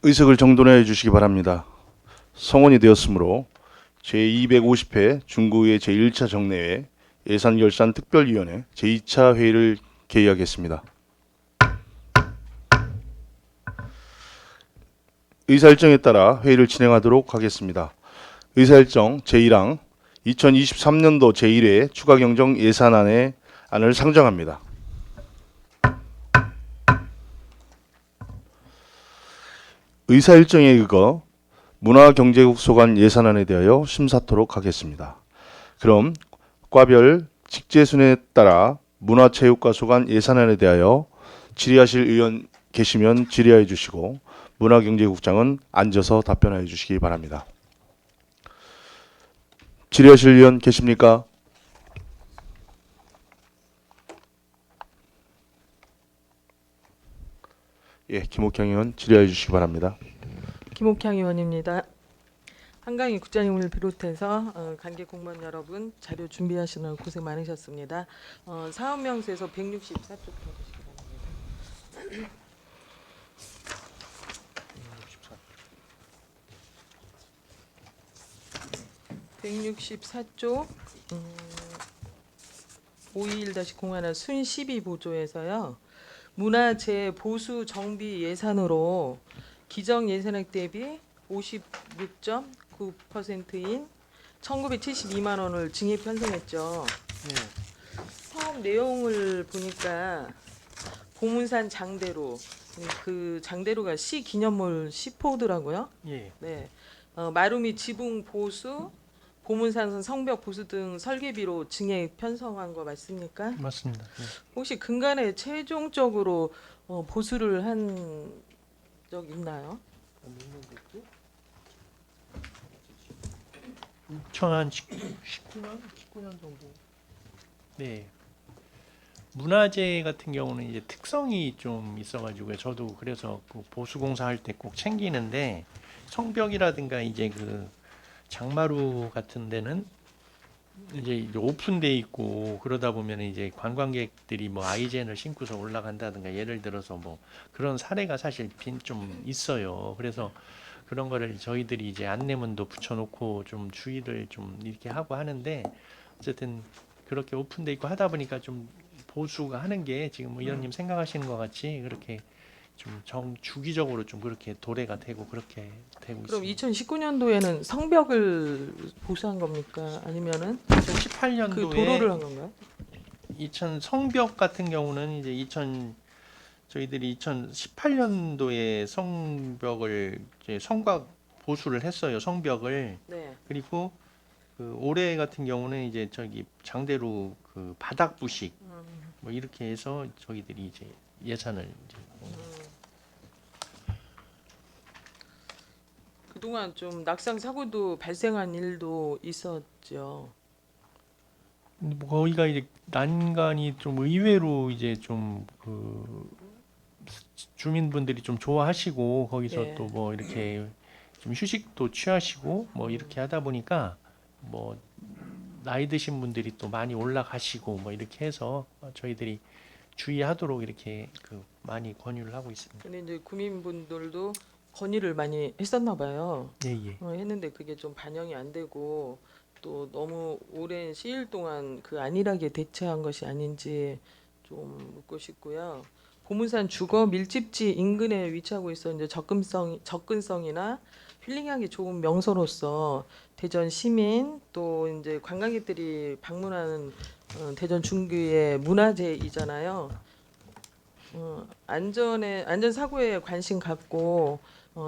의석을 정돈해 주시기 바랍니다. 성원이 되었으므로 제250회 중구의 제1차 정례회 예산결산 특별위원회 제2차 회의를 개의하겠습니다. 의사일정에 따라 회의를 진행하도록 하겠습니다. 의사일정 제1항 2023년도 제1회 추가경정 예산안의 안을 상정합니다. 의사일정에 의거 문화경제국 소관 예산안에 대하여 심사토록 하겠습니다. 그럼 과별 직제순에 따라 문화체육과 소관 예산안에 대하여 질의하실 의원 계시면 질의해 주시고 문화경제국장은 앉아서 답변해 주시기 바랍니다. 질의하실 의원 계십니까? 예, 김옥향 의원 질의해 주시기 바랍니다. 김옥향 의원입니다. 한강희 국장님을 비롯해서 관계 공무원 여러분 자료 준비하시느라 고생 많으셨습니다. 사업명세서 164쪽 펴주시기 바랍니다. 164쪽 521-01 순 12보조에서요. 문화재 보수 정비 예산으로 기정 예산액 대비 56.9%인 1,972만 원을 증액 편성했죠. 사업 내용을 보니까 보문산 장대로 그 장대로가 시 기념물 10호더라고요. 예. 네. 마루미 지붕 보수, 보문산 성벽 보수 등 설계비로 증액 편성한 거 맞습니까? 맞습니다. 예. 혹시 근간에 최종적으로 보수를 한 적 있나요? 2019년 정도. 네. 문화재 같은 경우는 이제 특성이 좀 있어가지고요. 저도 그래서 그 보수공사 할 때 꼭 챙기는데 성벽이라든가 이제 그 장마루 같은 데는 이제 오픈돼 있고 그러다 보면 이제 관광객들이 뭐 아이젠을 신고서 올라간다든가 예를 들어서 뭐 그런 사례가 사실 좀 있어요. 그래서 그런 거를 저희들이 이제 안내문도 붙여놓고 좀 주의를 좀 이렇게 하고 하는데 어쨌든 그렇게 오픈돼 있고 하다 보니까 좀 보수가 하는 게 지금 의원님 생각하시는 것 같이 그렇게 좀 주기적으로 좀 그렇게 도래가 되고 그렇게 되고 그럼 있습니다. 2019년도에는 성벽을 보수한 겁니까? 아니면은 그 2018년도에 도로를 한 건가요? 2000 성벽 같은 경우는 이제 저희들이 2018년도에 성벽을 이제 성곽 보수를 했어요. 성벽을. 네. 그리고 그 올해 같은 경우는 이제 저기 장대로 그 바닥 부식 뭐 이렇게 해서 저희들이 이제 예산을 이제 그동안 좀 낙상 사고도 발생한 일도 있었죠. 뭐 거기가 이제 난간이 좀 의외로 이제 좀 그 주민분들이 좀 좋아하시고 거기서 예. 또 뭐 이렇게 좀 휴식도 취하시고 뭐 이렇게 하다 보니까 뭐 나이 드신 분들이 또 많이 올라가시고 뭐 이렇게 해서 저희들이 주의하도록 이렇게 그 많이 권유를 하고 있습니다. 근데 이제 구민분들도 건의를 많이 했었나 봐요. 예, 예. 했는데 그게 좀 반영이 안 되고 또 너무 오랜 시일 동안 그 안일하게 대처한 것이 아닌지 좀 묻고 싶고요. 보문산 주거 밀집지 인근에 위치하고 있어 이제 접근성이나 힐링하기 좋은 명소로서 대전 시민 또 이제 관광객들이 방문하는 대전 중구의 문화재이잖아요. 안전 사고에 관심 갖고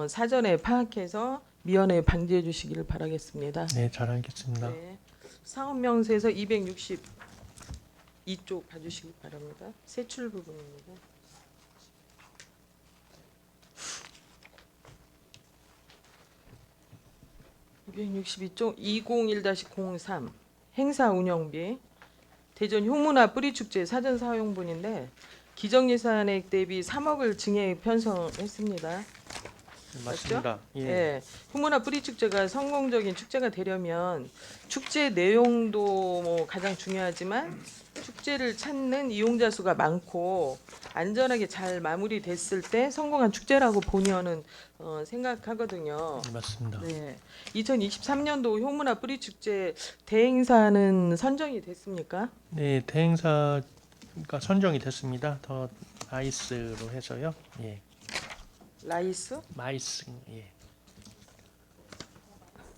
사전에 파악해서 미연에 방지해 주시기를 바라겠습니다. 네, 잘 알겠습니다. 네. 사업 명세서 262쪽 봐주시기 바랍니다. 세출 부분입니다. (262쪽) 201-03 행사 운영비 대전 효문화 뿌리축제 사전 사용분인데 기정 예산액 대비 3억을 증액 편성했습니다. 맞습니다. 예. 예, 효문화 뿌리 축제가 성공적인 축제가 되려면 축제 내용도 뭐 가장 중요하지만 축제를 찾는 이용자 수가 많고 안전하게 잘 마무리됐을 때 성공한 축제라고 본의원은 생각하거든요. 맞습니다. 네, 2023년도 효문화 뿌리 축제 대행사는 선정이 됐습니까? 네, 대행사가 선정이 됐습니다. 더 나이스로 해서요. 예. 라이스? 마이스. 예.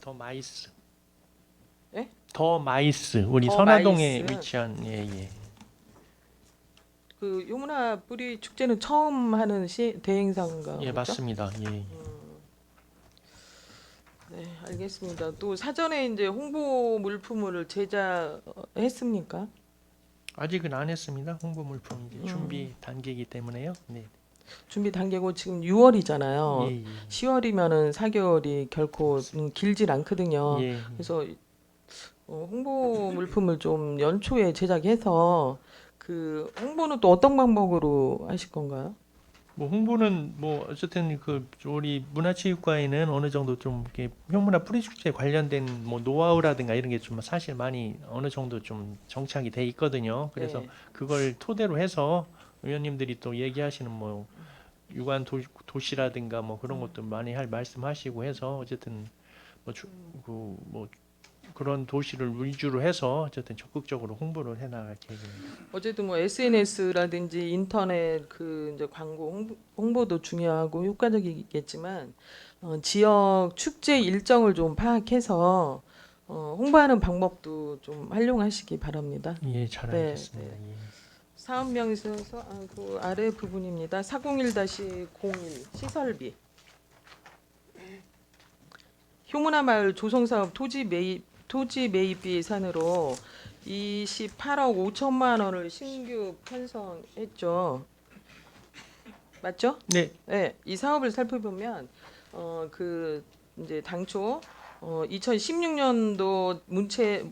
더 마이스. 예? 더 마이스. 우리 더 선화동에 마이스. 위치한 예. 그 효문화 뿌리 축제는 처음 하는 대행사인가? 예, 그렇죠? 맞습니다. 예. 네, 알겠습니다. 또 사전에 이제 홍보 물품을 제작했습니까? 아직은 안 했습니다. 홍보 물품 이제 준비 단계이기 때문에요. 네. 준비 단계고 지금 6월이잖아요. 예, 10월이면은 4개월이 결코 길질 않거든요. 예. 예. 그래서 홍보 물품을 좀 연초에 제작해서 그 홍보는 또 어떤 방법으로 하실 건가요? 뭐 홍보는 뭐 어쨌든 그 우리 문화체육과에는 어느 정도 좀 이렇게 효문화 뿌리축제 관련된 뭐 노하우라든가 이런 게 좀 사실 많이 어느 정도 좀 정착이 돼 있거든요. 그래서 네. 그걸 토대로 해서 의원님들이 또 얘기하시는 뭐 유관 도시라든가 뭐 그런 것도 많이 할 말씀하시고 해서 어쨌든 뭐 그런 도시를 위주로 해서 어쨌든 적극적으로 홍보를 해나갈 계획입니다. 어쨌든 뭐 SNS라든지 인터넷 그 이제 광고 홍보도 중요하고 효과적이겠지만 지역 축제 일정을 좀 파악해서 홍보하는 방법도 좀 활용하시기 바랍니다. 예, 잘 네, 알겠습니다. 예. 사업명에 있어서 그 아래 부분입니다. 401-01 시설비. 효문화 마을 조성사업 토지 매입비 예산으로 28억 5천만 원을 신규 편성했죠. 맞죠? 네, 네, 이 사업을 살펴보면 그 이제 당초 2016년도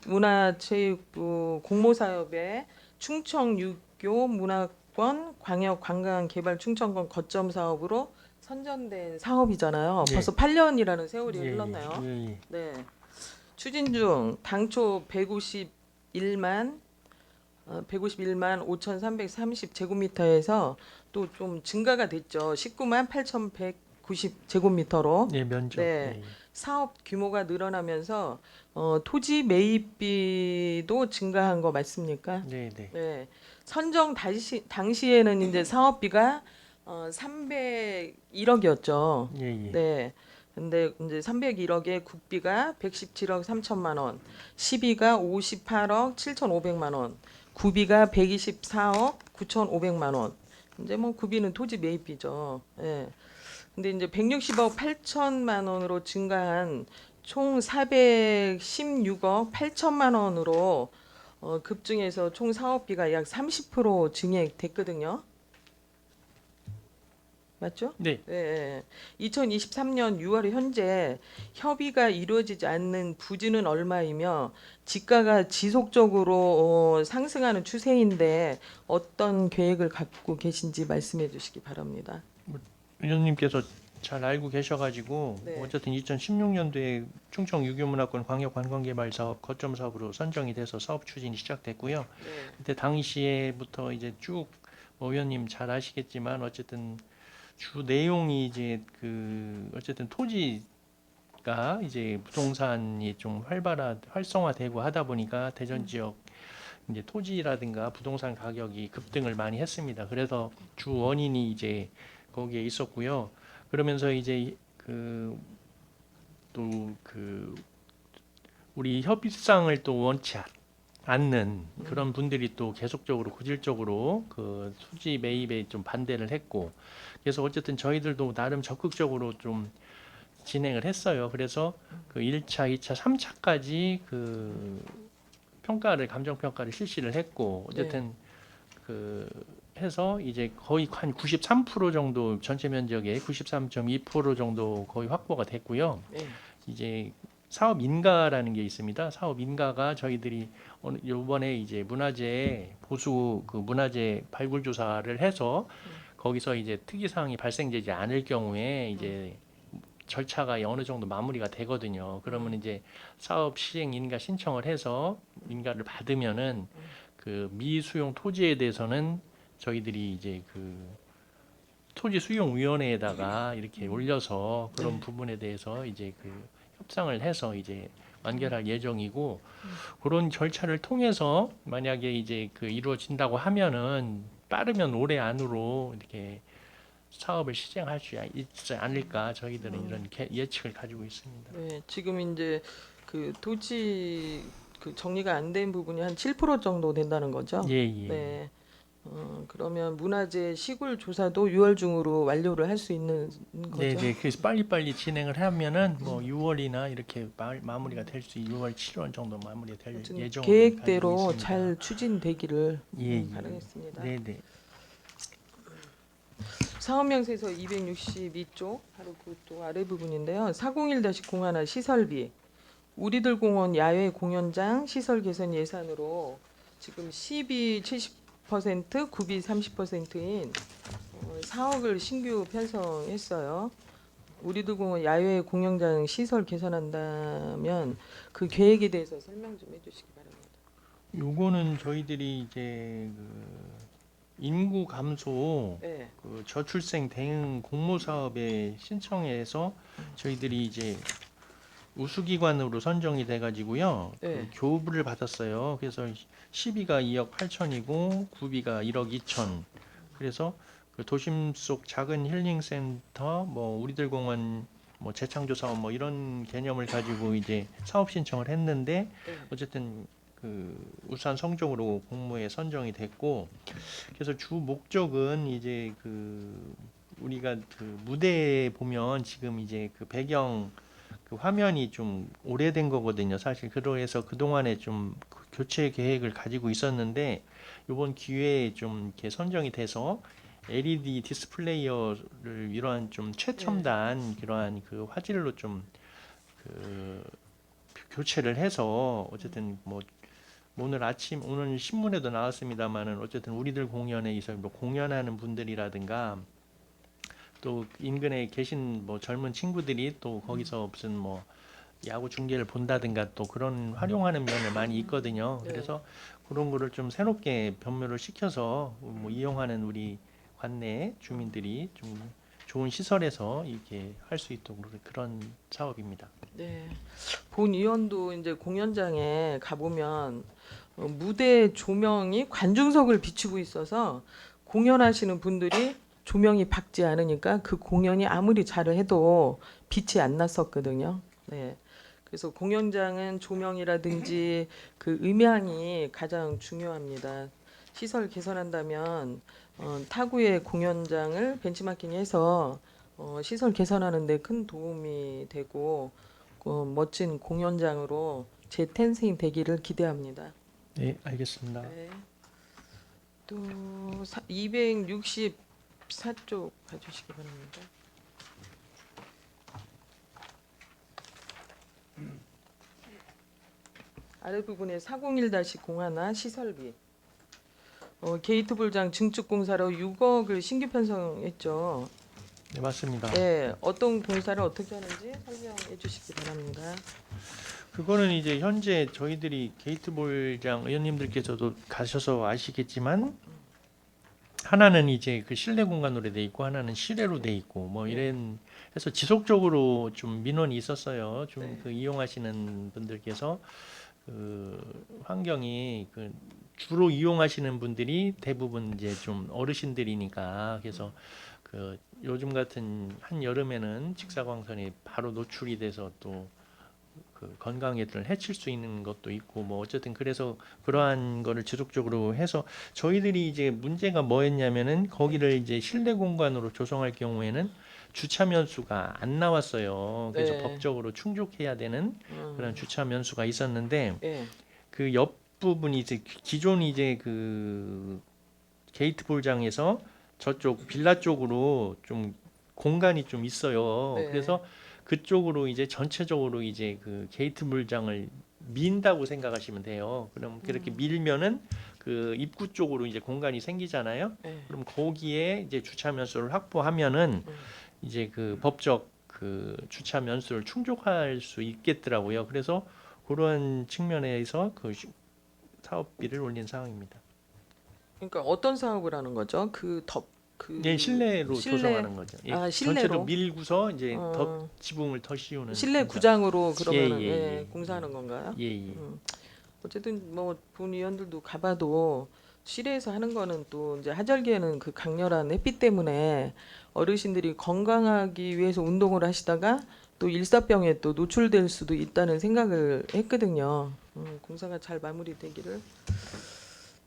문화체육부 공모사업에 충청 유교 문화권 광역 관광 개발 충청권 거점 사업으로 선정된 사업이잖아요. 네. 벌써 8년이라는 세월이 예, 흘렀나요? 예. 네. 추진 중 당초 151만 5,330 제곱미터에서 또 좀 증가가 됐죠. 19만 8,190 제곱미터로. 예, 면적. 네. 예. 사업 규모가 늘어나면서 토지 매입비도 증가한 거 맞습니까? 네, 네. 네. 선정 당시에는 이제 사업비가 301억이었죠. 예, 예. 네. 근데 이제 301억에 국비가 117억 3천만 원, 시비가 58억 7,500만 원, 구비가 124억 9,500만 원. 이제 뭐 구비는 토지 매입비죠. 예. 근데 이제 160억 8천만 원으로 증가한 총 416억 8천만 원으로 급증해서 총 사업비가 약 30% 증액됐거든요. 맞죠? 네. 예. 2023년 6월 현재 협의가 이루어지지 않는 부지는 얼마이며 지가가 지속적으로 상승하는 추세인데 어떤 계획을 갖고 계신지 말씀해 주시기 바랍니다. 의원님께서 잘 알고 계셔가지고 네. 어쨌든 2016년도에 충청 유교문화권 광역관광개발 사업 거점 사업으로 선정이 돼서 사업 추진이 시작됐고요. 네. 그때 당시에부터 이제 쭉 의원님 잘 아시겠지만 어쨌든 주 내용이 이제 그 어쨌든 토지가 이제 부동산이 좀 활성화되고 하다 보니까 대전 지역 이제 토지라든가 부동산 가격이 급등을 많이 했습니다. 그래서 주 원인이 이제 거기에 있었고요. 그러면서 이제 우리 협의상을 또 원치 않는 그런 분들이 또 계속적으로 고질적으로 그 토지 매입에 좀 반대를 했고, 그래서 어쨌든 저희들도 나름 적극적으로 좀 진행을 했어요. 그래서 그 1차, 2차, 3차까지 그 감정 평가를 실시를 했고, 어쨌든 그 해서 이제 거의 한 93% 정도 전체 면적의 93.2% 정도 거의 확보가 됐고요. 네. 이제 사업 인가라는 게 있습니다. 사업 인가가 저희들이 이번에 이제 문화재 보수 그 문화재 발굴 조사를 해서 거기서 이제 특이 사항이 발생되지 않을 경우에 이제 절차가 어느 정도 마무리가 되거든요. 그러면 이제 사업 시행 인가 신청을 해서 인가를 받으면은 그 미수용 토지에 대해서는 저희들이 이제 그 토지 수용 위원회에다가 이렇게 올려서 그런 네. 부분에 대해서 이제 그 협상을 해서 이제 완결할 예정이고 그런 절차를 통해서 만약에 이제 그 이루어진다고 하면은 빠르면 올해 안으로 이렇게 사업을 시행할 수 있지 않을까 저희들은 이런 예측을 가지고 있습니다. 네, 지금 이제 그 토지 그 정리가 안 된 부분이 한 7% 정도 된다는 거죠. 예, 예. 네. 그러면 문화재 시굴 조사도 6월 중으로 완료를 할 수 있는 거죠. 네, 네. 그래서 빨리빨리 진행을 하면은 뭐 6월이나 이렇게 마무리가 될 수 6월, 7월 정도 마무리가 될 아무튼 예정으로 가지고 계획대로 있습니다. 잘 추진되기를 예, 예. 바라겠습니다. 네, 네. 사업명세서 262쪽 바로 그또 아래 부분인데요. 401-01 시설비 우리들 공원 야외 공연장 시설 개선 예산으로 지금 시비 70%, 구비 30%인 4억을 신규 편성했어요. 우리들 공원 야외 공연장 시설 개선한다면 그 계획에 대해서 설명 좀 해주시기 바랍니다. 요거는 저희들이 이제 그 인구 감소 네. 그 저출생 대응 공모 사업에 신청해서 저희들이 이제 우수기관으로 선정이 돼가지고요. 네. 그 교부를 받았어요. 그래서 시비가 2억 8천이고 구비가 1억 2천. 그래서 그 도심 속 작은 힐링센터, 뭐 우리들 공원, 뭐 재창조 사업 뭐 이런 개념을 가지고 이제 사업 신청을 했는데 네. 어쨌든 그 우수한 성적으로 공모에 선정이 됐고 그래서 주 목적은 이제 그 우리가 그 무대에 보면 지금 이제 그 배경 그 화면이 좀 오래된 거거든요. 사실 그래서 그동안에 좀 교체 계획을 가지고 있었는데 이번 기회에 좀 이렇게 선정이 돼서 LED 디스플레이어를 이러한 좀 최첨단 그러한 그 화질로 좀 그 교체를 해서 어쨌든 뭐 오늘 아침 오늘 신문에도 나왔습니다만은 어쨌든 우리들 공연에 있어 뭐 공연하는 분들이라든가 또 인근에 계신 뭐 젊은 친구들이 또 거기서 무슨 뭐 야구 중계를 본다든가 또 그런 활용하는 면이 많이 있거든요. 네. 그래서 그런 거를 좀 새롭게 변모를 시켜서 뭐 이용하는 우리 관내 주민들이 좀 좋은 시설에서 이렇게 할 수 있도록 그런 사업입니다. 네. 본 의원도 이제 공연장에 가보면 무대 조명이 관중석을 비추고 있어서 공연하시는 분들이 조명이 밝지 않으니까 그 공연이 아무리 잘해도 빛이 안 났었거든요. 네. 그래서 공연장은 조명이라든지 그 음향이 가장 중요합니다. 시설 개선한다면 타구의 공연장을 벤치마킹해서 시설 개선하는 데 큰 도움이 되고 멋진 공연장으로 재탄생 되기를 기대합니다. 네, 알겠습니다. 네. 또 264쪽 봐주시기 바랍니다. 아래 부분에 401-01 시설비 게이트 볼장 증축 공사로 6억을 신규 편성했죠. 네, 맞습니다. 네, 어떤 공사를 어떻게 하는지 설명해 주시기 바랍니다. 그거는 이제 현재 저희들이 게이트볼장 의원님들께서도 가셔서 아시겠지만 하나는 이제 그 실내 공간으로 돼 있고 하나는 실외로 돼 있고 뭐 이런 해서 지속적으로 좀 민원이 있었어요. 좀 네. 그 이용하시는 분들께서 그 환경이 그 주로 이용하시는 분들이 대부분 이제 좀 어르신들이니까 그래서 그 요즘 같은 한 여름에는 직사광선이 바로 노출이 돼서 또 그 건강에들 해칠 수 있는 것도 있고 뭐 어쨌든 그래서 그러한 거를 지속적으로 해서 저희들이 이제 문제가 뭐였냐면은 거기를 이제 실내 공간으로 조성할 경우에는 주차 면수가 안 나왔어요. 그래서 네. 법적으로 충족해야 되는 그런 주차 면수가 있었는데 예. 그 옆 부분이 이제 기존 이제 그 게이트 볼장에서 저쪽 빌라 쪽으로 좀 공간이 좀 있어요. 네. 그래서 그쪽으로 이제 전체적으로 이제 그 게이트 볼장을 민다고 생각하시면 돼요. 그럼 그렇게 밀면은 그 입구 쪽으로 이제 공간이 생기잖아요. 예. 그럼 거기에 이제 주차 면수를 확보하면은 이제 그 법적 그 그 주차 면수를 충족할 수 있겠더라고요. 그래서 그런 측면에서 그 사업비를 올린 상황입니다. 그러니까 어떤 사업을 하는 거죠? 예, 실내로 실내 조성하는 거죠. 예, 아, 전체로 실내로 밀고서 이제 어, 지붕을 더 씌우는 실내 공사. 구장으로 예, 그러면은 예, 예, 예, 공사하는 건가요? 예, 예. 어쨌든 뭐 본 의원들도 가봐도 실내에서 하는 거는 또 이제 하절기에는 그 강렬한 햇빛 때문에 어르신들이 건강하기 위해서 운동을 하시다가 또 일사병에 또 노출될 수도 있다는 생각을 했거든요. 공사가 잘 마무리되기를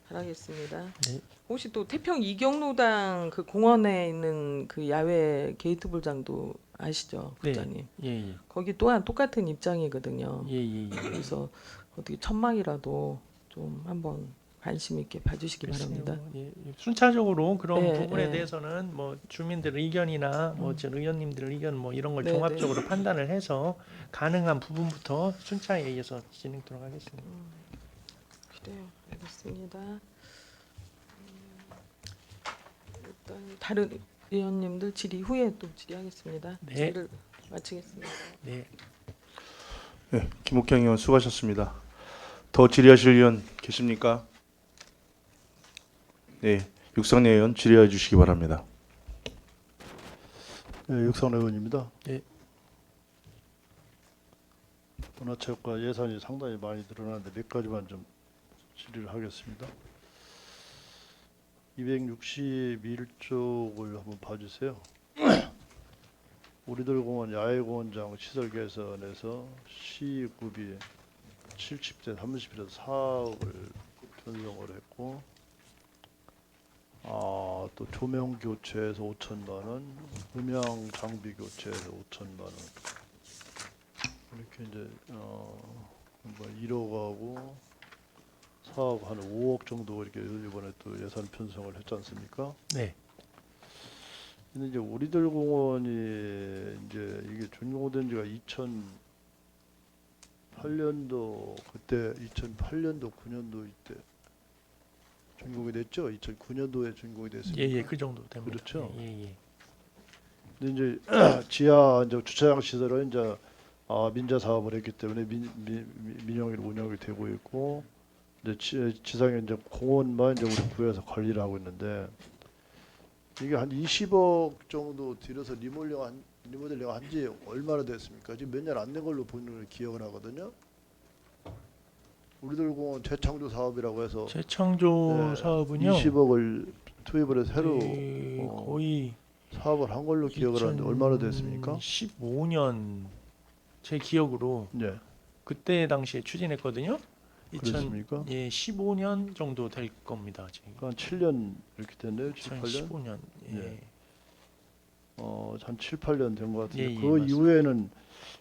바라겠습니다. 네. 혹시 또 태평 이경로당 그 공원에 있는 그 야외 게이트볼장도 아시죠, 네. 국장님? 예, 예. 거기 또한 똑같은 입장이거든요. 예, 예, 예. 그래서 어떻게 천막이라도 좀 한번 관심 있게 봐주시기 바랍니다. 글쎄요. 예, 예. 순차적으로 그런 예, 부분에 예. 대해서는 뭐 주민들 의견이나 뭐 저 의원님들 의견 뭐 이런 걸 네, 종합적으로 판단을 해서 가능한 부분부터 순차에 의해서 진행토록 하겠습니다. 그래요, 알겠습니다. 일단 다른 의원님들 질의 후에 또 질의하겠습니다. 네. 질의를 마치겠습니다. 네. 네, 김옥경 의원 수고하셨습니다. 더 질의하실 의원 계십니까? 네, 육상내 의원 질의해 주시기 바랍니다. 네, 육상래 의원입니다. 네. 문화체육과 예산이 상당히 많이 늘어나는데 몇 가지만 좀 질의를 하겠습니다. 261쪽을 한번 봐주세요. 우리들 공원 야외공원장 시설 개선에서 시급이 70대 30일에서 4억을 편성을 했고, 또 조명 교체에서 5천만 원, 음향 장비 교체에서 5천만 원. 이렇게 이제 뭐 1억하고 사업 한 5억 정도 이렇게 이번에 또 예산 편성을 했지 않습니까? 네. 근데 이제 우리들 공원이 이제 이게 준공된 지가 2008년도 그때 2008년도 9년도 이때 준공이 됐죠? 2009년도에 준공이 됐습니다. 예, 예. 그 정도 됩니다. 그렇죠. 예, 예. 근데 이제 지하 이제 주차장 시설은 이제 민자 사업을 했기 때문에 민영이 운영이 되고 있고, 이제 지상에 이제 공원만 이제 우리 구에서 관리를 하고 있는데, 이게 한 20억 정도 들여서 리모델링 한지 얼마나 됐습니까? 지금 몇 년 안 된 걸로 보는 걸 기억을 하거든요. 우리들 공원 재창조 사업이라고 해서 재창조 네, 사업은요. 20억을 투입을 해서 새로 예, 거의 사업을 한 걸로 기억을 하는데 얼마나 됐습니까? 15년 제 기억으로 네, 그때 당시에 추진했거든요. 그렇습니까? 예, 15년 정도 될 겁니다. 지금. 한 7년 이렇게 됐네요. 7, 8년. 2015년. 예. 네. 한 7, 8년 된 것 같은데 예, 예, 그 맞습니다. 이후에는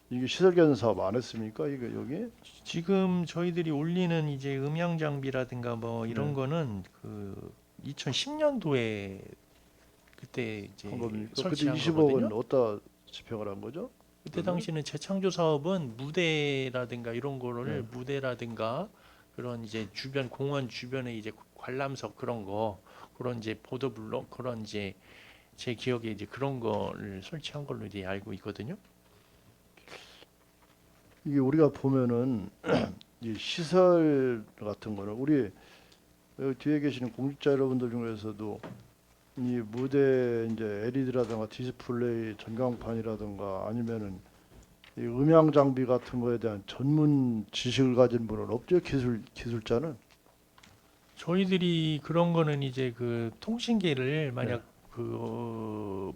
이게 시설 개선 사업 안 했습니까? 이게 여기? 지금 저희들이 올리는 이제 음향 장비라든가 뭐 이런 네. 거는 그 2010년도에 그때 이제 한 겁니까? 그때 설치한 20억은 거거든요. 어디다 집행을 한 거죠? 그때 그러면? 당시는 재창조 사업은 무대라든가 이런 거를 네. 무대라든가 그런 이제 주변 공원 주변에 이제 관람석 그런 거 그런 이제 보도블록 그런 이제 제 기억에 이제 그런 거를 설치한 걸로 이제 알고 있거든요. 이게 우리가 보면은 이 시설 같은 거는 우리 여기 뒤에 계시는 공직자 여러분들 중에서도 이 무대 이제 LED라든가 디스플레이 전광판이라든가 아니면은 이 음향 장비 같은 거에 대한 전문 지식을 가진 분은 없죠? 기술자는? 저희들이 그런 거는 이제 그 통신기를 만약 그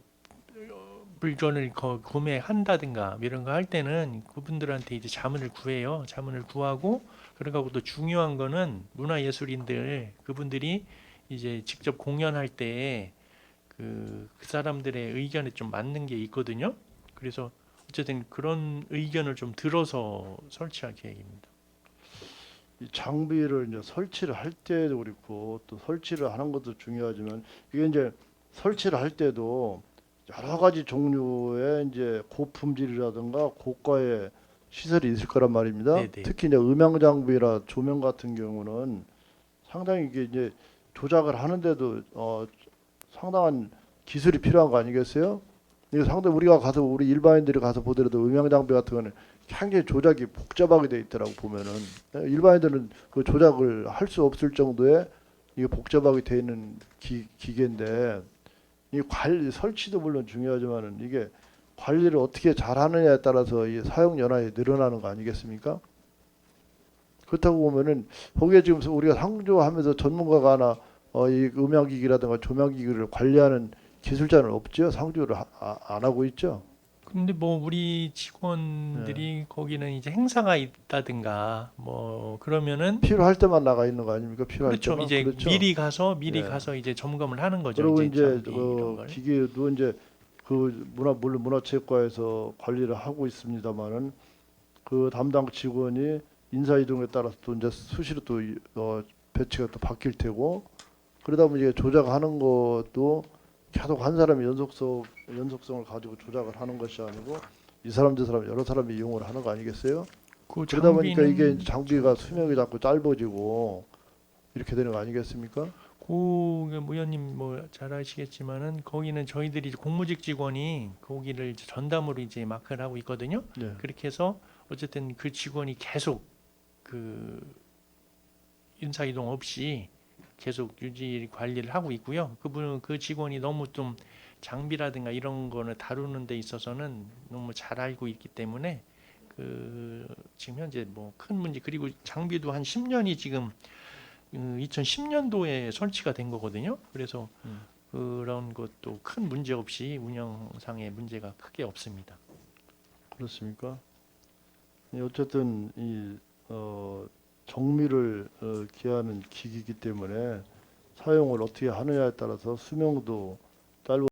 물건을 구매한다든가 이런 거 할 때는 그분들한테 이제 자문을 구해요. 자문을 구하고 그러고 또 중요한 거는 문화예술인들 그분들이 이제 직접 공연할 때 그 사람들의 의견에 좀 맞는 게 있거든요. 그래서 어쨌든 그런 의견을 좀 들어서 설치할 계획입니다. 이 장비를 이제 설치를 할 때도 그렇고 또 설치를 하는 것도 중요하지만 이게 이제 설치를 할 때도 여러 가지 종류의 이제 고품질이라든가 고가의 시설이 있을 거란 말입니다. 네네. 특히 이제 음향 장비라 조명 같은 경우는 상당히 이게 이제 조작을 하는데도 상당한 기술이 필요한 거 아니겠어요? 이게 상당히 우리가 가서 우리 일반인들이 가서 보더라도 음향 장비 같은 거는 굉장히 조작이 복잡하게 돼 있더라고 보면은 일반인들은 그 조작을 할 수 없을 정도의 이게 복잡하게 돼 있는 기계인데 이 관리 설치도 물론 중요하지만은 이게 관리를 어떻게 잘 하느냐에 따라서 이 사용 연한이 늘어나는 거 아니겠습니까? 그렇다고 보면은 거기에 지금 우리가 상조하면서 전문가가 하나 이 음향기기라든가 조명기기를 관리하는 기술자는 없죠. 상조를 안 하고 있죠. 근데 뭐 우리 직원들이 거기는 이제 행사가 있다든가 뭐 그러면은 필요할 때만 나가 있는 거 아닙니까? 필요할 그렇죠. 때만. 이제 그렇죠. 미리 예. 가서 이제 점검을 하는 거죠. 그리고 이제 이제 장비 이런 걸. 기계도 이제 그 물론 문화체육과에서 관리를 하고 있습니다만은 그 담당 직원이 인사 이동에 따라서 또 이제 수시로 또 배치가 또 바뀔 테고 그러다 보니 이제 조작하는 것도 계속 한 사람이 연속성을 가지고 조작을 하는 것이 아니고 이 사람 저 사람 여러 사람이 이용을 하는 거 아니겠어요? 그 그러다 보니까 이게 장비는 장비가 수명이 자꾸 짧아지고 이렇게 되는 거 아니겠습니까? 의원님 뭐 잘 아시겠지만은 거기는 저희들이 이제 공무직 직원이 거기를 이제 전담으로 이제 마크를 하고 있거든요. 네. 그렇게 해서 어쨌든 그 직원이 계속 그 인사 이동 없이 계속 유지 관리를 하고 있고요. 그 직원이 너무 좀 장비라든가 이런 거는 다루는 데 있어서는 너무 잘 알고 있기 때문에 그 지금 현재 뭐 큰 문제 그리고 장비도 한 10년이 지금 2010년도에 설치가 된 거거든요. 그래서 그런 것도 큰 문제 없이 운영상의 문제가 크게 없습니다. 그렇습니까? 어쨌든 이 정밀을 기하는 기기이기 때문에 사용을 어떻게 하느냐에 따라서 수명도 짧아.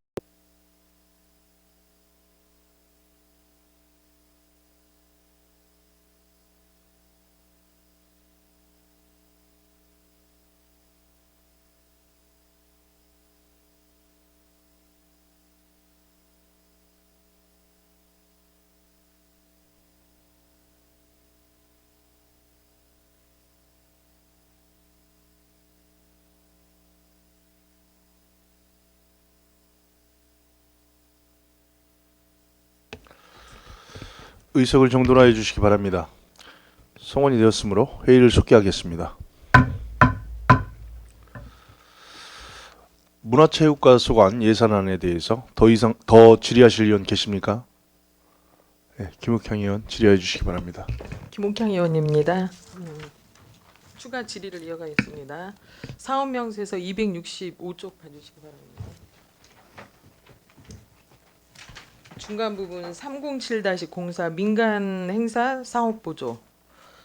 의석을 정돈하여 주시기 바랍니다. 성원이 되었으므로 회의를 속기하겠습니다. 문화체육과 소관 예산안에 대해서 더 질의하실 의원 계십니까? 네, 김욱향 의원 질의해 주시기 바랍니다. 김옥향 의원입니다. 추가 질의를 이어가겠습니다. 사업명세서 265쪽 봐주시기 바랍니다. 중간 부분 307-04 민간 행사 사업 보조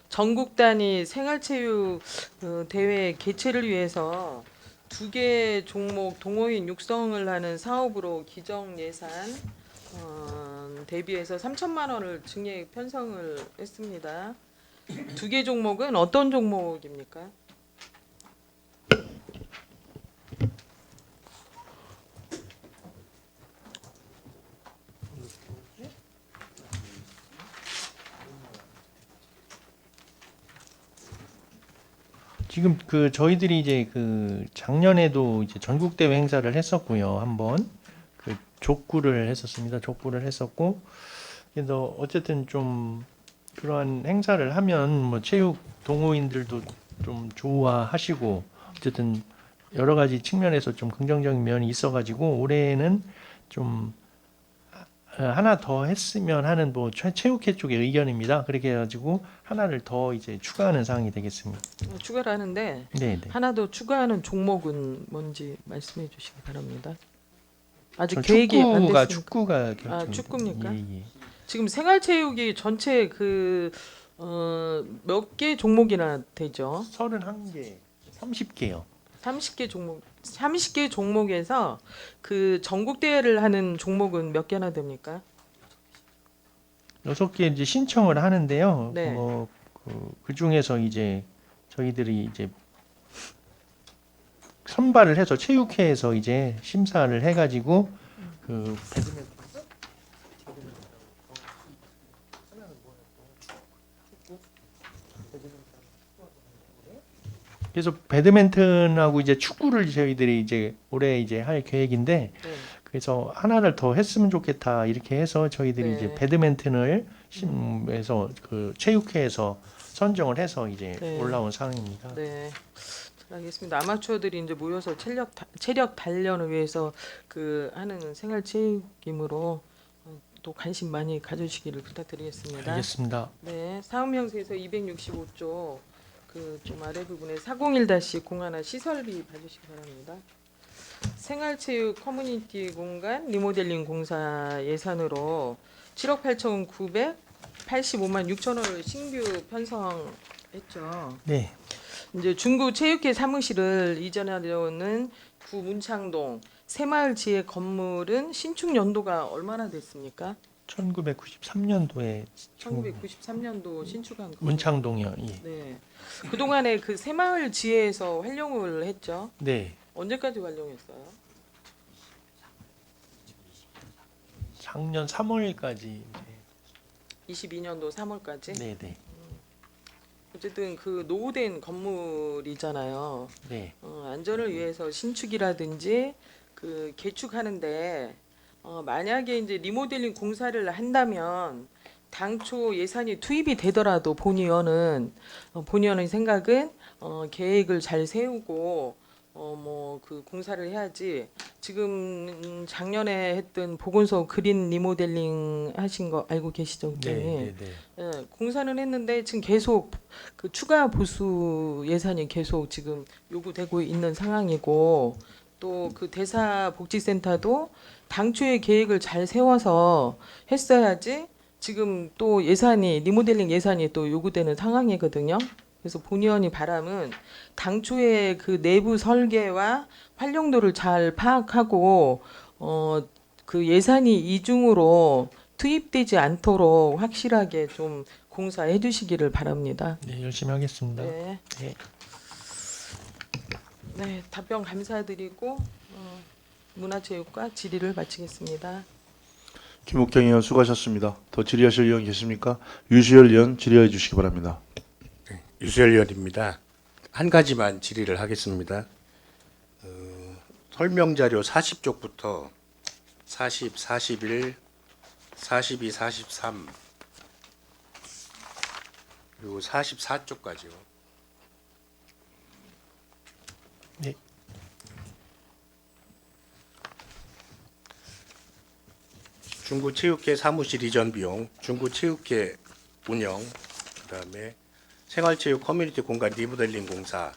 전국 단위 생활체육 대회 개최를 위해서 2개 종목 동호인 육성을 하는 사업으로 기정 예산 대비해서 3천만 원을 증액 편성을 했습니다. 2개 종목은 어떤 종목입니까? 지금 그 저희들이 이제 그 작년에도 이제 전국 대회 행사를 했었고요. 한번 그 족구를 했었습니다. 족구를 했었고 그래서 어쨌든 좀 그러한 행사를 하면 뭐 체육 동호인들도 좀 좋아하시고 어쨌든 여러 가지 측면에서 좀 긍정적인 면이 있어가지고 올해는 좀 하나 더 했으면 하는 뭐 체육회 쪽의 의견입니다. 그렇게 해가지고 하나를 더 이제 추가하는 사항이 되겠습니다. 추가를 하는데 네. 하나 더 추가하는 종목은 뭔지 말씀해 주시기 바랍니다. 아직 저 계획이 안 됐습니까? 축구가 아, 결정이 축구입니까? 예. 지금 생활체육이 전체 몇 개 종목이나 되죠? 31개, 30개요. 30개 종목에서 그 전국 대회를 하는 종목은 몇 개나 됩니까? 6개 이제 신청을 하는데요. 네. 그 중에서 이제 저희들이 이제 선발을 해서 체육회에서 이제 심사를 해가지고 그 그래서 배드민턴하고 이제 축구를 저희들이 이제 올해 이제 할 계획인데 네. 그래서 하나를 더 했으면 좋겠다 이렇게 해서 저희들이 네. 이제 배드민턴을 해서 그 체육회에서 선정을 해서 이제 네. 올라온 상황입니다. 네. 잘 알겠습니다. 아마추어들이 이제 모여서 체력 단련을 위해서 그 하는 생활체육이므로 또 관심 많이 가져주시기를 부탁드리겠습니다. 알겠습니다. 네, 사업명세서 265조 그 좀 아래 부분에 401-01 시설비 봐주시기 바랍니다. 생활체육 커뮤니티 공간 리모델링 공사 예산으로 7억 8,985만 6천 원을 신규 편성했죠. 네, 이제 중구 체육회 사무실을 이전하려는 구 문창동 새마을 지혜 건물은 신축 연도가 얼마나 됐습니까? 1993년도에 1993년도 신축한 건물. 문창동이요. 예. 네. 그동안에 그 새마을 지혜에서 활용을 했죠. 네, 언제까지 활용했어요? 작년 3월까지 22년도 3월까지. 네, 네, 어쨌든 그 노후된 건물이잖아요. 네, 안전을 위해서 신축이라든지 그 개축하는데 만약에 이제 리모델링 공사를 한다면 당초 예산이 투입이 되더라도 본의원의 생각은 계획을 잘 세우고 뭐 그 공사를 해야지. 지금 작년에 했던 보건소 그린 리모델링 하신 거 알고 계시죠, 네, 국장님? 네, 네. 예, 공사는 했는데 지금 계속 그 추가 보수 예산이 계속 지금 요구되고 있는 상황이고, 또 그 대사복지센터도 당초에 계획을 잘 세워서 했어야지 지금 또 예산이 리모델링 예산이 또 요구되는 상황이거든요. 그래서 본의원이 바람은 당초에 그 내부 설계와 활용도를 잘 파악하고 그 예산이 이중으로 투입되지 않도록 확실하게 좀 공사해 주시기를 바랍니다. 네, 열심히 하겠습니다. 네. 네. 네, 답변 감사드리고 문화체육과 질의를 마치겠습니다. 김옥경 의원 수고하셨습니다. 더 질의하실 의원 계십니까? 유시열 의원 질의해 주시기 바랍니다. 유수열 의원입니다. 한 가지만 질의를 하겠습니다. 설명자료 40쪽부터 40, 41, 42, 43 그리고 44쪽까지요. 네. 중구체육회 사무실 이전 비용, 중구체육회 운영, 그다음에 생활체육 커뮤니티 공간 리모델링 공사,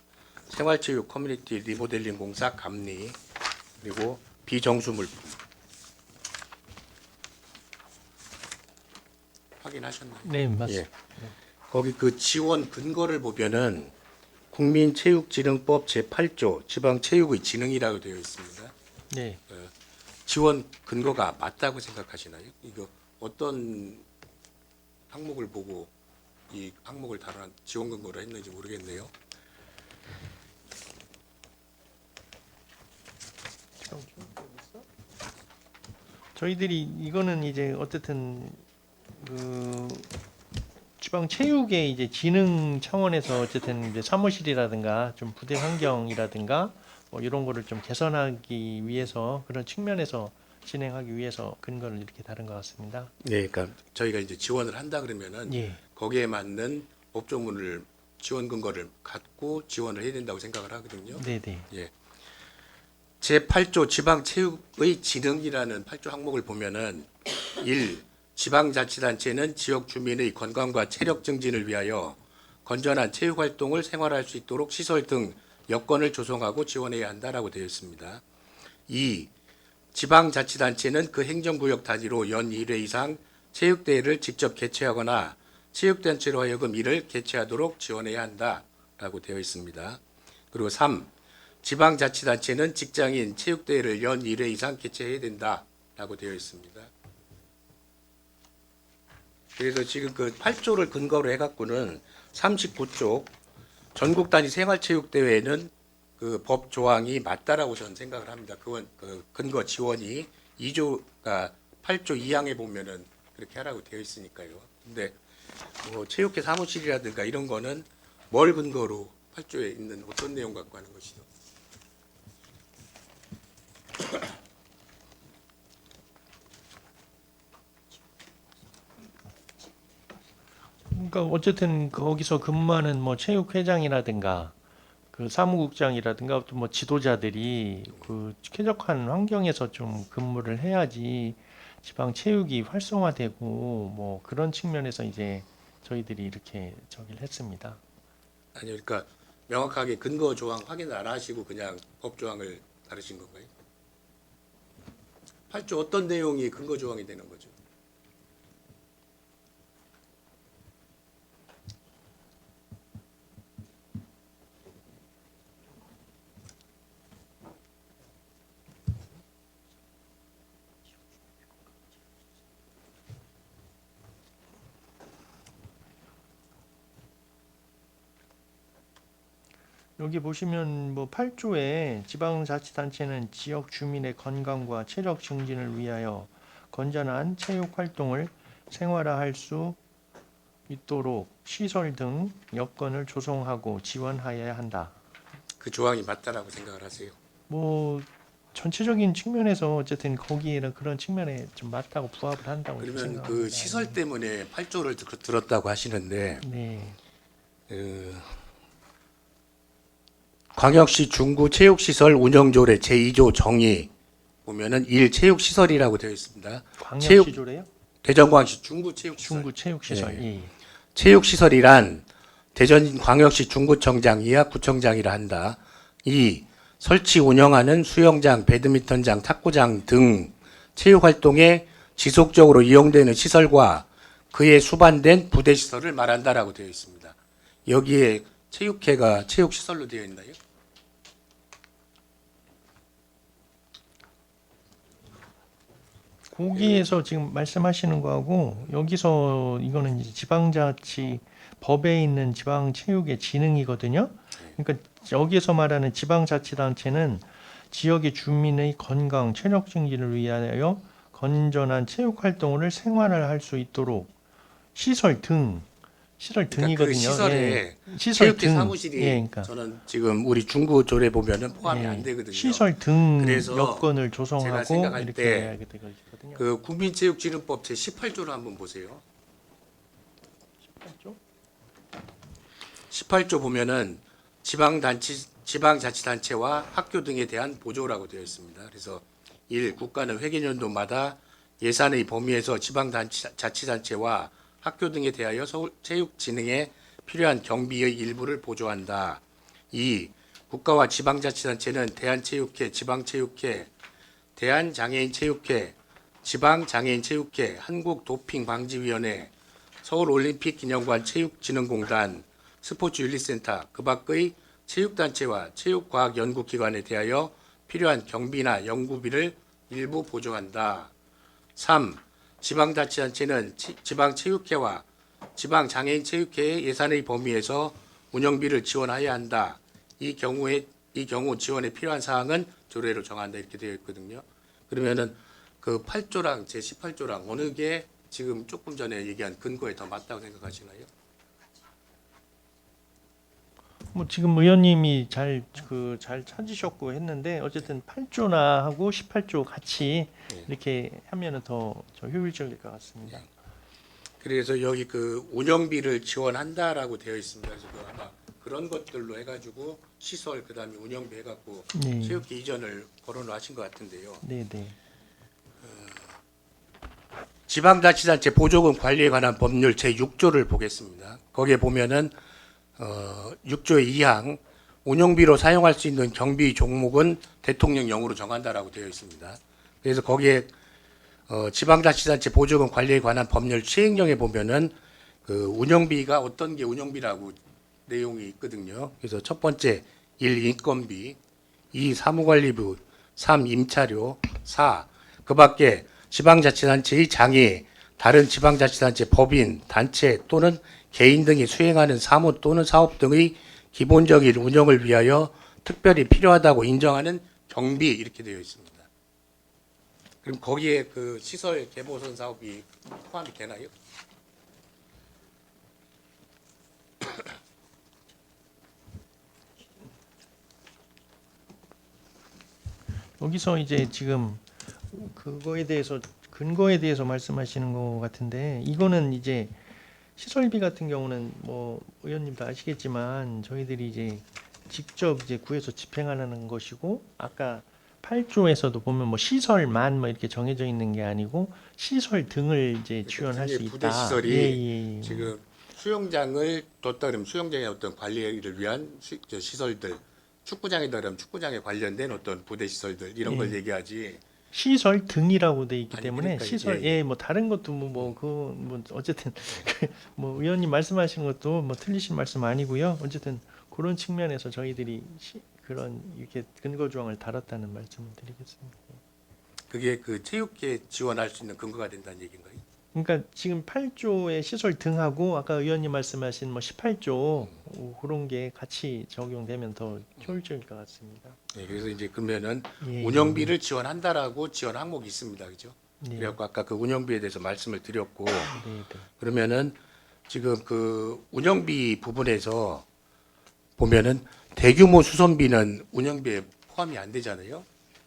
생활체육 커뮤니티 리모델링 공사 감리, 그리고 비정수 물품. 확인하셨나요? 네, 맞습니다. 예. 거기 그 지원 근거를 보면은 국민체육진흥법 제8조 지방체육의 진흥이라고 되어 있습니다. 네. 지원 근거가 맞다고 생각하시나요? 이거 어떤 항목을 보고 이 항목을 다룬 지원 근거로 했는지 모르겠네요. 저희들이 이거는 이제 어쨌든 그 지방 체육의 이제 진흥 차원에서 어쨌든 이제 사무실이라든가 좀 부대 환경이라든가 뭐 이런 거를 좀 개선하기 위해서 그런 측면에서 진행하기 위해서 근거를 이렇게 다른 것 같습니다. 네, 그러니까 저희가 이제 지원을 한다 그러면은 예, 거기에 맞는 법조문을 지원 근거를 갖고 지원을 해야 된다고 생각을 하거든요. 네, 네, 예. 제8조 지방체육의 진흥이라는 8조 항목을 보면은 1. 지방자치단체는 지역 주민의 건강과 체력 증진을 위하여 건전한 체육활동을 생활할 수 있도록 시설 등 여건을 조성하고 지원해야 한다라고 되어 있습니다. 2. 지방자치단체는 그 행정구역 단위로 연 1회 이상 체육대회를 직접 개최하거나 체육단체로 하여금 이를 개최하도록 지원해야 한다라고 되어 있습니다. 그리고 3. 지방자치단체는 직장인 체육대회를 연 1회 이상 개최해야 된다라고 되어 있습니다. 그래서 지금 그 8조를 근거로 해갖고는 39쪽 전국 단위 생활체육대회는 그 법 조항이 맞다라고 저는 생각을 합니다. 그건 그 근거 지원이 2조가 8조 2항에 보면은 그렇게 하라고 되어 있으니까요. 근데 뭐 체육회 사무실이라든가 이런 거는 뭘 근거로 8조에 있는 어떤 내용 갖고 하는 것이죠? 그러니까 어쨌든 거기서 근무하는 뭐 체육회장이라든가 그 사무국장이라든가 또 뭐 지도자들이 그 쾌적한 환경에서 좀 근무를 해야지 지방 체육이 활성화되고 뭐 그런 측면에서 이제 저희들이 이렇게 저기를 했습니다. 아니 그러니까 명확하게 근거 조항 확인을 안 하시고 그냥 법 조항을 다루신 건가요? 8조 어떤 내용이 근거 조항이 되는 거죠? 여기 보시면 뭐 8조에 지방자치단체는 지역 주민의 건강과 체력 증진을 위하여 건전한 체육 활동을 생활화할 수 있도록 시설 등 여건을 조성하고 지원하여야 한다. 그 조항이 맞다라고 생각을 하세요? 뭐 전체적인 측면에서 어쨌든 거기에는 그런 측면에 좀 맞다고 부합을 한다고 이렇게 그러면 생각합니다. 그 시설 때문에 8조를 들었다고 하시는데 네. 광역시 중구 체육시설 운영조례 제2조 정의 보면은 1 체육시설이라고 되어 있습니다. 광역시조래요? 대전광역시 중구 체육시설. 중구 체육시설. 예. 예. 체육시설이란 대전광역시 중구청장 이하 구청장이라 한다. 2. 설치 운영하는 수영장, 배드민턴장, 탁구장 등 체육활동에 지속적으로 이용되는 시설과 그에 수반된 부대시설을 말한다라고 되어 있습니다. 여기에 체육회가 체육시설로 되어 있나요? 거기에서 지금 말씀하시는 거하고 여기서 이거는 이제 지방자치 법에 있는 지방체육의 진흥이거든요. 그러니까 여기서 말하는 지방자치단체는 지역의 주민의 건강, 체력 증진을 위하여 건전한 체육 활동을 생활을 할 수 있도록 시설 등이거든요. 그 시설에 예. 시설 체육회 등. 사무실이 예, 그러니까. 저는 지금 우리 중구 조례 보면은 포함이 예. 안 되거든요. 시설 등 그래서 여건을 제가 조성하고 생각할 이렇게 때 해야 되거든요. 그 국민체육진흥법 제 18조를 한번 보세요. 18조? 18조 보면은 지방자치단체와 학교 등에 대한 보조라고 되어 있습니다. 그래서 1. 국가는 회계연도마다 예산의 범위에서 지방자치단체와 학교 등에 대하여 체육진흥에 필요한 경비의 일부를 보조한다. 2. 국가와 지방자치단체는 대한체육회, 지방체육회, 대한장애인체육회, 지방장애인체육회, 한국도핑방지위원회, 서울올림픽기념관 체육진흥공단, 스포츠윤리센터, 그 밖의 체육단체와 체육과학연구기관에 대하여 필요한 경비나 연구비를 일부 보조한다. 3. 지방자치단체는 지방체육회와 지방장애인체육회의 예산의 범위에서 운영비를 지원해야 한다. 이 경우 지원에 필요한 사항은 조례로 정한다 이렇게 되어 있거든요. 그러면은 그 8조랑 제 18조랑 어느 게 지금 조금 전에 얘기한 근거에 더 맞다고 생각하시나요? 뭐 지금 의원님이 잘 찾으셨고 했는데 어쨌든 8조나 하고 18조 같이 네. 이렇게 하면은 더 효율적일 것 같습니다. 그래서 여기 그 운영비를 지원한다라고 되어 있습니다. 그래서 그 아마 그런 것들로 해가지고 시설 그다음에 운영비 해갖고 네. 체육회 이전을 거론하신 것 같은데요. 네, 네. 지방자치단체 보조금 관리에 관한 법률 제6조를 보겠습니다. 거기에 보면은 6조의 2항 운영비로 사용할 수 있는 경비 종목은 대통령령으로 정한다라고 되어 있습니다. 그래서 거기에 지방자치단체 보조금 관리에 관한 법률 시행령에 보면은 그 운영비가 어떤 게 운영비라고 내용이 있거든요. 그래서 첫 번째 1. 인건비, 2. 사무관리비, 3. 임차료, 4. 그 밖에 지방자치단체의 장애, 다른 지방자치단체 법인, 단체 또는 개인 등이 수행하는 사무 또는 사업 등의 기본적인 운영을 위하여 특별히 필요하다고 인정하는 경비 이렇게 되어 있습니다. 그럼 거기에 그 시설 개보선 사업이 포함이 되나요? 여기서 이제 지금 그거에 대해서 근거에 대해서 말씀하시는 것 같은데 이거는 이제 시설비 같은 경우는 뭐 의원님도 아시겠지만 저희들이 이제 직접 이제 구에서 집행하는 것이고 아까 8조에서도 보면 뭐 시설만 뭐 이렇게 정해져 있는 게 아니고 시설 등을 이제 지원할 수 부대 있다. 시설이 예. 지금 수영장을 뒀다 그러면 수영장의 어떤 관리를 위한 시설들, 축구장이다 그러면 축구장에 관련된 어떤 부대 시설들 이런 걸 예. 얘기하지. 시설 등이라고 돼 있기 아니, 때문에 그러니까 시설 예. 뭐 다른 것도 뭐 어쨌든 뭐 의원님 말씀하시는 것도 뭐 틀리신 말씀 아니고요. 어쨌든 그런 측면에서 저희들이 그런 이렇게 근거 조항을 달았다는 말씀을 드리겠습니다. 그게 그 체육회 지원할 수 있는 근거가 된다는 얘기인가요? 그러니까 지금 8조의 시설 등하고 아까 의원님 말씀하신 뭐 18조 그런 게 같이 적용되면 더 효율적일 것 같습니다. 네, 그래서 이제 그러면은 예. 운영비를 지원한다라고 지원 항목이 있습니다, 그죠? 네. 그래갖고 아까 그 운영비에 대해서 말씀을 드렸고 네. 그러면은 지금 그 운영비 부분에서 보면은 대규모 수선비는 운영비에 포함이 안 되잖아요.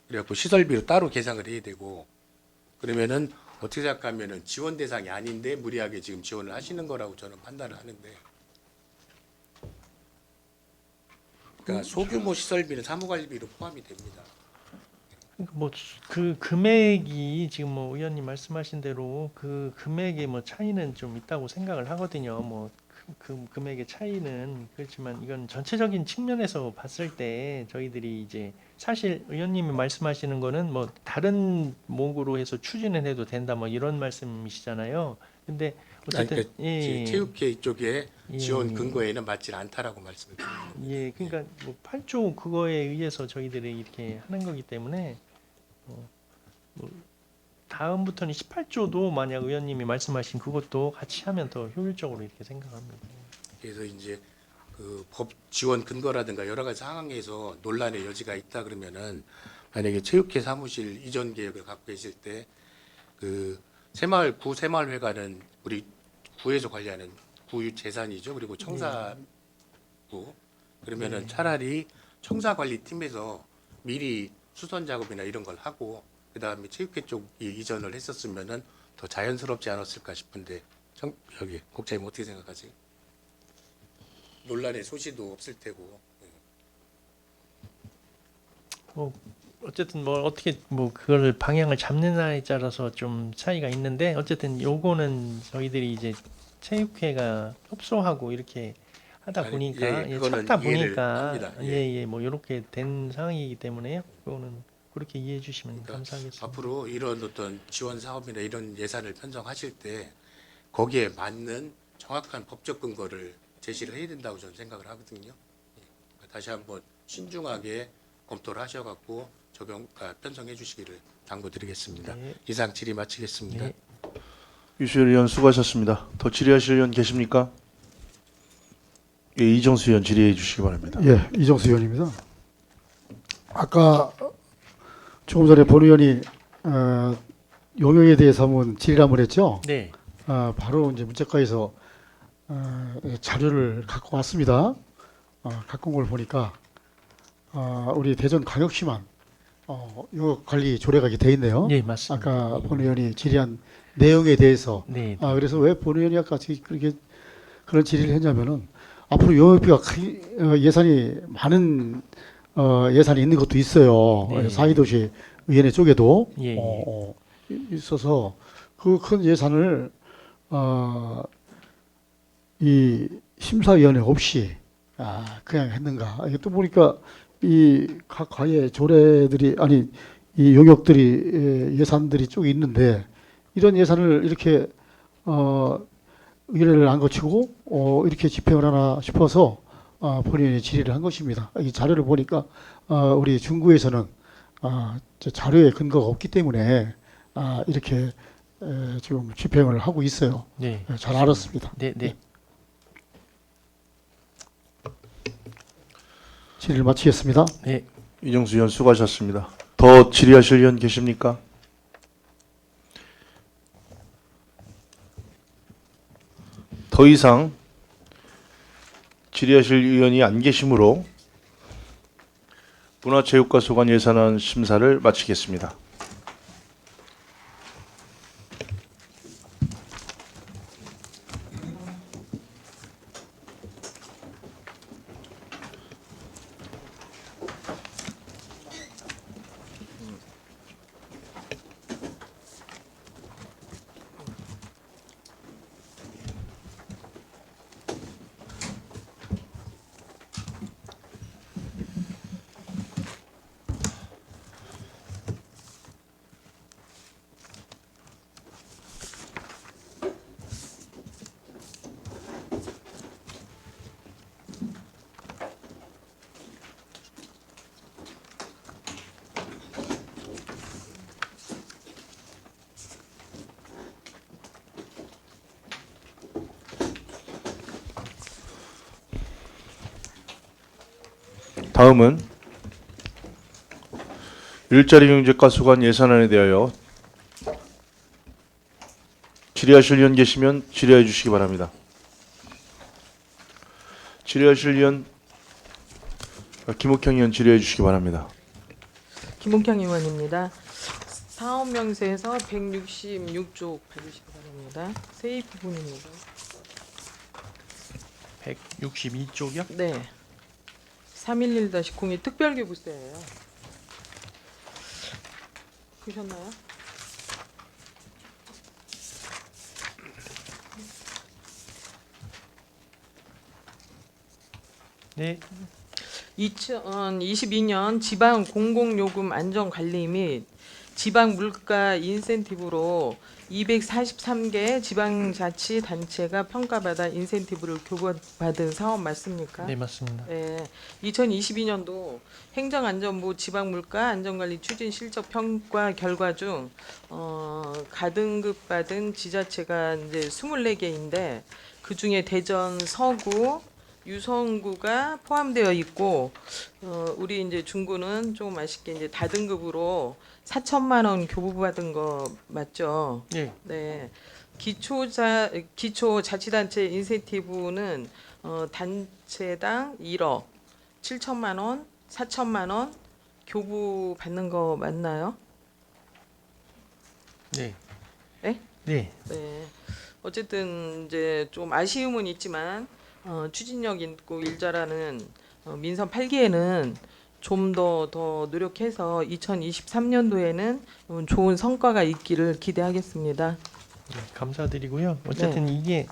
그래갖고 시설비로 따로 계상을 해야 되고 그러면은 어떻게 생각하면은 지원 대상이 아닌데 무리하게 지금 지원을 하시는 거라고 저는 판단을 하는데. 그러니까 소규모 시설비는 사무관리비로 포함이 됩니다. 뭐 그 금액이 지금 뭐 의원님 말씀하신 대로 그 금액의 뭐 차이는 좀 있다고 생각을 하거든요. 뭐 그 금액의 차이는 그렇지만 이건 전체적인 측면에서 봤을 때 저희들이 이제 사실 의원님이 말씀하시는 거는 뭐 다른 목으로 해서 추진을 해도 된다 뭐 이런 말씀이시잖아요. 근데 어쨌든 그러니까 체육회 쪽에 예. 지원 근거에는 맞지 않다라고 말씀을 드립니다. 예, 그러니까 뭐 8조 그거에 의해서 저희들이 이렇게 하는 거기 때문에 뭐 다음부터는 18조도 만약 의원님이 말씀하신 그것도 같이 하면 더 효율적으로 이렇게 생각합니다. 그래서 이제 그 법 지원 근거라든가 여러 가지 상황에서 논란의 여지가 있다 그러면은 만약에 체육회 사무실 이전 계획을 갖고 계실 때 그 새마을 구 새마을회관은 우리 구에서 관리하는 구유 재산이죠. 그리고 청사구 그러면은 차라리 청사관리팀에서 미리 수선 작업이나 이런 걸 하고 그다음에 체육회 쪽이 이전을 했었으면은 더 자연스럽지 않았을까 싶은데 여기 국장님 어떻게 생각하세요? 논란의 소지도 없을 테고. 어쨌든 뭐 어떻게 뭐 그걸 방향을 잡느냐에 따라서 좀 차이가 있는데 어쨌든 요거는 저희들이 이제 체육회가 협소하고 이렇게 하다 아니, 보니까 예, 그거는 찾다 이해를 보니까 합니다. 뭐 이렇게 된 상황이기 때문에요. 그거는 그렇게 이해해 주시면 그러니까 감사하겠습니다. 앞으로 이런 어떤 지원 사업이나 이런 예산을 편성하실 때 거기에 맞는 정확한 법적 근거를 제시를 해야 된다고 저는 생각을 하거든요. 예. 다시 한번 신중하게 검토를 하셔갖고 편성해 주시기를 당부드리겠습니다. 네. 이상 질의 마치겠습니다. 네. 유수열 의원 수고하셨습니다. 더 질의하실 의원 계십니까? 예, 이정수 의원 질의해 주시기 바랍니다. 예, 이정수 의원입니다. 아까 조금 전에 본 의원이 용역에 대해서 한번 질의를 했죠. 네. 바로 이제 문책과에서 자료를 갖고 왔습니다. 갖고 온 걸 보니까 우리 대전광역시만 용역 관리 조례가 돼 있네요. 네, 맞습니다. 아까 본 의원이 질의한 내용에 대해서 네. 그래서 왜 본 의원이 아까 그렇게 그런 질의를 했냐면은 앞으로 용역비가 예산이 많은 예산이 있는 것도 있어요. 네. 사회도시 위원회 쪽에도 예, 예. 있어서 그 큰 예산을 이 심사위원회 없이 그냥 했는가? 이게 또 보니까 이 각 과의 조례들이 아니 이 용역들이 예산들이 쭉 있는데 이런 예산을 이렇게 의뢰를 안 거치고 이렇게 집행을 하나 싶어서 본인이 질의를 한 것입니다. 이 자료를 보니까 우리 중구에서는 자료에 근거가 없기 때문에 이렇게 지금 집행을 하고 있어요. 네. 잘 알았습니다. 네, 네. 질의를 마치겠습니다. 네. 이정수 의원 수고하셨습니다. 더 질의하실 의원 계십니까? 더 이상 질의하실 의원이 안 계시므로 문화체육과 소관 예산안 심사를 마치겠습니다. 다음은 일자리 경제 가수관 예산안에 대하여 질의하실 의원 계시면 질의해 주시기 바랍니다. 질의하실 의원 김옥형 의원 질의해 주시기 바랍니다. 김옥향 의원입니다. 사업 명세에서 166쪽 봐주시기 바랍니다. 세입 부분입니다. 162쪽이요? 네. 311-02 특별기부세예요. 보셨나요? 네. 2022년 지방 공공요금 안전관리 및 지방 물가 인센티브로 243개 지방자치단체가 평가받아 인센티브를 교부받은 사업 맞습니까? 네, 맞습니다. 네, 2022년도 행정안전부 지방물가 안전관리 추진 실적 평가 결과 중 가등급 받은 지자체가 이제 24개인데 그 중에 대전, 서구, 유성구가 포함되어 있고 우리 이제 중구는 조금 아쉽게 이제 다등급으로 4천만 원 교부받은 거 맞죠? 네. 네. 기초자치단체 인센티브는 단체당 1억 7천만 원, 4천만 원 교부 받는 거 맞나요? 네. 네? 네. 네. 어쨌든 이제 좀 아쉬움은 있지만 추진력 있고 일자라는 민선 8기에는 좀 더 노력해서 2023년도에는 좋은 성과가 있기를 기대하겠습니다. 네, 감사드리고요. 어쨌든 이게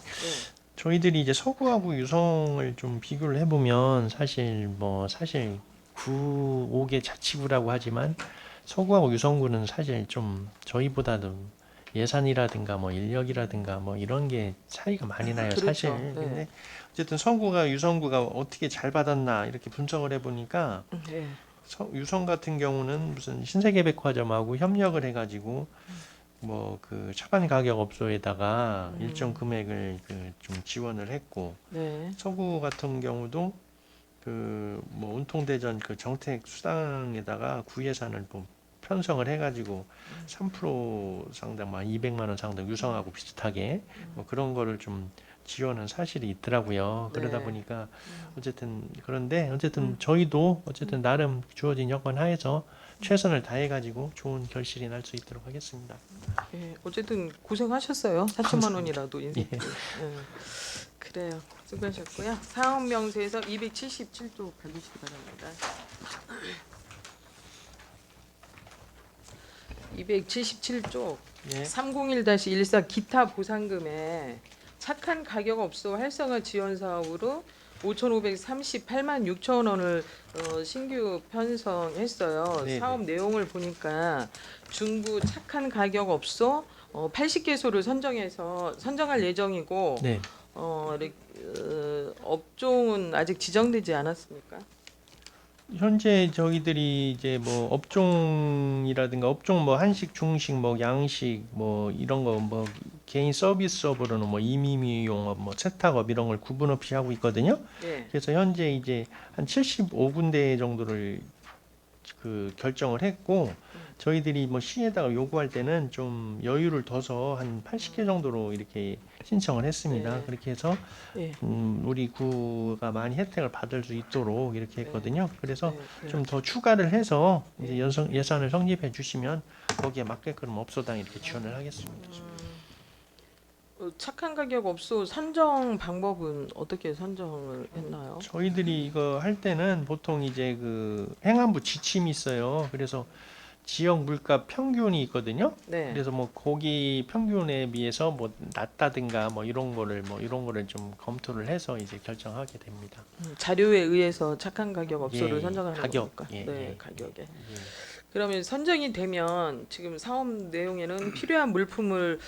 저희들이 이제 서구하고 유성을 좀 비교를 해보면 사실 5개 자치구라고 하지만 서구하고 유성구는 사실 좀 저희보다도 예산이라든가 뭐 인력이라든가 뭐 이런 게 차이가 많이 나요. 그렇죠. 사실. 네. 근데 어쨌든 서구가 유성구가 어떻게 잘 받았나 이렇게 분석을 해보니까 네. 유성 같은 경우는 무슨 신세계백화점하고 협력을 해가지고 뭐 그 차관 가격 업소에다가 일정 금액을 좀 지원을 했고 네. 서구 같은 경우도 그 뭐 운통대전 그 정책 수당에다가 구예산을 뭐 편성을 해가지고 3% 상당, 막 200만 원 상당 유성하고 비슷하게 뭐 그런 거를 좀 지원은 사실이 있더라고요. 그러다 네. 보니까 어쨌든 그런데 어쨌든 저희도 어쨌든 나름 주어진 여건 하에서 최선을 다해가지고 좋은 결실이 날 수 있도록 하겠습니다. 예, 어쨌든 고생하셨어요. 4천만 원이라도 인센티브. 예. 그래요. 수고하셨고요. 사업 명세에서 277조 봐주시기 바랍니다. 277조 예. 301-14 기타 보상금에 착한 가격 업소 활성화 지원 사업으로 5,538만 6천 원을 신규 편성했어요. 네네. 사업 내용을 보니까 중구 착한 가격 업소 80개소를 선정할 예정이고 네. 업종은 아직 지정되지 않았습니까? 현재 저희들이 이제 뭐 업종이라든가 업종 뭐 한식, 중식, 뭐 양식 뭐 이런 거 뭐 개인 서비스업으로는 뭐 임의미용업, 뭐 세탁업 이런 걸 구분 없이 하고 있거든요. 네. 그래서 현재 이제 한 75군데 정도를 그 결정을 했고 저희들이 뭐 시에다가 요구할 때는 좀 여유를 둬서 한 80개 정도로 이렇게 신청을 했습니다. 네. 그렇게 해서 네. 우리 구가 많이 혜택을 받을 수 있도록 이렇게 했거든요. 그래서 네. 좀 더 추가를 해서 이제 예산을 성립해 주시면 거기에 맞게끔 업소당 이렇게 지원을 하겠습니다. 착한 가격 업소 선정 방법은 어떻게 선정을 했나요? 저희들이 이거 할 때는 보통 이제 그 행안부 지침이 있어요. 그래서 지역 물가 평균이 있거든요. 네. 그래서 뭐 거기 평균에 비해서 뭐 낮다든가 뭐 이런 거를 좀 검토를 해서 이제 결정하게 됩니다. 자료에 의해서 착한 가격 업소를 예, 선정하는 가격. 겁니까? 예, 네, 예, 가격에. 예. 그러면 선정이 되면 지금 사업 내용에는 필요한 물품을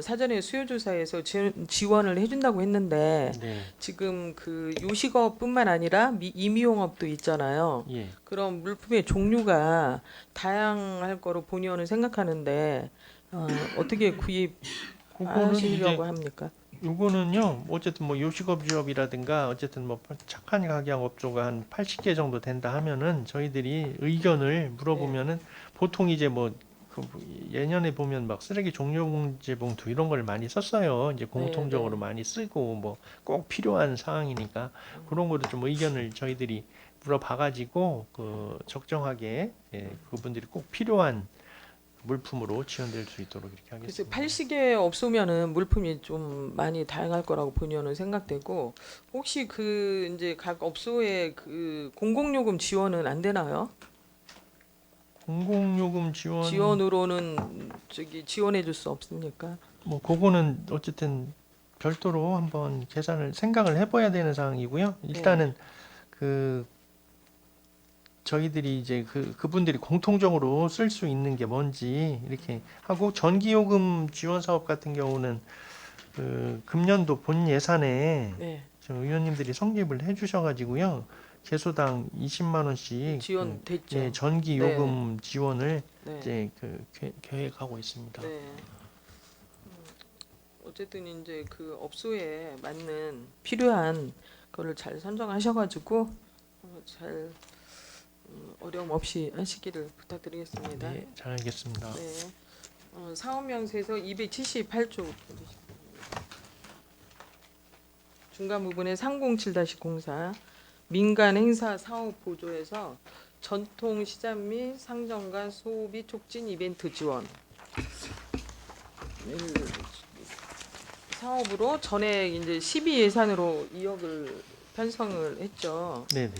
사전에 수요조사에서 지원을 해준다고 했는데 네. 지금 그 요식업뿐만 아니라 임의용업도 있잖아요. 예. 그럼 물품의 종류가 다양할 거로 본의원은 생각하는데 어떻게 그거는 이제 구입하시려고 합니까? 요거는요. 어쨌든 뭐 요식업주업이라든가 어쨌든 뭐 착한 가격 업소가 한 80개 정도 된다 하면은 저희들이 의견을 물어보면은 보통 이제 뭐 그 예년에 보면 막 쓰레기 종료봉지 봉투 이런 걸 많이 썼어요. 이제 공통적으로 네. 많이 쓰고 뭐 꼭 필요한 사항이니까 그런 거를 좀 의견을 저희들이 물어봐 가지고 그 적정하게 예, 그분들이 꼭 필요한 물품으로 지원될 수 있도록 이렇게 그래서 하겠습니다. 80개 업소면은 물품이 좀 많이 다양할 거라고 본연은 생각되고 혹시 그 이제 각 업소의 그 공공요금 지원은 안 되나요? 공공요금 지원 지원으로는 저기 지원해 줄 수 없습니까? 뭐 그거는 어쨌든 별도로 한번 계산을 생각을 해봐야 되는 사항이고요. 일단은 그 저희들이 이제 그분들이 공통적으로 쓸 수 있는 게 뭔지 이렇게 하고 전기요금 지원 사업 같은 경우는 그 금년도 본 예산에 네. 저 의원님들이 성립을 해주셔가지고요. 개소당 20만 원씩 지원됐죠. 예, 전기요금 지원을 네. 이제 계획하고 있습니다. 네. 어쨌든 이제 그 업소에 맞는 필요한 거를 잘 선정하셔가지고 잘 어려움 없이 하시기를 부탁드리겠습니다. 네, 잘 알겠습니다. 네. 사업 명세서 278조 중간 부분에 307-04 민간 행사 사업 보조에서 전통 시장 및 상점과 소비 촉진 이벤트 지원 사업으로 전에 이제 12 예산으로 2억을 편성을 했죠. 네네.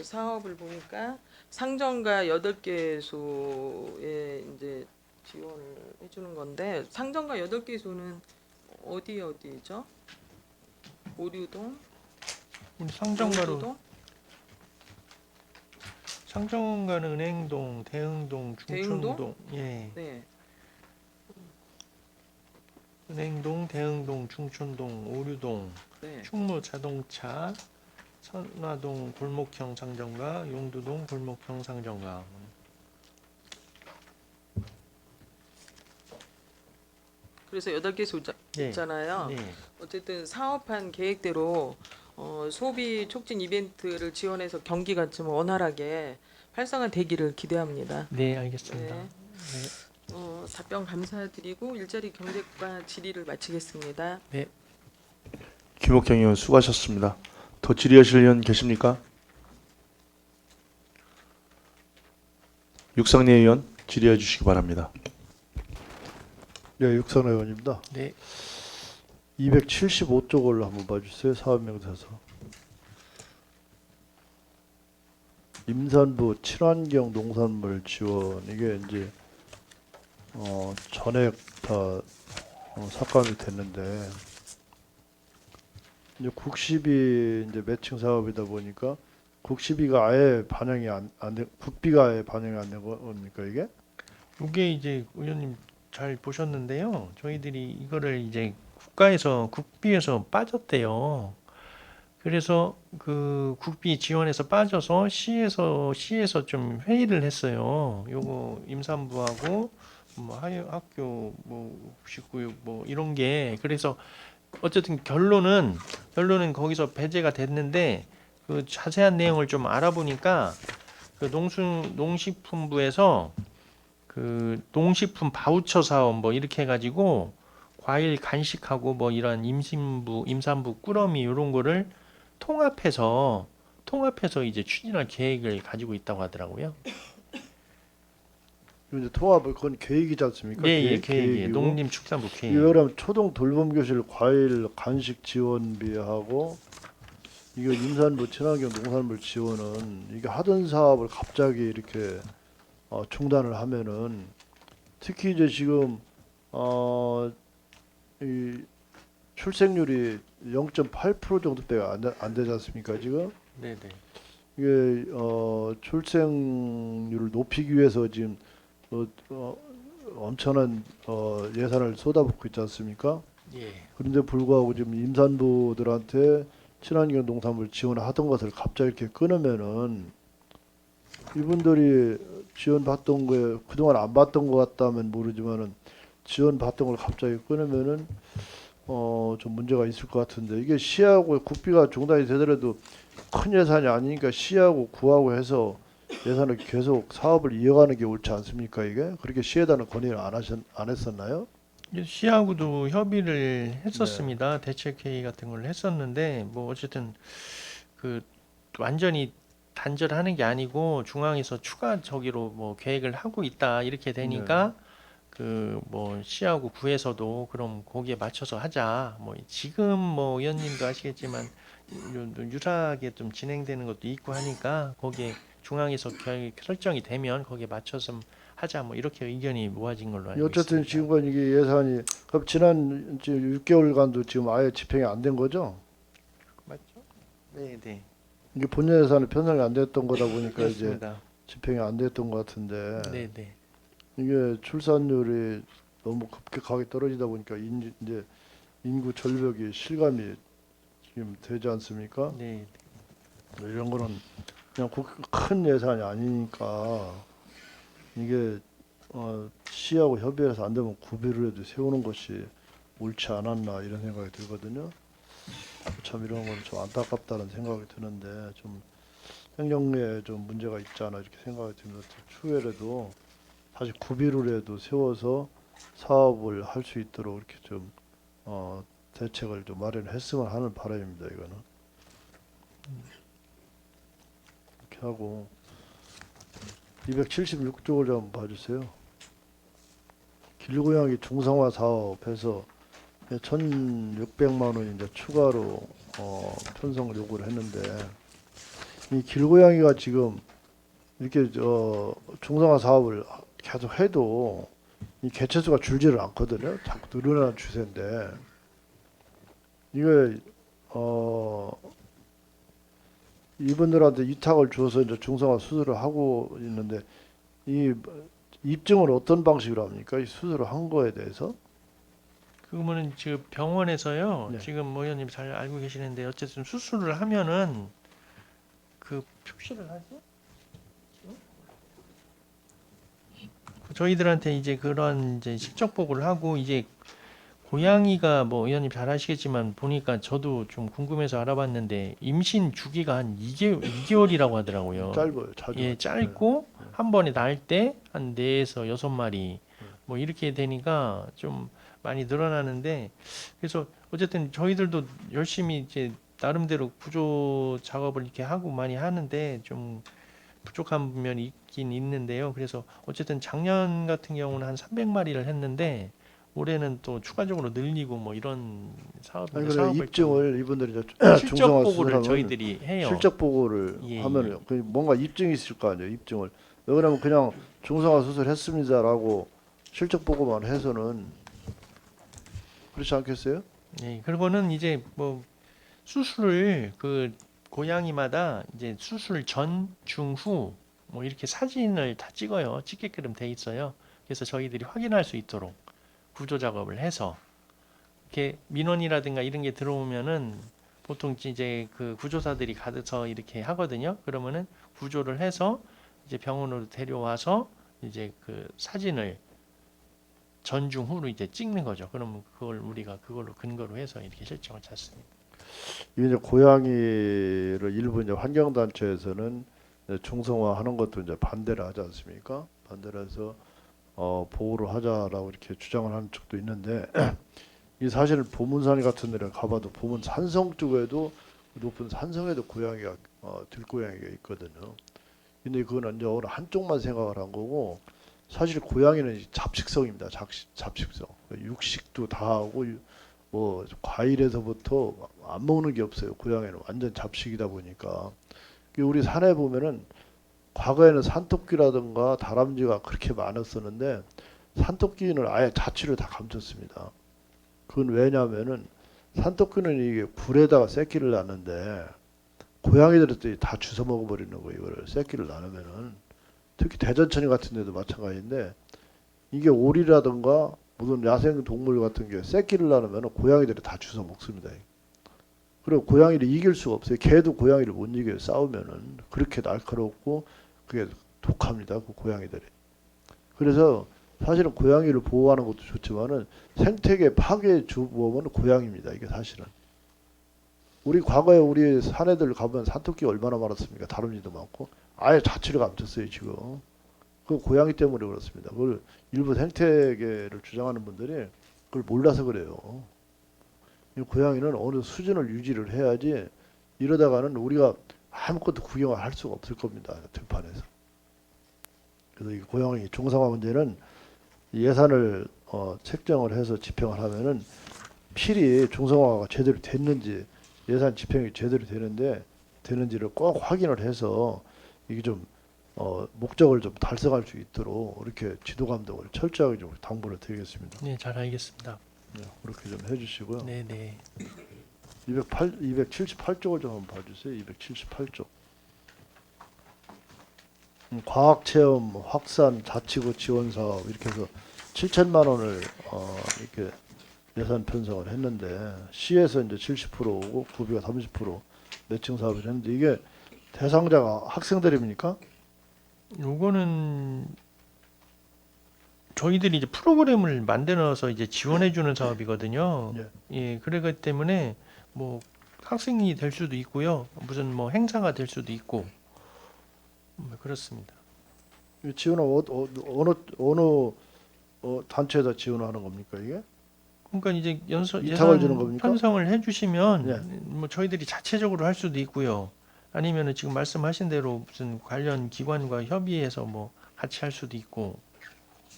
사업을 보니까 상점가 8개소에 이제 지원을 해주는 건데 상점가 8개소는 어디죠? 오류동, 우리 상정가로 영주동? 상정가는 은행동, 대흥동, 중촌동, 대흥동? 예, 네, 은행동, 대흥동, 중촌동, 오류동, 네. 충무 자동차, 선화동 골목형 상정가, 용두동 골목형 상정가. 그래서 8개소 예, 있잖아요. 네, 어쨌든 사업한 계획대로 소비 촉진 이벤트를 지원해서 경기가 좀 원활하게 활성화되기를 기대합니다. 네, 알겠습니다. 네. 네, 답변 감사드리고 일자리 경제과 질의를 마치겠습니다. 김옥경 의원 수고하셨습니다. 더 질의하실 의원 계십니까? 육상래 의원 질의해 주시기 바랍니다. 네, 육선 의원입니다. 네, 275조 걸로 한번 봐주세요. 사업명세서. 임산부 친환경 농산물 지원 이게 이제 전액 다 삭감이 됐는데 이제 국시비 이제 매칭 사업이다 보니까 국시비가 아예 반영이 안 돼, 국비가 아예 반영이 안 된 겁니까 이게? 이게 이제 의원님 잘 보셨는데요. 저희들이 이거를 이제 국가에서 국비에서 빠졌대요. 그래서 그 국비 지원에서 빠져서 시에서 좀 회의를 했어요. 요거 임산부하고 뭐 학교 뭐 식구육 뭐 이런 게 그래서 어쨌든 결론은 거기서 배제가 됐는데 그 자세한 내용을 좀 알아보니까 그 농식품부에서 그 농식품 바우처 사업 뭐 이렇게 해가지고 과일 간식하고 뭐 이런 임산부 꾸러미 이런 거를 통합해서 이제 추진할 계획을 가지고 있다고 하더라고요. 이제 통합을 그건 계획이지 않습니까? 네, 예, 계획이에요. 계획이고. 농림축산부 계획. 이거 그럼 초등 돌봄 교실 과일 간식 지원비하고 이거 임산부 친환경 농산물 지원은 이게 하던 사업을 갑자기 이렇게 중단을 하면은 특히 이제 지금 이 출생률이 0.8% 정도밖에 안 되지 않습니까 지금? 네네. 이게 출생률을 높이기 위해서 지금 엄청난 예산을 쏟아붓고 있지 않습니까? 예. 그런데 불구하고 지금 임산부들한테 친환경 농산물 지원하던 것을 갑자기 이렇게 끊으면은 이분들이 지원받던 거에 그동안 안 받던 것 같다면 모르지만은 지원받던 걸 갑자기 끊으면은 좀 문제가 있을 것 같은데 이게 시하고 국비가 중단이 되더라도 큰 예산이 아니니까 시하고 구하고 해서 예산을 계속 사업을 이어가는 게 옳지 않습니까? 이게 그렇게 시에다는 건의를 안 했었나요? 시하고도 협의를 했었습니다. 대책회의 같은 걸 했었는데 뭐 어쨌든 그 완전히 단절하는 게 아니고 중앙에서 추가 저기로 뭐 계획을 하고 있다 이렇게 되니까 그 뭐 시하고 구에서도 그럼 거기에 맞춰서 하자. 뭐 지금 뭐 의원님도 아시겠지만 유사하게 좀 진행되는 것도 있고 하니까 거기에 중앙에서 결정이 되면 거기에 맞춰서 하자. 뭐 이렇게 의견이 모아진 걸로 알고 어쨌든 있습니다. 지금은 이게 예산이 그럼 지난 6개월간도 지금 아예 집행이 안 된 거죠? 맞죠? 네, 네. 이게 본연 예산이 편성이 안 됐던 거다 보니까 이제 그렇습니다. 집행이 안 됐던 것 같은데 네, 네. 이게 출산율이 너무 급격하게 떨어지다 보니까 이제 인구 절벽이 실감이 지금 되지 않습니까? 네. 이런 거는 그냥 큰 예산이 아니니까 이게 시하고 협의해서 안 되면 구비를 해도 세우는 것이 옳지 않았나 이런 생각이 들거든요. 참 이런 건 좀 안타깝다는 생각이 드는데 좀 행정에 좀 문제가 있지 않아 이렇게 생각이 듭니다. 추후에라도 다시 구비를 세워서 사업을 할 수 있도록 이렇게 좀 대책을 좀 마련했으면 하는 바람입니다. 이거는 이렇게 하고 276쪽을 좀 봐주세요. 길고양이 중성화 사업에서 1,600만 원 이제 추가로 편성 요구를 했는데 이 길고양이가 지금 이렇게 중성화 사업을 계속 해도 이 개체수가 줄지를 않거든요. 자꾸 늘어나는 추세인데 이게 이분들한테 위탁을 줘서 이제 중성화 수술을 하고 있는데 이 입증을 어떤 방식으로 합니까? 이 수술을 한 거에 대해서? 그러면은 지금 병원에서요. 네. 지금 뭐 의원님 잘 알고 계시는데 어쨌든 수술을 하면은 그 표시를 하죠. 저희들한테 이제 그런 이제 실적 보고를 하고 이제 고양이가 뭐 의원님 잘 아시겠지만 보니까 저도 좀 궁금해서 알아봤는데 임신 주기가 한 2개월이라고 하더라고요. 짧아요. 자주. 예, 짧고 한 번에 날 때 한 4에서 6마리 뭐 이렇게 되니까 좀 많이 늘어나는데 그래서 어쨌든 저희들도 열심히 이제 나름대로 구조 작업을 이렇게 하고 많이 하는데 좀 부족한 면이 있긴 있는데요. 그래서 어쨌든 작년 같은 경우는 한 300마리를 했는데 올해는 또 추가적으로 늘리고 뭐 이런 아니 사업을 그래 입증을 이분들이 이제 실적 중성화 보고를 수술하면 저희들이 해요. 실적 보고를 예, 하면은 그 뭔가 입증이 있을 거 아니에요. 입증을. 왜 그러면 그냥 중성화 수술했습니다라고 실적 보고만 해서는 그렇지 않겠어요? 네, 그리고는 이제 뭐 수술을 그 고양이마다 이제 수술 전, 중, 후 뭐 이렇게 사진을 다 찍어요. 찍게끔 돼 있어요. 그래서 저희들이 확인할 수 있도록 구조 작업을 해서 이렇게 민원이라든가 이런 게 들어오면은 보통 이제 그 구조사들이 가서 이렇게 하거든요. 그러면은 구조를 해서 이제 병원으로 데려와서 이제 그 사진을 전중 후로 이제 찍는 거죠. 그러면 그걸 우리가 그걸로 근거로 해서 이렇게 실적을 찾습니다. 이게 이제 고양이를 일부 이제 환경단체에서는 중성화하는 것도 이제 반대를 하지 않습니까? 반대를 해서 보호를 하자라고 이렇게 주장을 하는 쪽도 있는데 이 사실 보문산 같은 데를 가봐도 보문 산성 쪽에도 높은 산성에도 고양이가 들고양이가 있거든요. 근데 그건 이제 어느 한쪽만 생각을 한 거고 사실 고양이는 잡식성입니다. 잡식성. 육식도 다 하고 뭐 과일에서부터 안 먹는 게 없어요. 고양이는 완전 잡식이다 보니까 우리 산에 보면은 과거에는 산토끼라든가 다람쥐가 그렇게 많았었는데 산토끼는 아예 자취를 다 감췄습니다. 그건 왜냐하면은 산토끼는 이게 굴에다가 새끼를 낳는데 고양이들이 다 주워 먹어버리는 거예요. 이거를 새끼를 낳으면은 특히 대전천이 같은 데도 마찬가지인데 이게 오리라든가 무슨 야생 동물 같은 게 새끼를 낳으면 고양이들이 다 주워 먹습니다. 그리고 고양이를 이길 수가 없어요. 개도 고양이를 못 이겨요. 싸우면은 그렇게 날카롭고 그게 독합니다. 그 고양이들이. 그래서 사실은 고양이를 보호하는 것도 좋지만은 생태계 파괴 주범은 고양이입니다. 이게 사실은. 우리 과거에 우리 산에들 가면 산토끼 얼마나 많았습니까? 다름이도 많고 아예 자취를 감췄어요 지금. 그 고양이 때문에 그렇습니다. 그걸 일부 생태계를 주장하는 분들이 그걸 몰라서 그래요. 이 고양이는 어느 수준을 유지를 해야지 이러다가는 우리가 아무것도 구경을 할 수가 없을 겁니다. 들판에서. 그래서 이 고양이 중성화 문제는 예산을 책정을 해서 집행을 하면은 필히 중성화가 제대로 됐는지 예산 집행이 제대로 되는지를 꼭 확인을 해서 이게 좀 목적을 좀 달성할 수 있도록 이렇게 지도 감독을 철저하게 좀 당부를 드리겠습니다. 네, 잘 알겠습니다. 네, 그렇게 좀 해주시고요. 네, 네. 278쪽을 좀 한번 봐주세요. 278쪽. 과학체험 확산 자치구 지원 사업 이렇게 해서 7천만 원을 이렇게 예산 편성을 했는데 시에서 이제 70%고 구비가 30% 매칭 사업을 했는데 이게 대상자가 학생들입니까? 요거는 저희들이 이제 프로그램을 만들어서 이제 지원해주는 사업이거든요. 예. 예, 그러기 때문에 뭐 학생이 될 수도 있고요, 무슨 뭐 행사가 될 수도 있고 그렇습니다. 이 지원은 어느 단체에다 지원하는 겁니까 이게? 그러니까 이제 위탁을 주는 겁니까? 편성을 해주시면 예. 뭐 저희들이 자체적으로 할 수도 있고요, 아니면은 지금 말씀하신 대로 무슨 관련 기관과 협의해서 뭐 같이 할 수도 있고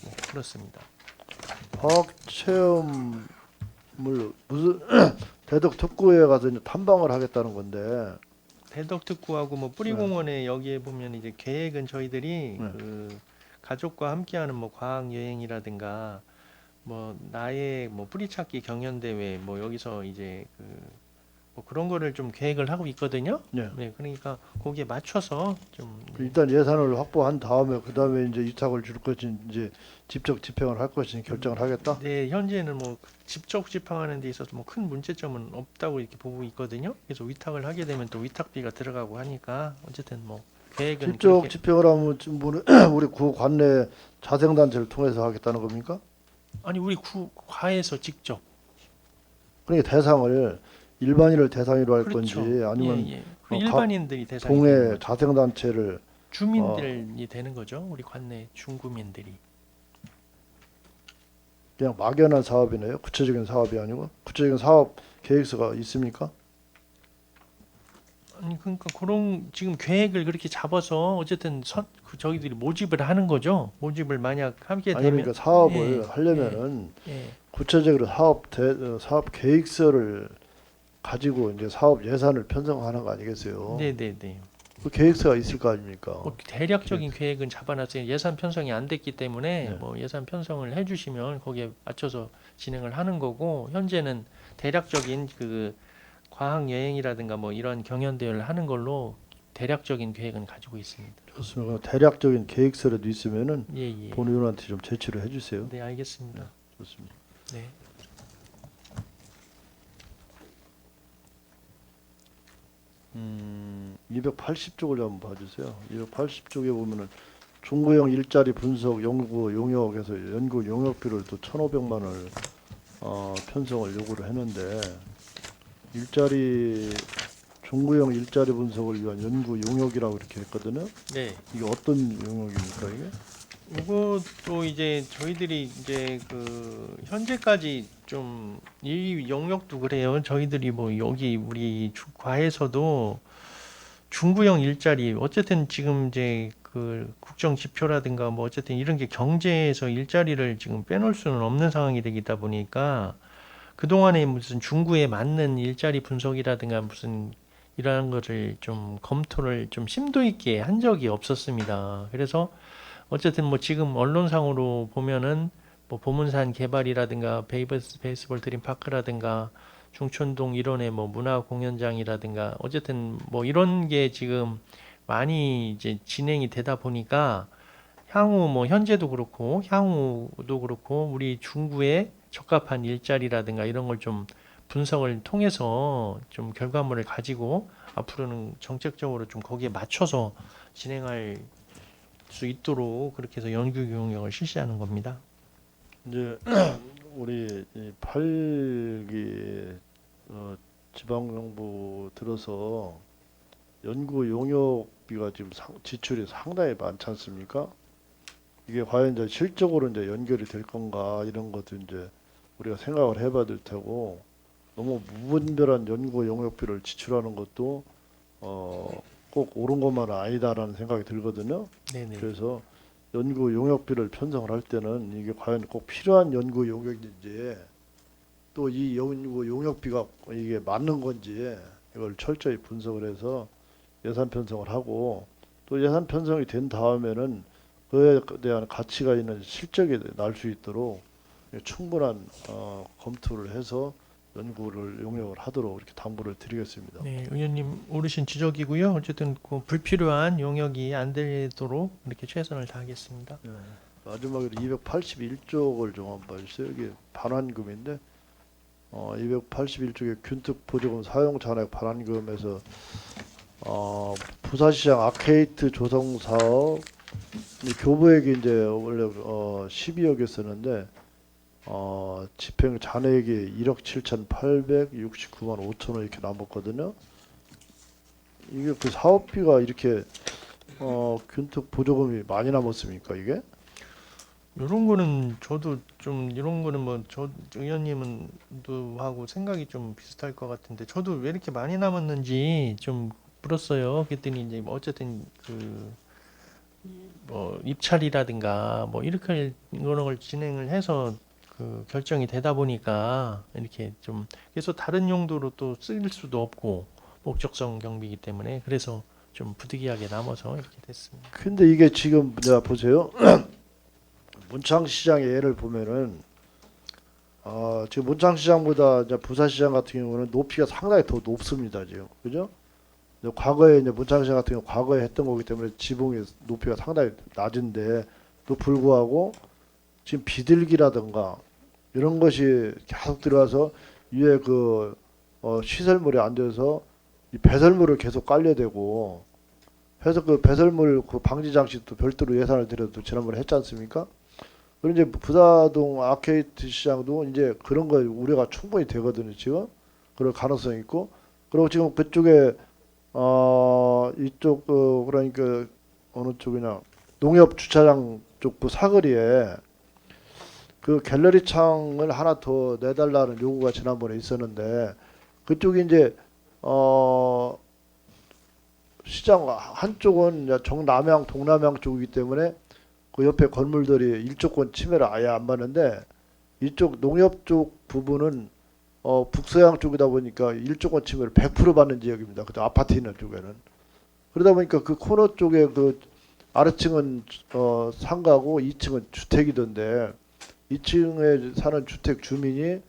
뭐 그렇습니다. 과학체험을 무슨 대덕 특구에 가서 이제 탐방을 하겠다는 건데 대덕특구하고 뭐 뿌리공원에 여기에 보면 이제 계획은 저희들이 네. 그 가족과 함께하는 뭐 과학 여행이라든가 뭐 나의 뭐 뿌리찾기 경연대회 뭐 여기서 이제 그 뭐 그런 거를 좀 계획을 하고 있거든요. 예. 네, 그러니까 거기에 맞춰서 좀 일단 예산을 확보한 다음에 그 다음에 이제 위탁을 줄 것인지 직접 집행을 할 것인지 결정을 하겠다. 네, 현재는 뭐 직접 집행하는 데 있어서 뭐 큰 문제점은 없다고 이렇게 보고 있거든요. 그래서 위탁을 하게 되면 또 위탁비가 들어가고 하니까 어쨌든 뭐 계획은 직접 그렇게 집행을 하면 지금 우리 구 관내 자생단체를 통해서 하겠다는 겁니까? 아니 우리 과에서 직접 그러니까 대상을 일반인을 대상으로 할 그렇죠. 건지 아니면 예, 예. 그 각 일반인들이 대상이 동해 되는 거죠. 자생단체를 주민들이 되는 거죠. 우리 관내 중구민들이. 그냥 막연한 사업이네요. 구체적인 사업이 아니고 구체적인 사업 계획서가 있습니까? 아니 그러니까 그런 지금 계획을 그렇게 잡아서 어쨌든 저희들이 모집을 하는 거죠. 모집을 만약 하게 아니 되면 그러니까 사업을 예, 하려면은 예. 구체적으로 사업 계획서를 가지고 이제 사업 예산을 편성하는 거 아니겠어요? 네, 네, 네. 그 계획서가 있을 거 아닙니까? 뭐 대략적인 계획은 잡아놨어요. 예산 편성이 안 됐기 때문에 네. 뭐 예산 편성을 해주시면 거기에 맞춰서 진행을 하는 거고 현재는 대략적인 그 과학 여행이라든가 뭐 이런 경연 대회를 하는 걸로 대략적인 계획은 가지고 있습니다. 좋습니다. 그럼 대략적인 계획서라도 있으면은 예, 예. 본 의원한테 좀 제출을 해주세요. 네, 알겠습니다. 좋습니다. 네. 음, 280쪽을 한번 봐주세요. 280쪽에 보면은 중구형 일자리 분석 연구 용역에서 연구 용역비를 또 1,500만 원을 편성을 요구를 했는데 중구형 일자리 분석을 위한 연구 용역이라고 이렇게 했거든요. 네. 이게 어떤 용역입니까 이게? 이것도 이제 저희들이 이제 그 현재까지 좀 이 영역도 그래요. 저희들이 뭐 여기 우리 과에서도 중구형 일자리 어쨌든 지금 이제 그 국정 지표라든가 뭐 어쨌든 이런 게 경제에서 일자리를 지금 빼놓을 수는 없는 상황이 되다 보니까 그동안에 무슨 중구에 맞는 일자리 분석이라든가 무슨 이러한 것을 좀 검토를 좀 심도 있게 한 적이 없었습니다. 그래서 어쨌든 뭐 지금 언론상으로 보면은 뭐 보문산 개발이라든가 베이스볼 드림파크라든가 중촌동 일원의 뭐 문화 공연장이라든가 어쨌든 뭐 이런 게 지금 많이 이제 진행이 되다 보니까 향후 뭐 현재도 그렇고 향후도 그렇고 우리 중구에 적합한 일자리라든가 이런 걸 좀 분석을 통해서 좀 결과물을 가지고 앞으로는 정책적으로 좀 거기에 맞춰서 진행할 수 있도록 그렇게 해서 연구 용역을 실시하는 겁니다. 이제 우리 이 8기 지방정부 들어서 연구 용역비가 지금 지출이 상당히 많지 않습니까? 이게 과연 이제 실적으로 이제 연결이 될 건가 이런 것도 이제 우리가 생각을 해봐야 될 테고 너무 무분별한 연구 용역비를 지출하는 것도 꼭 옳은 것만은 아니다라는 생각이 들거든요. 네네. 그래서 연구 용역비를 편성을 할 때는 이게 과연 꼭 필요한 연구 용역인지 또 이 연구 용역비가 이게 맞는 건지 이걸 철저히 분석을 해서 예산 편성을 하고 또 예산 편성이 된 다음에는 그에 대한 가치가 있는 실적이 날 수 있도록 충분한 검토를 해서 연구를 용역을 하도록 이렇게 당부를 드리겠습니다. 네, 의원님 옳으신 지적이고요. 어쨌든 그 불필요한 용역이 안 되도록 이렇게 최선을 다하겠습니다. 예. 마지막으로 281쪽을 좀 한번 봐주세요. 이게 반환금인데 281쪽에 균특 보조금 사용 잔액 반환금에서 부산시장 아케이트 조성 사업 교부액이 이제 원래 12억이었었는데 집행 잔액이 1억 7,869만 5천 원 이렇게 남았거든요. 이게 그 사업비가 이렇게 균특 보조금이 많이 남았습니까 이게? 이런 거는 저도 좀 이런 거는 뭐 저 의원님은도 하고 생각이 좀 비슷할 것 같은데 저도 왜 이렇게 많이 남았는지 좀 물었어요. 그랬더니 이제 뭐 어쨌든 그 뭐 입찰이라든가 뭐 이렇게 이런 걸 진행을 해서 그 결정이 되다 보니까 이렇게 좀 그래서 다른 용도로 또 쓸 수도 없고 목적성 경비이기 때문에 그래서 좀 부득이하게 남아서 이렇게 됐습니다. 근데 이게 지금 보세요. 문창시장의 예를 보면은 지금 문창시장보다 이제 부산시장 같은 경우는 높이가 상당히 더 높습니다 지금 그죠? 과거에 이제 문창시장 같은 경우 과거에 했던 거기 때문에 지붕의 높이가 상당히 낮은데 또 불구하고 지금 비둘기라든가 이런 것이 계속 들어와서 위에 그 시설물이 안 돼서 이 배설물을 계속 깔려야 되고 해서 그 배설물 그 방지 장치도 별도로 예산을 들여도 지난번에 했지 않습니까? 그리고 이제 부사동 아케이트 시장도 이제 그런 거 우려가 충분히 되거든요 지금 그럴 가능성이 있고 그리고 지금 그쪽에 이쪽 그러니까 어느 쪽이냐 농협 주차장 쪽 그 사거리에 그 갤러리 창을 하나 더 내달라는 요구가 지난번에 있었는데 그쪽이 이제 시장 한쪽은 이제 정남향 동남향 쪽이기 때문에 그 옆에 건물들이 일조권 침해를 아예 안 받는데 이쪽 농협 쪽 부분은 북서양 쪽이다 보니까 일조권 침해를 100% 받는 지역입니다. 그 아파트 있는 쪽에는 그러다 보니까 그 코너 쪽에 그 아래층은 상가고 2층은 주택이던데 2층에 사는 주택 주민이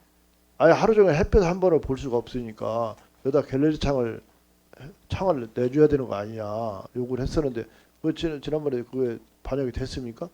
아예 하루 종일 햇볕 한 번을 볼 수가 없으니까 여기다 갤러리 창을 내줘야 되는 거 아니냐 요구를 했었는데 그 지난번에 그게 반영이 됐습니까?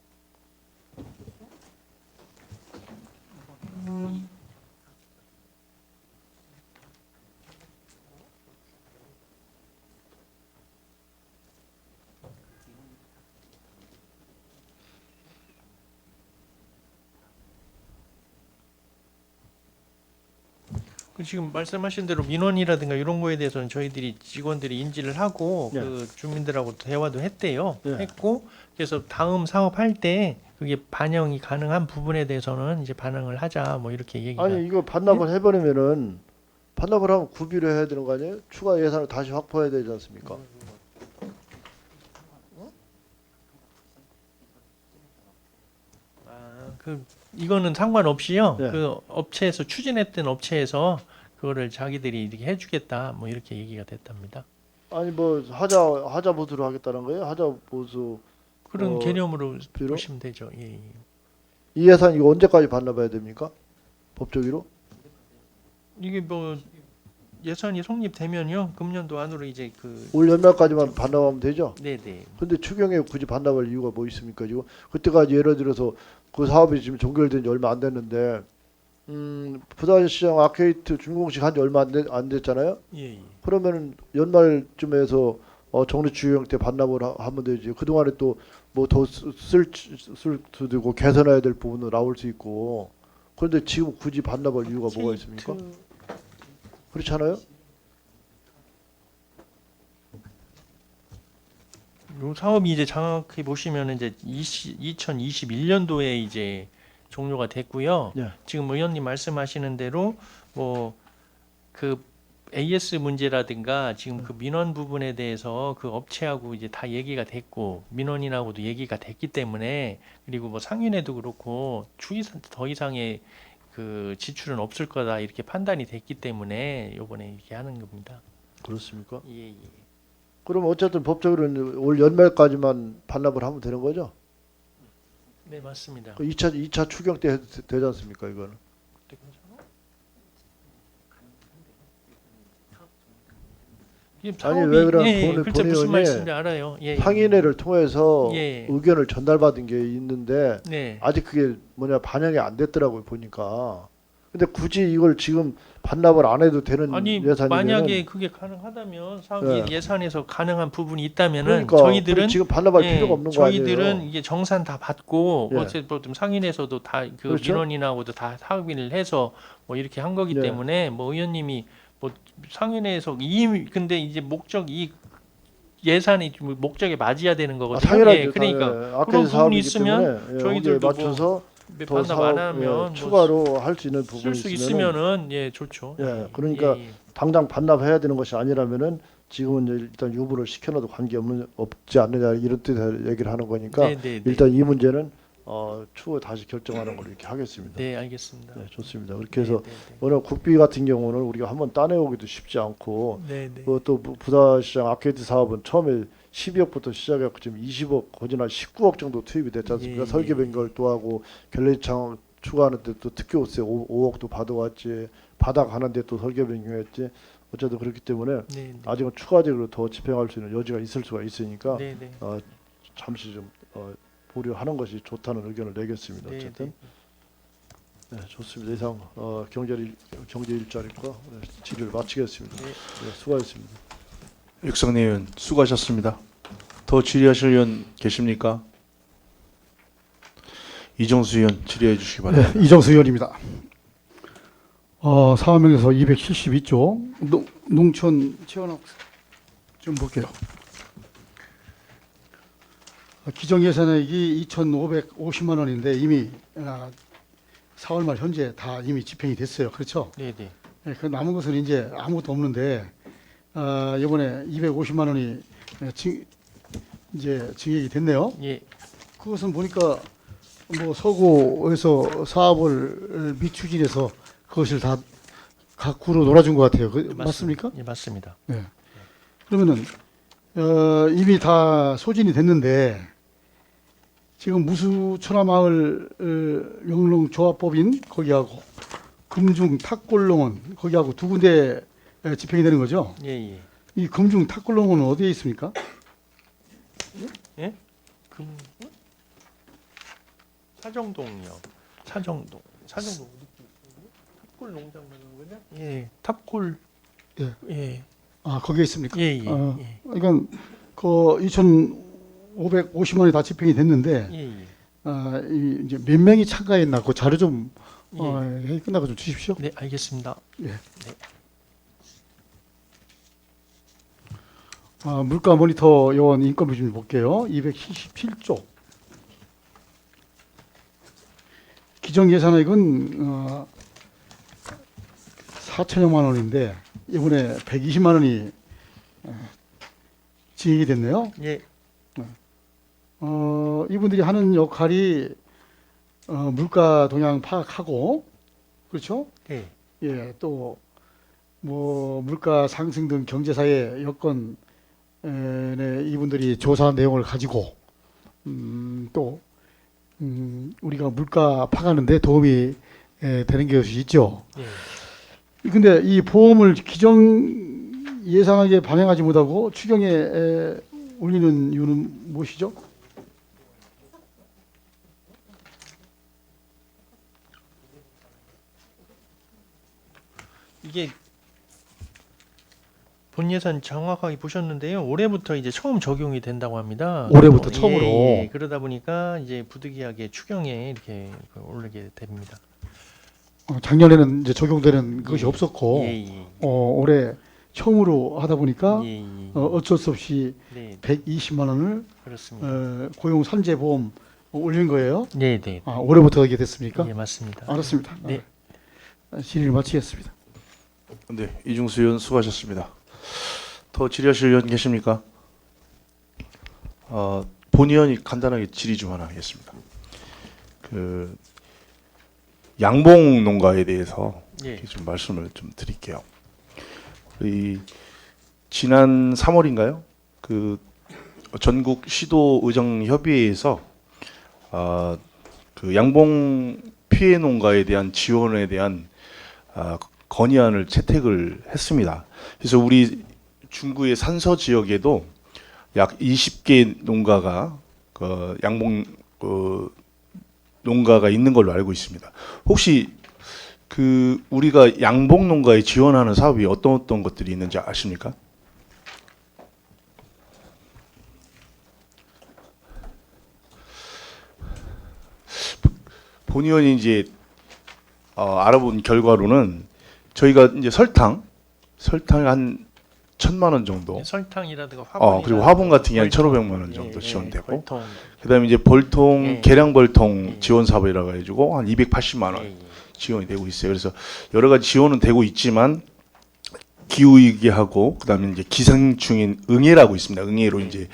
그 지금 말씀하신 대로 민원이라든가 이런 거에 대해서는 저희들이 직원들이 인지를 하고 네. 그 주민들하고 대화도 했대요. 네. 했고 그래서 다음 사업할 때 그게 반영이 가능한 부분에 대해서는 이제 반영을 하자 뭐 이렇게 얘기가 아니 이거 반납을 해버리면은 반납을 하면 구비를 해야 되는 거 아니에요? 추가 예산을 다시 확보해야 되지 않습니까? 그 이거는 상관없이요. 네. 그 업체에서 추진했던 업체에서 그거를 자기들이 이렇게 해주겠다 뭐 이렇게 얘기가 됐답니다. 아니 뭐 하자 보수로 하겠다는 거예요? 하자 보수 그런 개념으로 비로? 보시면 되죠. 예, 예. 이 예산 이거 언제까지 반납해야 됩니까? 법적으로? 이게 뭐 예산이 성립되면요 금년도 안으로 이제 그 올 연말까지만 반납하면 되죠? 네네 근데 추경에 굳이 반납할 이유가 뭐 있습니까 지금? 그때까지 예를 들어서 그 사업이 지금 종결된 지 얼마 안 됐는데 부산시장 아케이트 준공식 한 지 얼마 안 됐잖아요? 예, 예. 그러면은 연말쯤에서 정리 추경 때 반납을 하면 되지. 그동안에 또 뭐 더 쓸 수도 있고 개선해야 될 부분도 나올 수 있고 그런데 지금 굳이 반납할 이유가 뭐가 있습니까? 그렇지 않아요? 요 사업이 이제 정확히 보시면 이제 2021년도에 이제 종료가 됐고요. 예. 지금 의원님 말씀하시는 대로 뭐 그 AS 문제라든가 지금 그 민원 부분에 대해서 그 업체하고 이제 다 얘기가 됐고 민원인하고도 얘기가 됐기 때문에 그리고 뭐 상인회도 그렇고 더 이상의 그 지출은 없을 거다 이렇게 판단이 됐기 때문에 요번에 이렇게 하는 겁니다. 그렇습니까? 예, 예. 그럼 어쨌든 법적으로는 올 연말까지만 반납을 하면 되는 거죠? 네, 맞습니다. 그 2차 추경 때 되지 않습니까, 이거는? 아니, 왜 그런 글쎄 무슨 본의원이 말씀인지 알아요. 예, 예. 상인회를 통해서 예. 의견을 전달받은 게 있는데 네. 아직 그게 반영이 안 됐더라고요, 보니까. 근데 굳이 이걸 지금 반납을 안 해도 되는 아니 예산이면 만약에 그게 가능하다면 예. 예산에서 가능한 부분이 있다면은 그러니까 저희들은 지금 반납할 예, 필요가 없는 거 아니에요? 저희들은 이게 정산 다 받고 예. 어쨌든 상인에서도 다 그 그렇죠? 민원인하고도 다 합의를 해서 뭐 이렇게 한 거기 예. 때문에 뭐 의원님이 뭐 상인에서 이미 근데 이제 목적이 예산이 좀 목적에 맞아야 되는 거거든요. 당연하죠. 예, 그러니까 아까 그런 부분이 사업이기 있으면 때문에 예, 저희들도 거기에 맞춰서 더 반납 안 하면 뭐 추가로 할 수 있는 부분이 쓸 수 있으면은 있으면은 예 좋죠. 예, 그러니까 예, 예. 당장 반납해야 되는 것이 아니라면은 지금은 이제 일단 유보를 시켜놔도 없지 않느냐 이런 뜻의 얘기를 하는 거니까 네, 네, 네. 일단 이 문제는 추후 다시 결정하는 걸로 이렇게 하겠습니다. 네, 알겠습니다. 네, 좋습니다. 그렇게 해서 네, 네, 워낙 국비 같은 경우는 우리가 한번 따내오기도 쉽지 않고 네, 네. 또 부다시장 아케이드 사업은 처음에 12억부터 시작해서 지금 20억 거진 한 19억 정도 투입이 됐지 않습니까? 예, 설계 예. 변경도 하고 갤러리창 추가하는데 또 특교세 5억도 받아왔지 바닥하는데 또 설계 변경했지 어쨌든 그렇기 때문에 네, 네. 아직은 추가적으로 더 집행할 수 있는 여지가 있을 수가 있으니까 네, 네. 잠시 좀 보류하는 것이 좋다는 의견을 내겠습니다. 네, 어쨌든 네. 네, 좋습니다. 이상 경제 일자리과 질의를 마치겠습니다. 네. 네, 수고하셨습니다. 육성내 의원 수고하셨습니다. 더 질의하실 의원 계십니까? 이정수 의원 질의해 주시기 바랍니다. 네, 이정수 의원입니다. 사업명에서 272조 농촌 체험학 좀 볼게요. 기정 예산액이 2,550만 원인데 이미 4월 말 현재 다 이미 집행이 됐어요. 그렇죠? 네, 네. 네, 그 남은 것은 이제 아무것도 없는데 이번에 250만 원이 이제 증액이 됐네요. 예. 그것은 보니까 뭐 서구에서 사업을 미추진해서 그것을 다 각구로 놀아준 것 같아요. 맞습니까? 예, 맞습니다. 네. 그러면은 이미 다 소진이 됐는데 지금 무수천하마을 영농조합법인 거기하고 금중 탁골농원 거기하고 두 군데 집행이 되는 거죠. 예, 예. 이 금중 탁골농원은 어디에 있습니까? 예? 사정동이요. 사정동. 탑골 농장 말하는 거냐? 예. 탑골. 예. 예. 아 거기에 있습니까? 예, 예. 예. 그러니까 그 2,550원이 다 집행이 됐는데 예, 예. 이제 몇 명이 참가했나 그 자료 좀 예. 끝나고 좀 주십시오. 네, 알겠습니다. 물가 모니터 요원 인건비 좀 볼게요. 277조. 기정 예산액은 4천여만 원인데 이번에 120만 원이 증액이 됐네요. 예. 이분들이 하는 역할이 물가 동향 파악하고 그렇죠? 예. 예, 또 뭐 물가 상승 등 경제사회 여건 이분들이 조사한 내용을 가지고 또 우리가 물가 파가는데 도움이 되는 것이 있죠. 예. 근데 이 보험을 기정 예상하게 반영하지 못하고 추경에 올리는 이유는 무엇이죠? 이게 본 예산 정확하게 보셨는데요. 올해부터 이제 처음 적용이 된다고 합니다. 올해부터 처음으로. 그러다 보니까 이제 부득이하게 추경에 이렇게 오르게 됩니다. 작년에는 이제 적용되는 것이 예. 없었고 예. 올해 처음으로 하다 보니까 예. 어쩔 수 없이 네, 120만 원을 그렇습니다. 고용 산재보험 올린 거예요. 네, 네. 올해부터 하게 됐습니까? 예, 맞습니다. 알았습니다. 네. 질의를 마치겠습니다. 네, 이중수 의원 수고하셨습니다. 더 질의하실 의원 계십니까? 본 의원이 간단하게 질의 좀 하나 하겠습니다. 그 양봉 농가에 대해서 예. 좀 말씀을 좀 드릴게요. 이 지난 3월인가요? 그 전국 시도 의정 협의회에서 그 양봉 피해 농가에 대한 지원에 대한 건의안을 채택을 했습니다. 그래서 우리 중구의 산서 지역에도 약 20개 농가가 그 양봉 농가가 있는 걸로 알고 있습니다. 혹시 그 우리가 양봉 농가에 지원하는 사업이 어떤 것들이 있는지 아십니까? 본 의원이 이제 알아본 결과로는 저희가 이제 설탕 한 1,000만 원 정도. 설탕이라든가 화분 그리고 화분 같은 게 한 1,500만 원 정도 지원되고. 벌통. 그다음에 이제 벌통 예. 계량 벌통 예. 지원 사업이라고 해가지고 한 280만 원 예. 지원이 되고 있어요. 그래서 여러 가지 지원은 되고 있지만 기후 위기하고 그다음에 이제 기생충인 응애라고 있습니다. 응애로 이제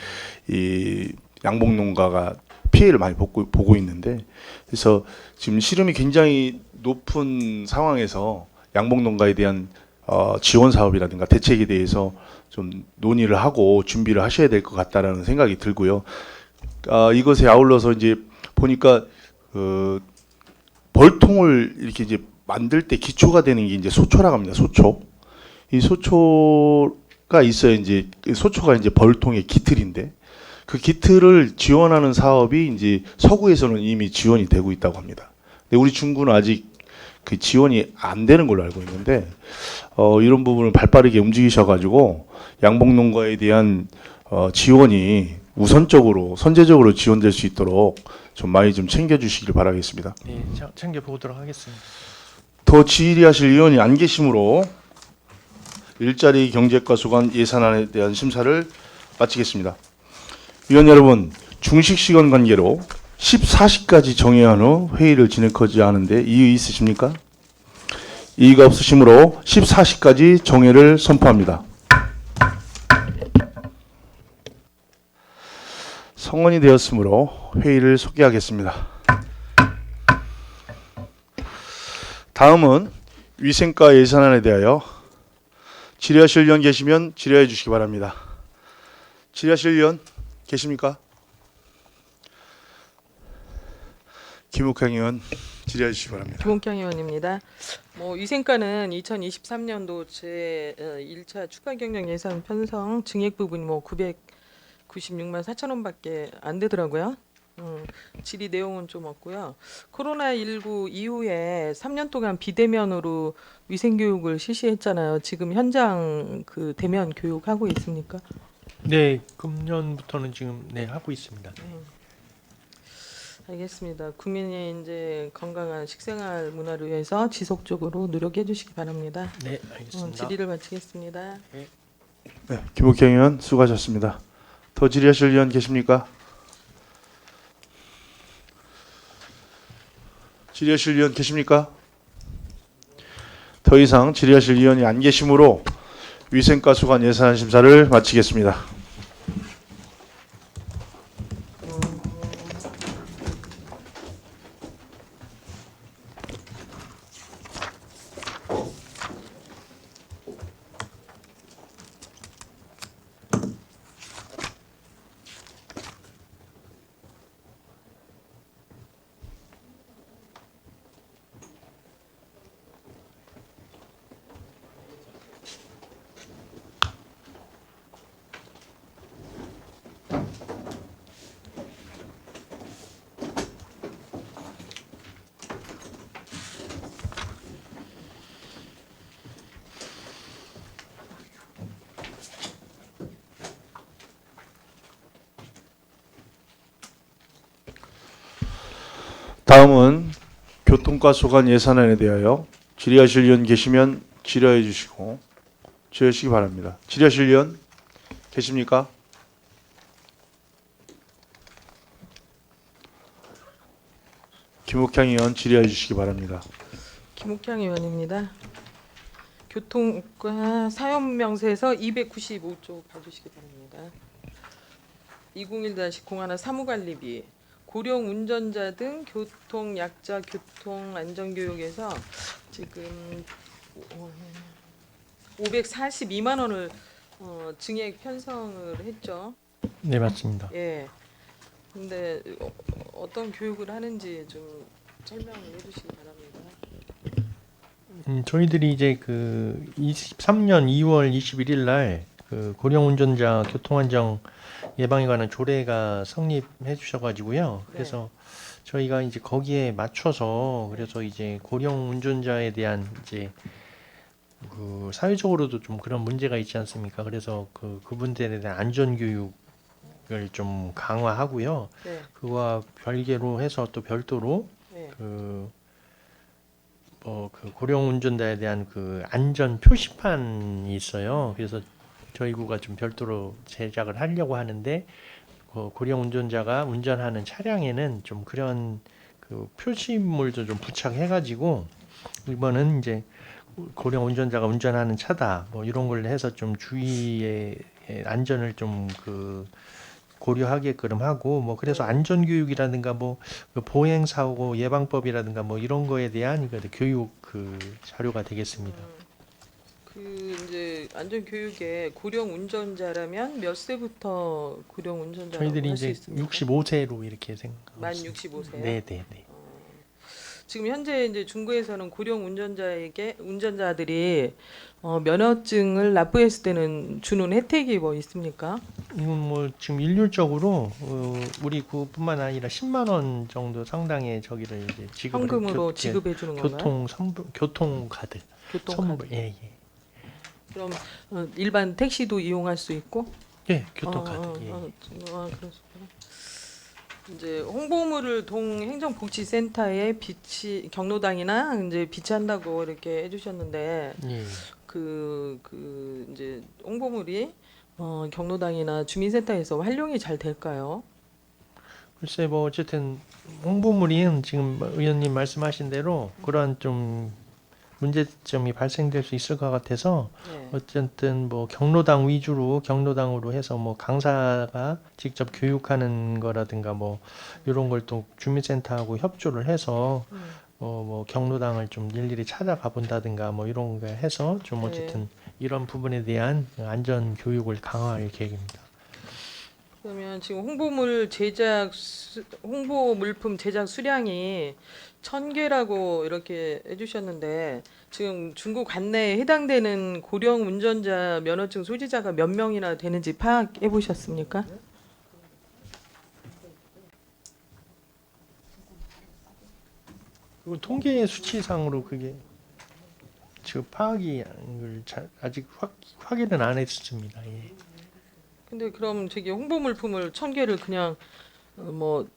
이 양봉 농가가 피해를 많이 보고 있는데 그래서 지금 시름이 굉장히 높은 상황에서 양봉 농가에 대한 지원 사업이라든가 대책에 대해서 좀 논의를 하고 준비를 하셔야 될 것 같다라는 생각이 들고요. 이것에 아울러서 이제 보니까 벌통을 이렇게 이제 만들 때 기초가 되는 게 이제 소초라고 합니다. 소초. 이 소초가 있어야 이제 소초가 이제 벌통의 기틀인데 그 기틀을 지원하는 사업이 이제 서구에서는 이미 지원이 되고 있다고 합니다. 근데 우리 중구는 아직 그 지원이 안 되는 걸로 알고 있는데 이런 부분을 발빠르게 움직이셔가지고 양봉 농가에 대한 지원이 우선적으로 선제적으로 지원될 수 있도록 좀 많이 좀 챙겨주시길 바라겠습니다. 네, 챙겨 보도록 하겠습니다. 더 질의하실 의원이 안 계시므로 일자리 경제과 소관 예산안에 대한 심사를 마치겠습니다. 위원 여러분, 중식 시간 관계로 14시까지 정해한 후 회의를 진행하지 않은데 이의 있으십니까? 이의가 없으시므로 14시까지 정회를 선포합니다. 성원이 되었으므로 회의를 소개하겠습니다. 다음은 위생과 예산안에 대하여 질의하실 의원 계시면 질의해 주시기 바랍니다. 질의하실 의원 계십니까? 김욱향 의원 질의해 주시기 바랍니다. 김홍경 의원입니다. 위생과는 2023년도 제 1차 추가 경영 예산 편성 증액 부분이 996만 4천 원밖에 안 되더라고요. 질의 내용은 좀 없고요. 코로나19 이후에 3년 동안 비대면으로 위생 교육을 실시했잖아요. 지금 현장 그 대면 교육 하고 있습니까? 네, 금년부터는 지금 하고 있습니다. 알겠습니다. 국민의 이제 건강한 식생활 문화를 위해서 지속적으로 노력해 주시기 바랍니다. 네, 알겠습니다. 질의를 마치겠습니다. 네, 김욱향 의원 수고하셨습니다. 더 질의하실 의원 계십니까? 질의하실 의원 계십니까? 더 이상 질의하실 의원이 안 계시므로 위생과 소관 예산 심사를 마치겠습니다. 다음은 교통과소관 예산안에 대하여 질의하실 의원 계시면 질의해 주시고 질의하시기 바랍니다. 질의하실 의원 계십니까? 김욱향 의원 질의해 주시기 바랍니다. 김욱향 의원입니다. 교통과 사업명세서 295쪽 봐주시기 바랍니다. 201-01 사무관리비 고령 운전자 등 교통 약자 교통 안전교육에서 지금 542만 원을 증액 편성을 했죠. 네, 맞습니다. 예. 근데 어떤 교육을 하는지 좀 설명을 해주시기 바랍니다. 저희들이 이제 그 23년 2월 21일 날 그 고령 운전자 교통안전 예방에 관한 조례가 성립해 주셔가지고요. 그래서 저희가 이제 거기에 맞춰서 그래서 이제 고령 운전자에 대한 이제 그 사회적으로도 좀 그런 문제가 있지 않습니까? 그래서 그분들에 대한 안전 교육을 좀 강화하고요. 네. 그와 별개로 해서 또 별도로 네. 그 고령 운전자에 대한 그 안전 표시판이 있어요. 그래서 저희 구가 좀 별도로 제작을 하려고 하는데 고령 운전자가 운전하는 차량에는 좀 그런 그 표시물도 좀 부착해가지고 이번은 이제 고령 운전자가 운전하는 차다 뭐 이런 걸 해서 좀 주위의 안전을 좀 그 고려하게끔 하고 뭐 그래서 안전 교육이라든가 뭐 보행 사고 예방법이라든가 뭐 이런 거에 대한 교육 그 자료가 되겠습니다. 그 이제 안전 교육에 고령 운전자라면 몇 세부터 고령 운전자라고 저희들이 할 수 이제 있습니까? 65세로 이렇게 생각하고 만 있습니다. 65세요? 네, 네, 네. 지금 현재 이제 중구에서는 고령 운전자들이 면허증을 납부했을 때는 주는 혜택이 뭐 있습니까? 이건 뭐 지금 일률적으로 우리 구뿐만 아니라 10만 원 정도 상당의 저기를 이제 지급을 현금으로 지급해 주는 건가요? 교통 카드 교통카드. 선물 예. 그럼 일반 택시도 이용할 수 있고? 예, 교통카드. 예. 그렇습니다. 이제 홍보물을 동행정복지센터에 경로당이나 이제 비치한다고 이렇게 해주셨는데 예. 이제 홍보물이 경로당이나 주민센터에서 활용이 잘 될까요? 글쎄 뭐 어쨌든 홍보물이 지금 의원님 말씀하신 대로 그러한 좀 문제점이 발생될 수 있을 것 같아서 네. 어쨌든 뭐 경로당으로 해서 뭐 강사가 직접 교육하는 거라든가 뭐 이런 걸 또 주민센터하고 협조를 해서 뭐 경로당을 좀 일일이 찾아가 본다든가 뭐 이런 거 해서 좀 어쨌든 이런 부분에 대한 안전 교육을 강화할 계획입니다. 그러면 지금 홍보 물품 제작 수량이 1,000개라고 이렇게 해주셨는데 지금 중구 관내에 해당되는 고령 운전자 면허증 소지자가 몇 명이나 되는지 파악해 보셨습니까? 그리고 통계 수치상으로 그게 지금 파악이 아직 확인은 안 했습니다. 예. 근데 그럼 저기 홍보 물품을 1,000개를 그냥 뭐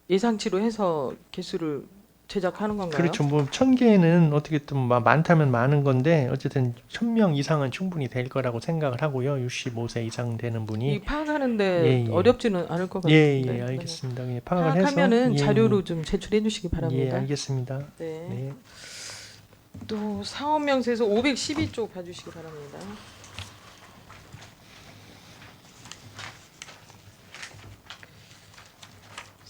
예상치로 해서 개수를 제작하는 건가요? 그렇죠. 뭐 1,000개는 어떻게 또 많다면 많은 건데 어쨌든 1,000명 이상은 충분히 될 거라고 생각을 하고요. 65세 이상 되는 이 분이 파악하는데 예. 어렵지는 않을 것 예, 같은데. 예, 알겠습니다. 예, 파악을 해서 파악하면은 자료로 좀 제출해 주시기 예, 바랍니다. 알겠습니다. 네. 네. 또 사업명세서 512쪽 봐주시기 바랍니다.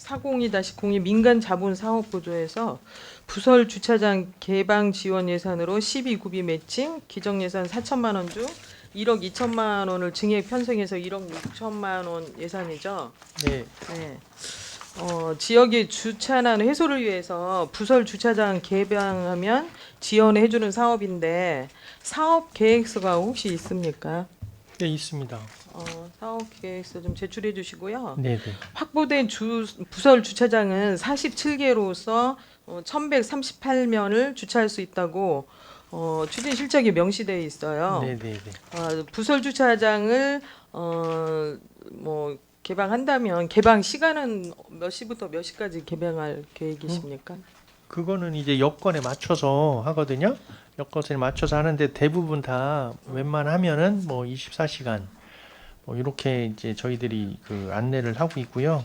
(402-02) 민간 자본 사업 보조에서 부설 주차장 개방 지원 예산으로 12구비 매칭 기정 예산 4천만 원 중 1억 2천만 원을 증액 편성해서 1억 6천만 원 예산이죠. 네. 네. 지역의 주차난 해소를 위해서 부설 주차장 개방하면 지원해 주는 사업인데 사업 계획서가 혹시 있습니까? 네, 있습니다. 사업 계획서 좀 제출해 주시고요. 네, 네. 확보된 부설 주차장은 47개로서 1,138면을 주차할 수 있다고 추진 실적에 명시되어 있어요. 네, 네, 네. 부설 주차장을 뭐 개방한다면 개방 시간은 몇 시부터 몇 시까지 개방할 계획이십니까? 그거는 이제 여건에 맞춰서 하거든요. 여건에 맞춰서 하는데 대부분 다 웬만하면은 뭐 24시간 뭐 이렇게 이제 저희들이 그 안내를 하고 있고요.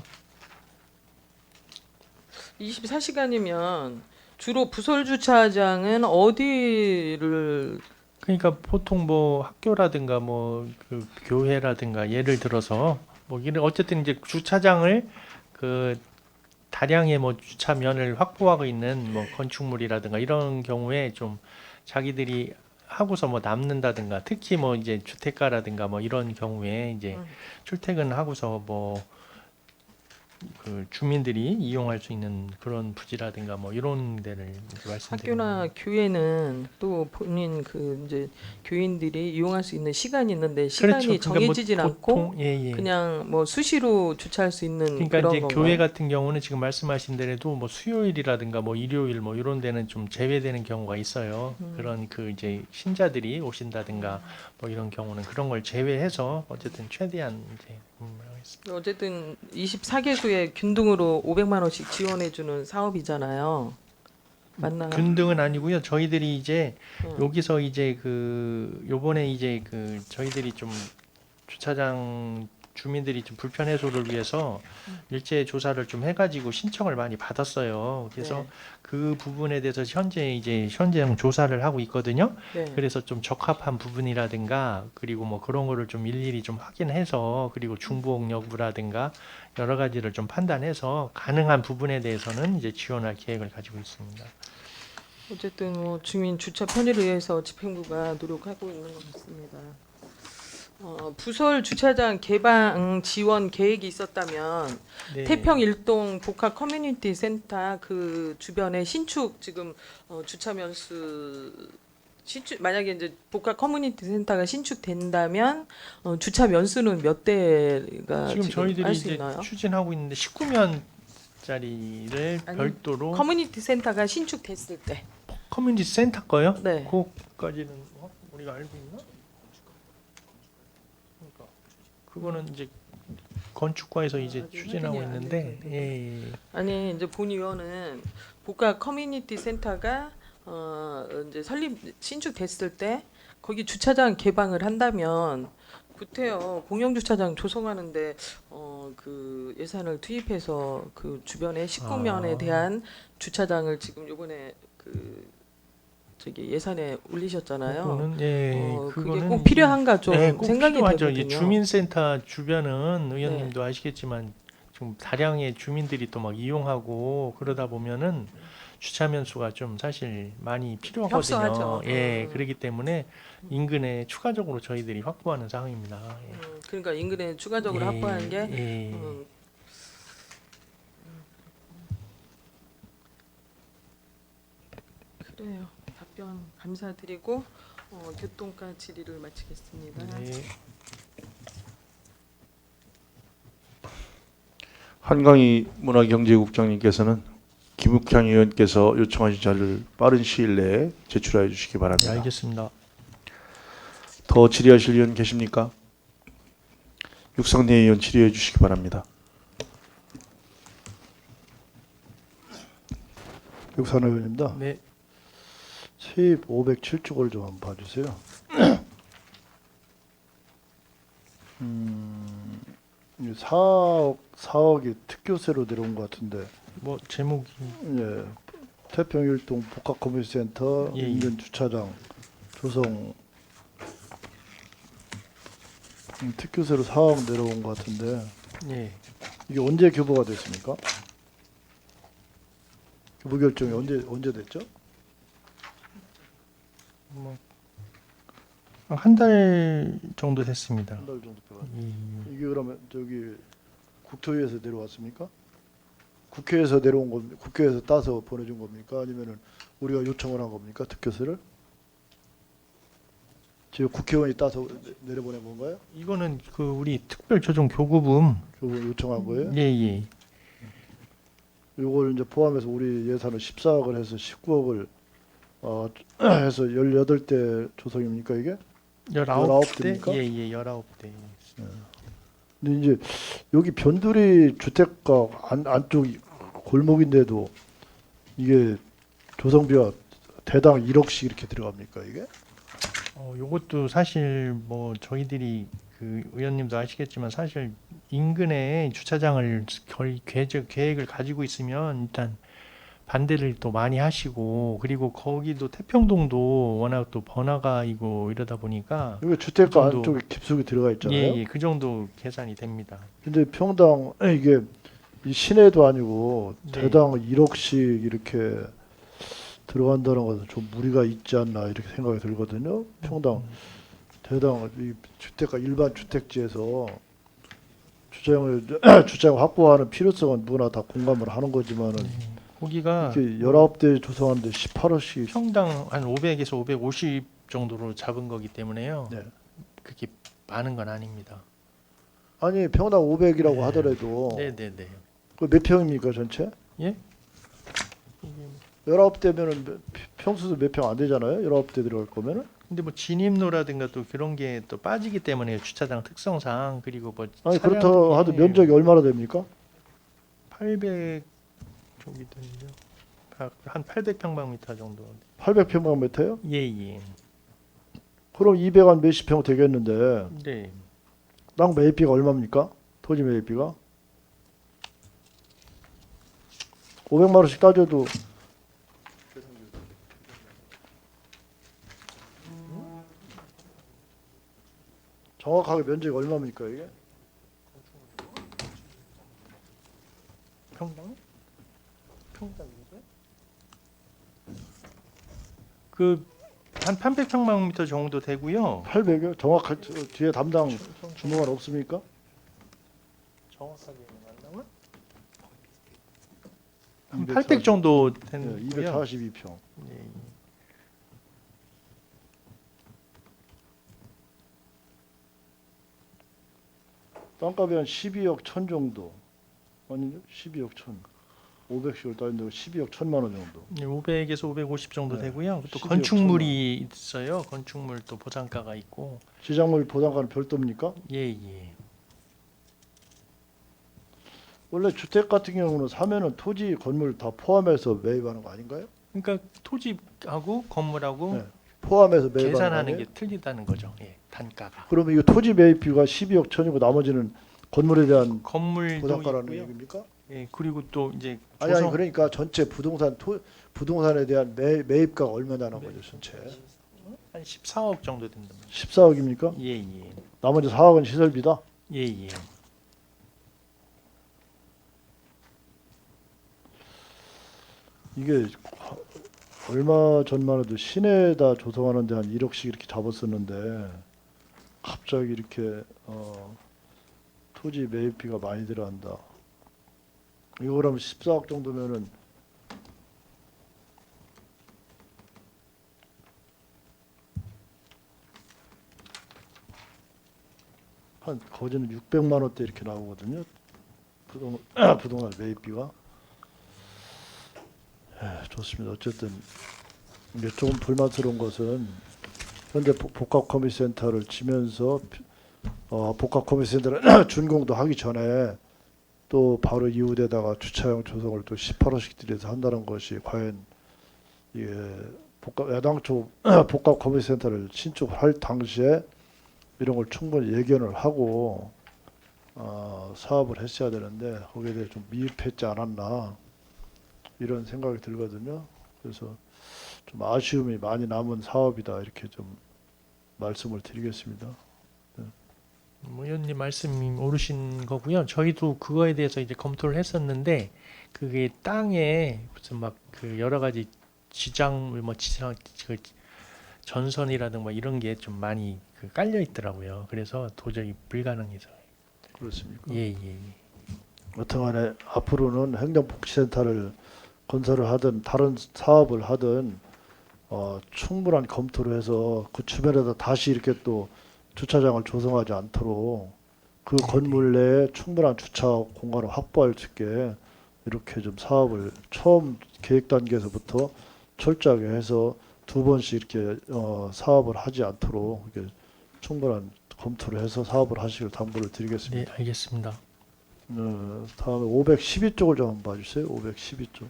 24시간이면 주로 부설 주차장은 어디를 그러니까 보통 뭐 학교라든가 뭐 그 교회라든가 예를 들어서 뭐 이런 어쨌든 이제 주차장을 그 다량의 뭐 주차면을 확보하고 있는 뭐 건축물이라든가 이런 경우에 좀 자기들이 하고서 뭐 남는다든가 특히 뭐 이제 주택가라든가 뭐 이런 경우에 이제 출퇴근하고서 뭐 그 주민들이 이용할 수 있는 그런 부지라든가 뭐 이런 데를 이제 말씀드립니다. 학교나 교회는 또 본인 그 이제 교인들이 이용할 수 있는 시간이 있는데 시간이 그러니까 뭐 정해지진 않고 보통 예. 그냥 뭐 수시로 주차할 수 있는 그러니까 그런 이제 건가요? 교회 같은 경우는 지금 말씀하신 대로도 뭐 수요일이라든가 뭐 일요일 뭐 이런 데는 좀 제외되는 경우가 있어요. 그런 그 이제 신자들이 오신다든가 뭐 이런 경우는 그런 걸 제외해서 어쨌든 최대한 이제 하겠습니다. 어쨌든 24개소에 균등으로 500만 원씩 지원해 주는 사업이잖아요. 맞나요? 균등은 아니고요. 저희들이 이제 응. 여기서 이제 그 요번에 이제 그 저희들이 좀 주차장 주민들이 좀 불편 해소를 위해서 일제 조사를 좀 해가지고 신청을 많이 받았어요. 그래서 네. 그 부분에 대해서 현재형 조사를 하고 있거든요. 네. 그래서 좀 적합한 부분이라든가 그리고 뭐 그런 거를 좀 일일이 좀 확인해서 그리고 중복 여부라든가 여러 가지를 좀 판단해서 가능한 부분에 대해서는 이제 지원할 계획을 가지고 있습니다. 어쨌든 뭐 주민 주차 편의를 위해서 집행부가 노력하고 있는 것 같습니다. 부설 주차장 개방 지원 계획이 있었다면 네. 태평 일동 복합 커뮤니티 센터 그 주변에 신축 지금 주차 면수 신축 만약에 이제 복합 커뮤니티 센터가 신축된다면 주차 면수는 몇 대가 지금 지금 저희들이 할 수 이제 있나요? 추진하고 있는데 19면짜리를 아니, 별도로 커뮤니티 센터가 신축됐을 때. 커뮤니티 센터 거요? 네. 그거까지는 우리가 알고 있나? 그러니까 그거는 이제 건축과에서 이제 아직 추진하고 확인이 안 있는데 돼서. 예. 아니 이제 본 의원은 복합 커뮤니티 센터가 이제 신축됐을 때 거기 주차장 개방을 한다면 구태여 공영 주차장 조성하는데 그 예산을 투입해서 그 주변에 19면에 아. 대한 주차장을 지금 요번에 그 저기 예산에 올리셨잖아요. 그거는 예. 그게 그거는 꼭 필요한가 좀 예, 꼭 생각이 필요하죠. 되거든요. 이제 주민센터 주변은 네. 의원님도 아시겠지만 좀 다량의 주민들이 또 막 이용하고 그러다 보면은 주차면 수가 좀 사실 많이 필요하거든요. 협소하죠. 예, 그렇기 때문에 인근에 추가적으로 저희들이 확보하는 상황입니다. 예. 그러니까 인근에 추가적으로 예, 확보하는 게 예. 그래요. 답변 감사드리고 교통과 질의를 마치겠습니다. 네. 한강희 문화경제국장님께서는 김욱향 의원께서 요청하신 자료를 빠른 시일 내에 제출하여 주시기 네, 바랍니다. 알겠습니다. 더 질의하실 의원 계십니까? 육상내 의원 질의해 주시기 바랍니다. 육산 의원입니다. 네. 세입 507조를 좀 한번 봐주세요. 4억이 특교세로 내려온 것 같은데, 뭐 제목이 예, 태평일동 복합커뮤니티센터 예, 예. 인근 주차장 조성 특교세로 4억 내려온 것 같은데, 예. 이게 언제 교부가 됐습니까? 교부 결정이 언제 됐죠? 한 달 정도 됐습니다. 한 달 정도 돼가. 예. 이게 그러면 저기 국토위에서 내려왔습니까? 국회에서 내려온 겁니까? 국회에서 따서 보내준 겁니까? 아니면은 우리가 요청을 한 겁니까? 특교세를? 지금 국회의원이 따서 내려보낸 건가요? 이거는 그 우리 특별조정교구분 요거 요청한 거예요? 예. 요걸 이제 포함해서 우리 예산을 14억을 해서 19억을 해서 18대 조성입니까 이게? 19대? 대입니까? 예, 19대. 근데 이제 여기 변두리 주택가 안쪽 골목인데도 이게 조성비가 대당 1억씩 이렇게 들어갑니까 이게? 요것도 사실 뭐 저희들이 그 의원님도 아시겠지만 사실 인근에 주차장을 거의 계획을 가지고 있으면 일단 반대를 또 많이 하시고 그리고 거기도 태평동도 워낙 또 번화가이고 이러다 보니까 여기 주택가 그 정도- 안쪽에 깊숙이 들어가 있잖아요. 예, 그 정도 계산이 됩니다. 근데 평당 이게 이 시내도 아니고 네. 대당 1억씩 이렇게 들어간다는 것은 좀 무리가 있지 않나 이렇게 생각이 들거든요. 평당 대당 이 주택가 일반 주택지에서 주차장 확보하는 필요성은 누구나 다 공감을 하는 거지만은 거기가 이렇게 19대 조성하는데 18억씩 평당 한 500에서 550 정도로 잡은 거기 때문에요. 네. 그게 많은 건 아닙니다. 아니 평당 500이라고 네. 하더라도 네네네. 그 몇 평입니까 전체? 예? 19대면은 평수도 몇 평 안 되잖아요. 19대 들어갈 거면은. 근데 뭐 진입로라든가 또 그런 게 또 빠지기 때문에 주차장 특성상 그리고 뭐 아니 차량- 그렇다고 하도 예, 면적이 얼마나 됩니까? 800 저기 되는데요. 한 800평방미터 정도. 800평방미터요? 예. 그럼 200한 몇십 평 되겠는데 네. 땅 매입비가 얼마입니까? 토지 매입비가 500만 원씩 따져도 정확하게 면적이 얼마입니까 이게? 평당? 평당이죠? 그한 800평방미터 정도 되고요. 800여? 정확한 뒤에 담당 주무관 없습니까? 정확하게 맞나요? 한 800 정도 네, 되는 242평. 예. 땅값이 한 12억 천 정도. 아니요? 12억 천. 500씩을 따진다고 12억 천만 원 정도. 500에서 550 정도 네, 되고요. 또 12억 건축물이 있어요. 건축물 또 보상가가 있고. 시장물 보상가는 별도입니까? 예. 원래 주택 같은 경우는 사면은 토지 건물 다 포함해서 매입하는 거 아닌가요? 그러니까 토지하고 건물하고 네, 포함해서 매입하는 거 계산하는 아니에요? 게 틀리다는 거죠. 예, 단가가. 그러면 이거 토지 매입비가 12억 천이고 나머지는 건물에 대한 건물도 보상가라는 있고요. 얘기입니까? 예, 그리고 또 이제 아니 그러니까 전체 부동산에 대한 매입가가 얼마나는 거죠 전체? 한 14억 정도 된다. 14억입니까? 예. 나머지 4억은 시설비다. 예. 이게 얼마 전만 해도 시내에다 조성하는데 한 1억씩 이렇게 잡았었는데 갑자기 이렇게 토지 매입비가 많이 들어간다. 이거 그러면 14억 정도면은 한 거기는 600만 원대 이렇게 나오거든요. 부동산 매입비가. 좋습니다. 어쨌든 이게 조금 불만스러운 것은 현재 복합커뮤니센터를 지면서 복합커뮤니센터를 준공도 하기 전에 또 바로 이후에다가 주차장 조성을 또 18호씩 들여서 한다는 것이 과연 이게 야당초 복합커뮤니센터를 신축할 당시에 이런 걸 충분히 예견을 하고 사업을 했어야 되는데 거기에 대해 좀 미흡했지 않았나 이런 생각이 들거든요. 그래서 좀 아쉬움이 많이 남은 사업이다 이렇게 좀 말씀을 드리겠습니다. 뭐 의원님 말씀이 옳으신 거고요. 저희도 그거에 대해서 이제 검토를 했었는데 그게 땅에 무슨 막 그 여러 가지 지장 그 전선이라든가 뭐 이런 게 좀 많이 깔려 있더라고요. 그래서 도저히 불가능해서. 그렇습니까? 예. 여튼간에 앞으로는 행정복지센터를 건설을 하든 다른 사업을 하든 충분한 검토를 해서 그 주변에다 다시 이렇게 또 주차장을 조성하지 않도록 그 건물 내에 충분한 주차 공간을 확보할 수 있게 이렇게 좀 사업을 처음 계획 단계에서부터 철저하게 해서 두 번씩 이렇게 사업을 하지 않도록 이렇게 충분한 검토를 해서 사업을 하시길 당부를 드리겠습니다. 네, 알겠습니다. 다음에 512쪽을 좀 한번 봐주세요. 512쪽.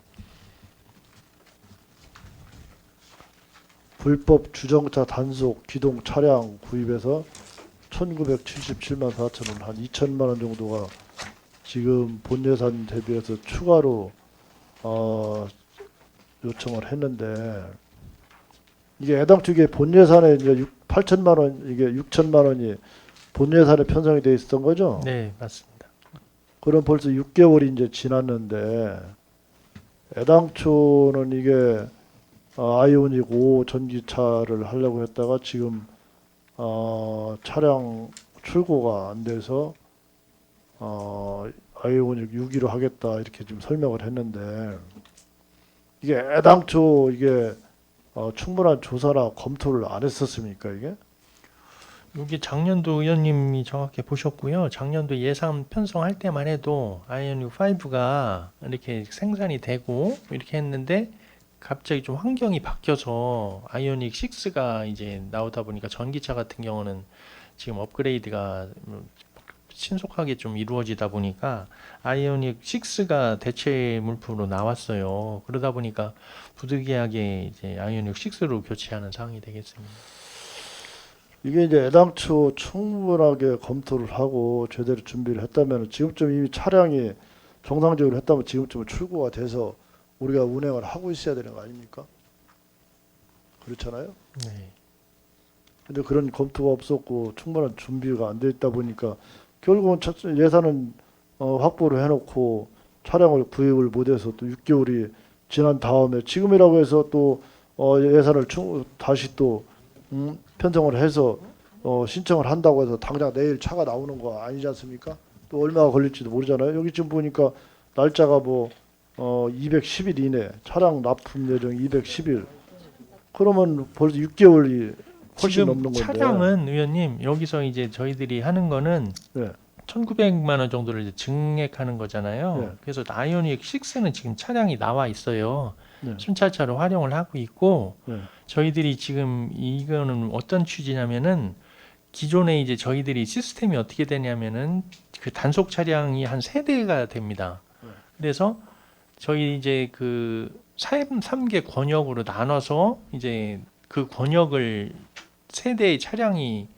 불법 주정차 단속 기동 차량 구입에서 1977만 4천 원, 한 2천만 원 정도가 지금 본 예산 대비해서 추가로 요청을 했는데, 이게 애당초 이게 본 예산에 이제 8천만 원, 이게 6천만 원이 본 예산에 편성이 돼 있었던 거죠? 네, 맞습니다. 그럼 벌써 6개월이 이제 지났는데, 애당초는 이게 아이오닉 5 전기차를 하려고 했다가 지금 차량 출고가 안 돼서 아이오닉 6기로 하겠다 이렇게 지금 설명을 했는데, 이게 애당초 이게 충분한 조사나 검토를 안 했었습니까 이게? 여기 작년도 의원님이 정확히 보셨고요. 작년도 예산 편성할 때만 해도 아이오닉 5가 이렇게 생산이 되고 이렇게 했는데 갑자기 좀 환경이 바뀌어서 아이오닉 6가 이제 나오다 보니까 전기차 같은 경우는 지금 업그레이드가 신속하게 좀 이루어지다 보니까 아이오닉 6가 대체 물품으로 나왔어요. 그러다 보니까 부득이하게 이제 아이오닉 6로 교체하는 상황이 되겠습니다. 이게 이제 애당초 충분하게 검토를 하고 제대로 준비를 했다면 지금쯤 이미 차량이 정상적으로 했다면 지금쯤 출고가 돼서 우리가 운행을 하고 있어야 되는 거 아닙니까? 그렇잖아요. 네. 근데 그런 검토가 없었고 충분한 준비가 안 돼 있다 보니까 결국은 예산은 확보를 해놓고 차량을 구입을 못해서 또 6개월이 지난 다음에 지금이라고 해서 또 예산을 다시 또 편성을 해서 신청을 한다고 해서 당장 내일 차가 나오는 거 아니지 않습니까? 또 얼마가 걸릴지도 모르잖아요. 여기 지금 보니까 날짜가 뭐 210일 이내, 차량 납품 예정 210일. 그러면 벌써 6개월이 훨씬 넘는 건데. 차량은 의원님 여기서 이제 저희들이 하는 거는 네. 1,900만 원 정도를 이제 증액하는 거잖아요. 네. 그래서 아이오닉 6는 지금 차량이 나와 있어요. 네. 순찰차로 활용을 하고 있고 네. 저희들이 지금 이거는 어떤 취지냐면은 기존에 이제 저희들이 시스템이 어떻게 되냐면은 그 단속 차량이 한 3대가 됩니다. 네. 그래서 저희 이제 그 3개 권역으로 나눠서 이제 그 권역을 3대의 차량이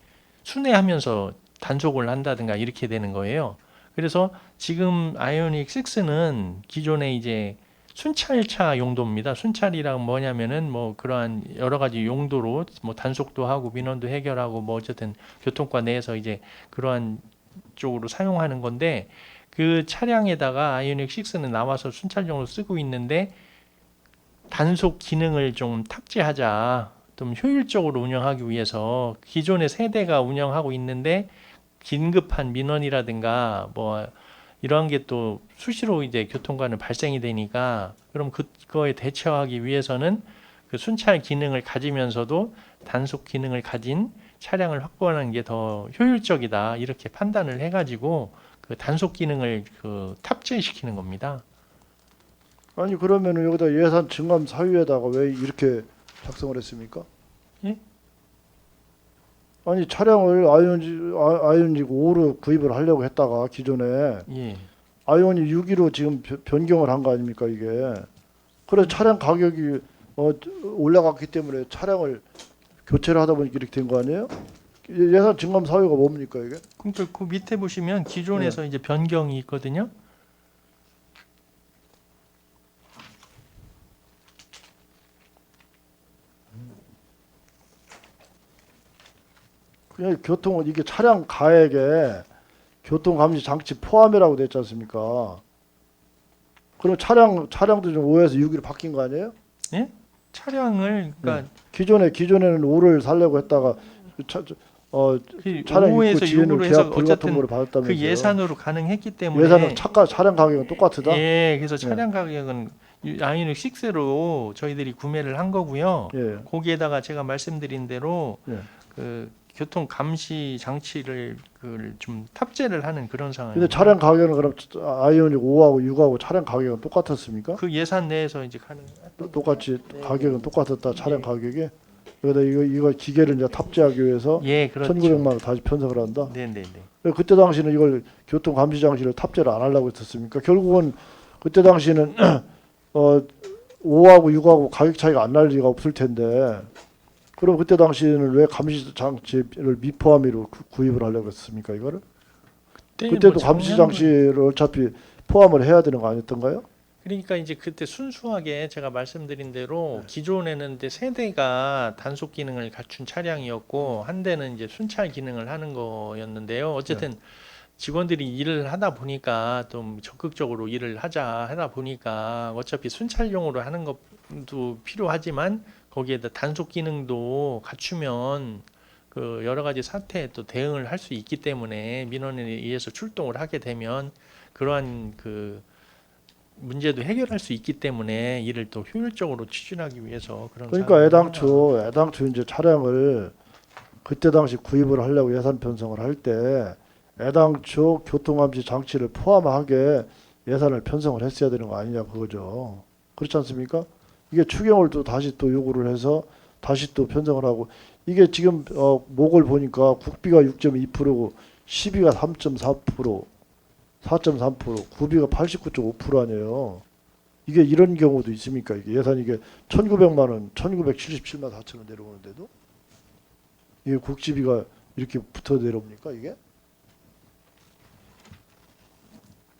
순회하면서 단속을 한다든가 이렇게 되는 거예요. 그래서 지금 아이오닉 6는 기존에 이제 순찰차 용도입니다. 순찰이란 뭐냐면은 뭐 그러한 여러 가지 용도로 뭐 단속도 하고 민원도 해결하고 뭐 어쨌든 교통과 내에서 이제 그러한 쪽으로 사용하는 건데 그 차량에다가 아이오닉 6는 나와서 순찰용으로 쓰고 있는데 단속 기능을 좀 탑재하자. 좀 효율적으로 운영하기 위해서 기존의 세대가 운영하고 있는데 긴급한 민원이라든가 뭐 이러한 게 또 수시로 이제 교통관은 발생이 되니까 그럼 그거에 대처하기 위해서는 그 순찰 기능을 가지면서도 단속 기능을 가진 차량을 확보하는 게 더 효율적이다 이렇게 판단을 해가지고 그 단속 기능을 그 탑재시키는 겁니다. 아니 그러면은 여기다 예산 증감 사유에다가 왜 이렇게 작성을 했습니까? 예? 아니 차량을 아이오닉 5로 구입을 하려고 했다가 기존에 예. 아이오닉 6기로 지금 변경을 한 거 아닙니까 이게? 그래서 차량 가격이 올라갔기 때문에 차량을 교체를 하다 보니까 이렇게 된 거 아니에요? 예산 증감 사유가 뭡니까 이게? 그러니까 그 밑에 보시면 기존에서 이제 변경이 있거든요. 그냥 교통은 이게 차량 가액에 교통 감시 장치 포함이라고 됐지 않습니까? 그럼 차량도 좀 5에서 6기로 바뀐 거 아니에요? 차량을 그러니까 기존에는 5를 살려고 했다가 그 차량 5에서 입고 지연료 6으로 계약 해서 불 같은 어쨌든 거를 받았다면서요? 그 예산으로 가능했기 때문에 예산은 차량 가격은 똑같다? 예, 그래서 차량 가격은 아이오닉 6로 저희들이 구매를 한 거고요. 예. 거기에다가 제가 말씀드린 대로 예. 그 교통 감시 장치를 좀 탑재를 하는 그런 근데 상황입니다. 차량 가격은 그럼 아이오닉 5하고 6하고 차량 가격은 똑같았습니까? 그 예산 내에서 이제 가능. 똑같이 네. 가격은 똑같았다 차량 가격이? 그러다 이거 기계를 이제 탑재하기 위해서 예, 그렇죠. 1,900만 원 다시 편성을 한다. 네네네. 그때 당시는 이걸 교통 감시 장치를 탑재를 안 하려고 했었습니까? 결국은 그때 당시는 5하고 6하고 가격 차이가 안 날 리가 없을 텐데 그럼 그때 당시에는 왜 감시 장치를 미포함으로 구입을 하려고 했습니까? 이거를? 그때도 감시 장치를 어차피 포함을 해야 되는 거 아니었던가요? 그러니까 이제 그때 순수하게 제가 말씀드린 대로 기존에는 이제 세 대가 단속 기능을 갖춘 차량이었고 한 대는 이제 순찰 기능을 하는 거였는데요. 어쨌든 직원들이 일을 하다 보니까 좀 적극적으로 일을 하다 보니까 어차피 순찰용으로 하는 것도 필요하지만 거기에다 단속 기능도 갖추면 그 여러 가지 사태에 또 대응을 할 수 있기 때문에 민원에 의해서 출동을 하게 되면 그러한 그 문제도 해결할 수 있기 때문에 이를 또 효율적으로 추진하기 위해서 그런 그러니까 사항을 애당초 이제 차량을 그때 당시 구입을 하려고 예산 편성을 할 때 애당초 교통감시 장치를 포함하게 예산을 편성을 했어야 되는 거 아니냐 그거죠. 그렇지 않습니까? 이게 추경을 또 다시 또 요구를 해서 다시 또 편성을 하고 이게 지금 목을 보니까 국비가 6.2%고 시비가 3.4%, 4.3%, 구비가 89.5% 아니에요. 이게 이런 경우도 있습니까? 이게 예산 이게 1,900만 원, 1,977만 4천 원 내려오는데도 이게 국지비가 이렇게 붙어 내려옵니까 이게?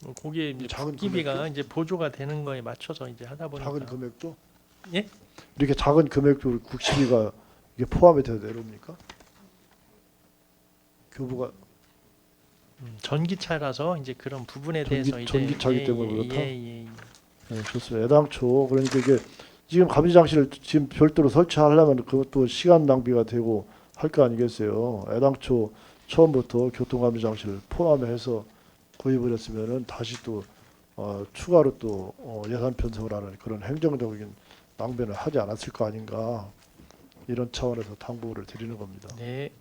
뭐 거기에 이제 작은 국기비가 이제 보조가 되는 거에 맞춰서 이제 하다 보니까 작은 금액도? 예? 이렇게 작은 금액도 국시비가 이게 포함이 돼서 내려옵니까? 교부가 전기차라서 이제 그런 부분에 대해서 이제 전기차기 때문에 그렇다? 예. 네, 좋습니다. 애당초 그러니까 이게 지금 감시 장치를 지금 별도로 설치하려면 그것도 시간 낭비가 되고 할 거 아니겠어요. 애당초 처음부터 교통 감시 장치를 포함해서 구입을 했으면은 다시 또 추가로 또 예산 편성을 하는 그런 행정적인 낭비를 하지 않았을 거 아닌가 이런 차원에서 당부를 드리는 겁니다. 네.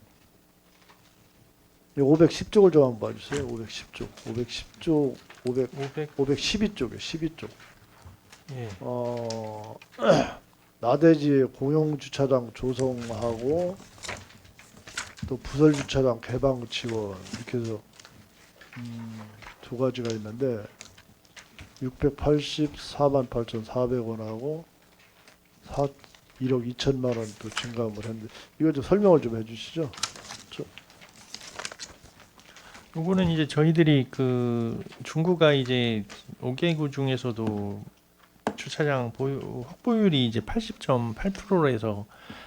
510쪽을 좀 한번 봐주세요. 510쪽, 510쪽, 500 512쪽에 12쪽. 예. 나대지 공용 주차장 조성하고 또 부설 주차장 개방 지원 이렇게 해서 두 가지가 있는데 684만 8,400원하고 1억 2천만 원 또 증가을 했는데 이거 좀 설명을 좀 해주시죠. 요거는 이제 저희들이 그 중구가 이제 5개구 중에서도 주차장 확보율이 이제 80.8%에서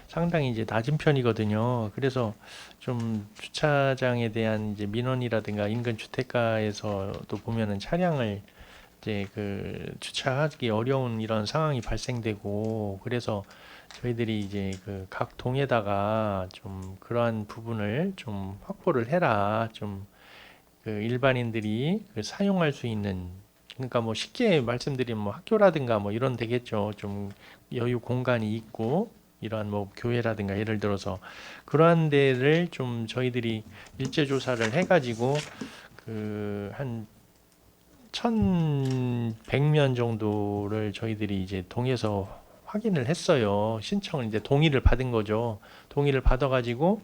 상당히 이제 낮은 편이거든요. 그래서 좀 주차장에 대한 이제 민원이라든가 인근 주택가에서도 보면은 차량을 이제 그 주차하기 어려운 이런 상황이 발생되고 그래서 저희들이 이제 그 각 동에다가 좀 그러한 부분을 좀 확보를 해라. 좀 그 일반인들이 그 사용할 수 있는 그러니까 뭐 쉽게 말씀드리면 뭐 학교라든가 뭐 이런 되겠죠. 좀 여유 공간이 있고 이러한 뭐 교회라든가 예를 들어서 그러한 데를 좀 저희들이 일제 조사를 해가지고 그 한 1,100면 정도를 저희들이 이제 동에서 확인을 했어요. 신청을 이제 동의를 받은 거죠. 동의를 받아가지고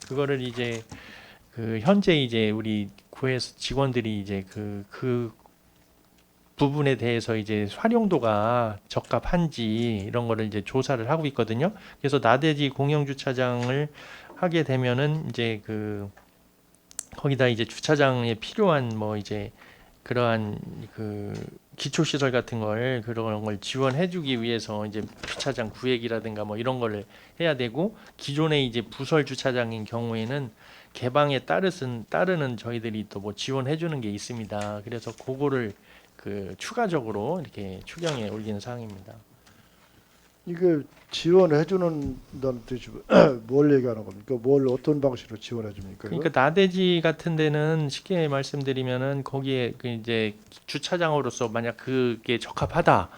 그거를 이제 그 현재 이제 우리 구에서 직원들이 이제 그 부분에 대해서 이제 활용도가 적합한지 이런 거를 이제 조사를 하고 있거든요. 그래서 나대지 공영 주차장을 하게 되면은 이제 그 거기다 이제 주차장에 필요한 뭐 이제 그러한 그 기초 시설 같은 걸 그런 걸 지원해 주기 위해서 이제 주차장 구획이라든가 뭐 이런 거를 해야 되고 기존의 이제 부설 주차장인 경우에는 개방에 따르는 저희들이 또 뭐 지원해 주는 게 있습니다. 그래서 그거를 그 추가적으로 이렇게 추경에 올리는 사항입니다. 이게 지원해 주는 다는 뜻이 뭘 얘기하는 겁니까? 뭘 어떤 방식으로 지원해 줍니까? 그러니까 나대지 같은 데는 쉽게 말씀드리면은 거기에 그 이제 주차장으로서 만약 그게 적합하다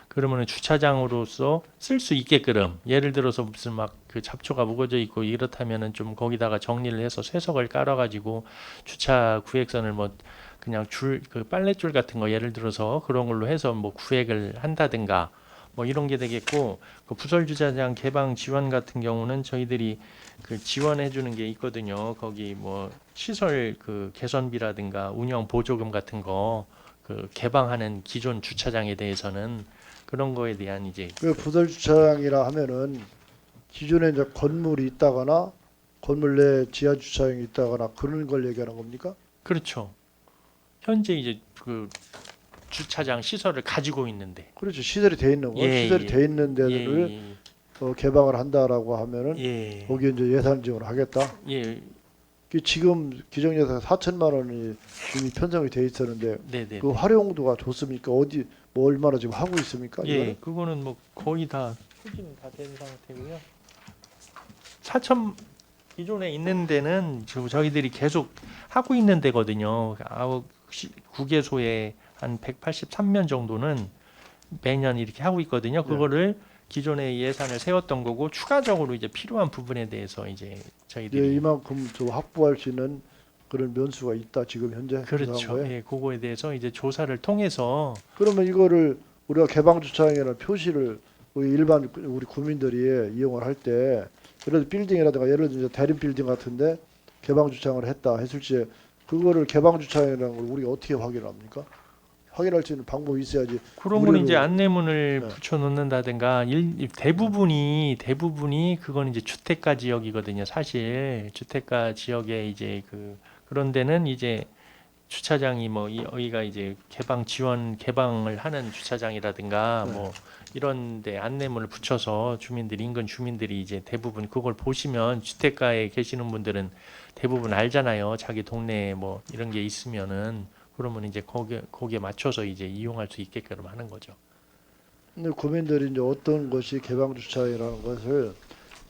그러면은 주차장으로서 쓸 수 있게끔 예를 들어서 무슨 막 그 잡초가 묵어져 있고 이렇다면은 좀 거기다가 정리를 해서 쇠석을 깔아가지고 주차 구획선을 뭐 그냥 줄 그 빨랫줄 같은 거 예를 들어서 그런 걸로 해서 뭐 구획을 한다든가 뭐 이런 게 되겠고 그 부설 주차장 개방 지원 같은 경우는 저희들이 그 지원해 주는 게 있거든요. 거기 뭐 시설 그 개선비라든가 운영 보조금 같은 거 그 개방하는 기존 주차장에 대해서는 그런 거에 대한 이제 그 부설 주차장이라 하면은 기존에 이제 건물이 있다거나 건물 내 지하 주차장이 있다거나 그런 걸 얘기하는 겁니까? 그렇죠. 현재 이제 그 주차장 시설을 가지고 있는데 그렇죠. 시설이 돼 있는 거. 예, 시설이 예. 돼 있는 데를 개방을 한다라고 하면은 예. 거기에 이제 예산 지원을 하겠다. 예. 그 지금 기정 예산 4천만 원이 이미 편성이 돼 있었는데 네네. 그 활용도가 좋습니까? 어디 뭐 얼마나 지금 하고 있습니까? 예, 이거는? 그거는 뭐 거의 다 추진 다 된 상태고요. 4천 기존에 있는 데는 지금 저희들이 계속 하고 있는 데거든요. 국외소에 한 183면 정도는 매년 이렇게 하고 있거든요. 그거를 기존에 예산을 세웠던 거고 추가적으로 이제 필요한 부분에 대해서 이제 저희들이 예, 이만큼 좀 확보할 수 있는 그런 면수가 있다 지금 현재 조사한 그렇죠. 거예요? 예, 그거에 대해서 이제 조사를 통해서 그러면 이거를 우리가 개방 주차장이라는 표시를 우리 일반 우리 국민들이 이용을 할 때 예를 들어 빌딩이라든가 예를 들어 대림 빌딩 같은데 개방 주차장을 했다 했을 때 그거를 개방 주차장이라는 걸 우리가 어떻게 확인을 합니까? 확인할 수 있는 방법이 있어야지. 그러면 우리는- 이제 안내문을 네. 붙여 놓는다든가 대부분이 그건 이제 주택가 지역이거든요. 사실 주택가 지역에 이제 그런 데는 이제 주차장이 뭐 여기가 이제 개방을 하는 주차장이라든가 네. 뭐 이런 데 안내문을 붙여서 인근 주민들이 이제 대부분 그걸 보시면 주택가에 계시는 분들은 대부분 알잖아요. 자기 동네에 뭐 이런 게 있으면은 그러면 이제 거기에 맞춰서 이제 이용할 수 있게끔 하는 거죠. 근데 국민들이 이제 어떤 것이 개방 주차장이라는 것을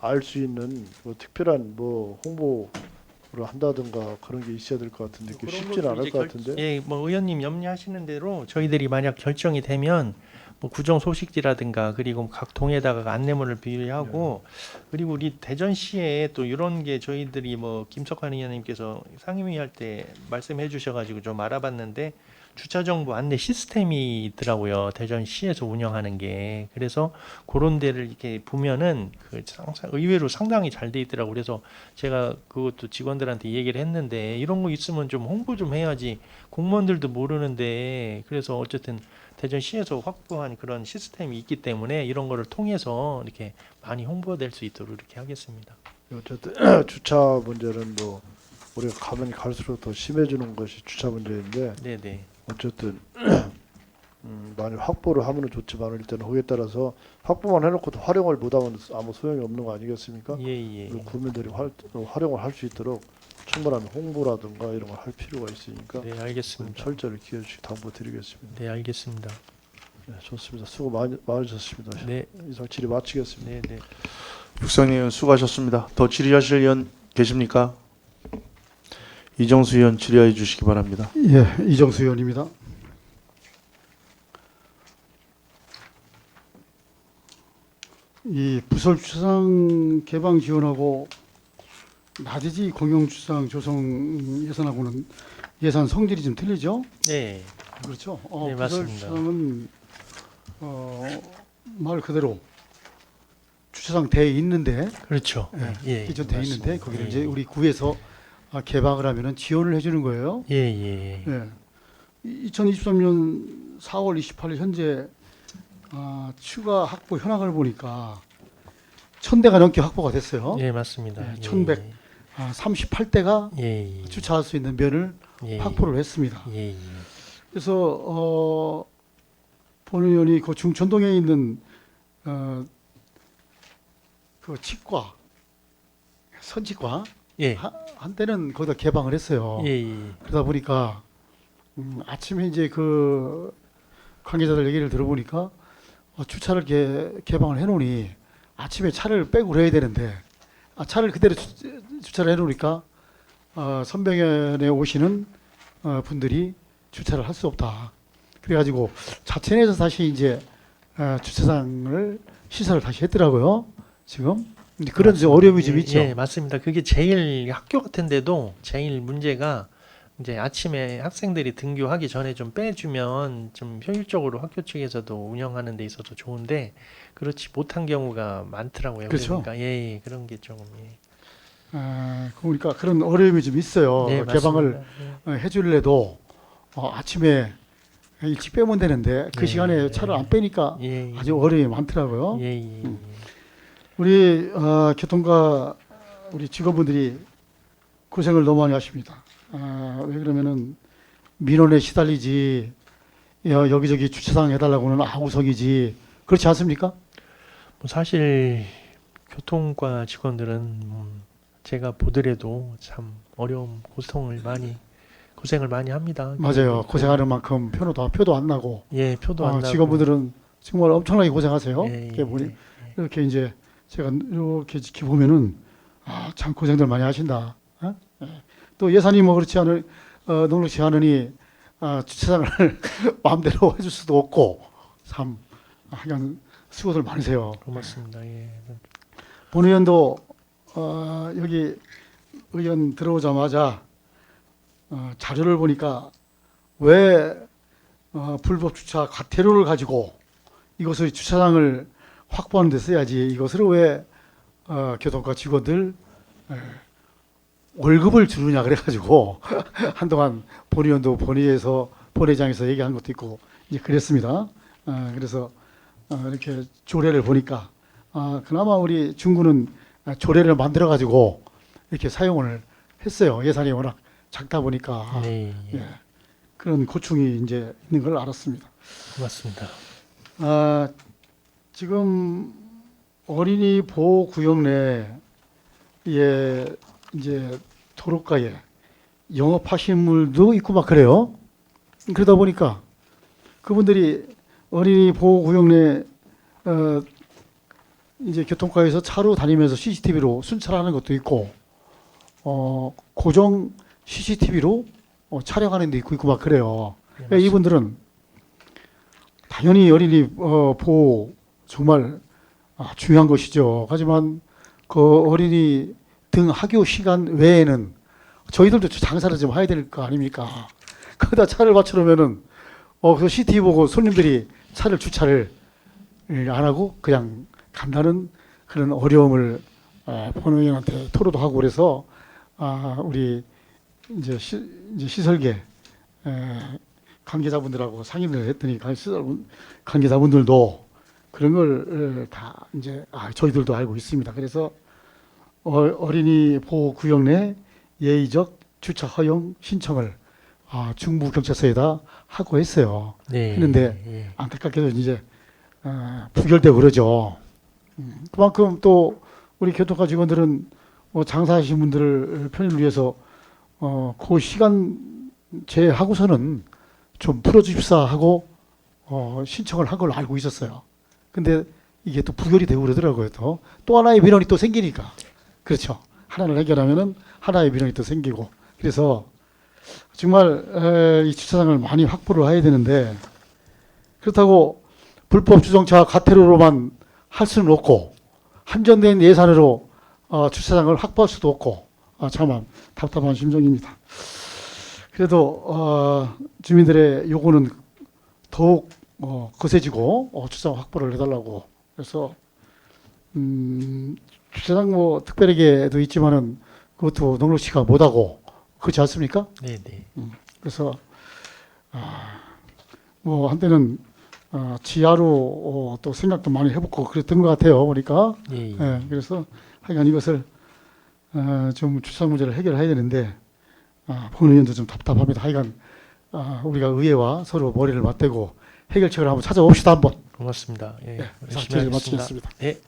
알 수 있는 뭐 특별한 뭐 홍보를 한다든가 그런 게 있어야 될 것 같은데 그게 쉽지는 않을 것 같은데. 예, 뭐 의원님 염려하시는 대로 저희들이 만약 결정이 되면 뭐 구정 소식지라든가 그리고 각 동에다가 안내문을 비유하고 그리고 우리 대전시에 또 이런 게 저희들이 뭐 김석환 의원님께서 상임위 할 때 말씀해 주셔가지고 좀 알아봤는데 주차 정보 안내 시스템이 있더라고요. 대전시에서 운영하는 게. 그래서 그런 데를 이렇게 보면은 의외로 상당히 잘 돼 있더라고요. 그래서 제가 그것도 직원들한테 얘기를 했는데 이런 거 있으면 좀 홍보 좀 해야지 공무원들도 모르는데 그래서 어쨌든 대전시에서 확보한 그런 시스템이 있기 때문에 이런 거를 통해서 이렇게 많이 홍보될 수 있도록 이렇게 하겠습니다. 어쨌든 주차 문제는 뭐 우리가 가면 갈수록 더 심해지는 것이 주차 문제인데 네네. 어쨌든 많이 확보를 하면 좋지만 일단 거기에 따라서 확보만 해놓고도 활용을 못하면 아무 소용이 없는 거 아니겠습니까? 예예. 우리 국민들이 활용을 할 수 있도록 충분한 홍보라든가 이런 걸 할 필요가 있으니까 네 알겠습니다. 철저히 기해 주시기 당부드리겠습니다. 네 알겠습니다. 네, 좋습니다. 수고 많으셨습니다. 네 이상 질의 마치겠습니다. 네네. 육선희 의원 수고하셨습니다. 더 질의하실 의원 계십니까? 이정수 의원 질의해 주시기 바랍니다. 예, 이정수 의원입니다. 이 부설 주차장 개방 지원하고 나대지 공영 주차장 조성 예산하고는 예산 성질이 좀 틀리죠? 네. 그렇죠. 네, 부설 맞습니다. 주차장은 말 그대로 주차장 돼 있는데 그렇죠. 예. 기존 돼 있는데 맞습니다. 거기를 예. 이제 우리 구에서 개방을 하면은 지원을 해주는 거예요. 예예. 예. 2023년 4월 28일 현재 추가 확보 현황을 보니까 1,000대가 넘게 확보가 됐어요. 예 맞습니다. 네, 1100. 38대가 예. 주차할 수 있는 면을 예. 확보를 했습니다. 예. 그래서 본 의원이 그 중천동에 있는 그 치과, 선치과 예. 한때는 거기다 개방을 했어요. 예. 그러다 보니까 아침에 이제 그 관계자들 얘기를 들어보니까 주차를 개방을 해놓으니 아침에 차를 빼고 해야 되는데 차를 그대로 주차를 해놓으니까 선병연에 오시는 분들이 주차를 할 수 없다. 그래가지고 자체내에서 다시 이제 주차장을 시설을 다시 했더라고요. 지금 근데 그런 어려움이 좀 있죠. 예, 맞습니다. 그게 제일 학교 같은데도 제일 문제가 이제 아침에 학생들이 등교하기 전에 좀 빼주면 좀 효율적으로 학교 측에서도 운영하는 데 있어서 좋은데 그렇지 못한 경우가 많더라고요. 그렇죠. 그러니까 예, 그런 게 조금 예. 그러니까 그런 어려움이 좀 있어요. 네, 개방을 맞습니다. 해줄래도 아침에 일찍 빼면 되는데 그 네. 시간에 차를 안 빼니까 예, 예. 아주 어려움이 많더라고요. 예, 예, 예. 우리 교통과 우리 직원분들이 고생을 너무 많이 하십니다. 왜 그러면은 민원에 시달리지 여기저기 주차장 해달라고는 아우성이지 그렇지 않습니까? 뭐 사실 교통과 직원들은 제가 보더라도 참 어려움, 고생을 많이 합니다. 맞아요. 고생하는 만큼 표도 안 나고 예, 표도 안 나고. 직원분들은 정말 엄청나게 고생하세요. 예, 이렇게 보니 예. 이렇게 이제 제가 이렇게 지켜보면은 참 고생들 많이 하신다. 예. 또 예산이 뭐 그렇지 않은 넉넉지 않으니 주차장을 마음대로 해줄 수도 없고 참 그냥 수고들 많으세요. 고맙습니다. 예. 본 의원도 여기 의원 들어오자마자 자료를 보니까 왜 불법 주차 과태료를 가지고 이것을 주차장을 확보하는 데 써야지 이것을 왜 교통과 직원들 월급을 주느냐 그래가지고 한동안 본의원도 본회장에서 얘기한 것도 있고 이제 그랬습니다. 그래서 이렇게 조례를 보니까 그나마 우리 중구는 조례를 만들어 가지고 이렇게 사용을 했어요. 예산이 워낙 작다 보니까 네, 예. 예. 그런 고충이 이제 있는 걸 알았습니다. 고맙습니다. 지금 어린이 보호 구역 내에 이제 도로가에 영업하시는 분도 있고 막 그래요. 그러다 보니까 그분들이 어린이 보호 구역 내 이제 교통과에서 차로 다니면서 CCTV로 순찰하는 것도 있고 고정 CCTV로 촬영하는 데 있고 막 그래요. 네, 이분들은 당연히 어린이 보호 정말 중요한 것이죠. 하지만 그 어린이 등 학교 시간 외에는 저희들도 장사를 좀 해야 될 거 아닙니까? 거기다 차를 받쳐놓으면은 그 CCTV 보고 손님들이 차를 주차를 안 하고 그냥 간다는 그런 어려움을 본의원한테 토로도 하고 그래서 우리 이제 시설계 관계자분들하고 상의를 했더니 관계자분들도 그런 걸 다 이제 저희들도 알고 있습니다. 그래서 어린이 보호 구역 내 예의적 주차 허용 신청을 중부경찰서에다 하고 했어요. 네, 했는데 예. 안타깝게도 이제 부결되고 그러죠. 그만큼 또 우리 교통과 직원들은 장사하시는 분들을 편의를 위해서 그 시간 제하고서는 좀 풀어주십사 하고 신청을 한 걸로 알고 있었어요. 근데 이게 또 부결이 되고 그러더라고요. 또 하나의 민원이 또 생기니까. 그렇죠. 하나를 해결하면은 하나의 민원이 또 생기고. 그래서 정말 이 주차장을 많이 확보를 해야 되는데 그렇다고 불법 주정차 과태료로만 할 수는 없고 한정된 예산으로 주차장을 확보할 수도 없고 참 답답한 심정입니다. 그래도 주민들의 요구는 더욱 거세지고 주차장 확보를 해달라고 그래서 주차장 뭐 특별하게도 있지만은 그것도 넉넉치가 못하고 그렇지 않습니까? 네, 네. 그래서 뭐 한때는 지하로 또 생각도 많이 해보고 그랬던 것 같아요. 보니까. 예, 예. 예, 그래서 하여간 이것을 좀 주차장 문제를 해결해야 되는데 본의원도 좀 답답합니다. 하여간 우리가 의회와 서로 머리를 맞대고 해결책을 한번 찾아봅시다 한번. 고맙습니다. 예. 열심히 질의를 하겠습니다. 마치겠습니다. 네.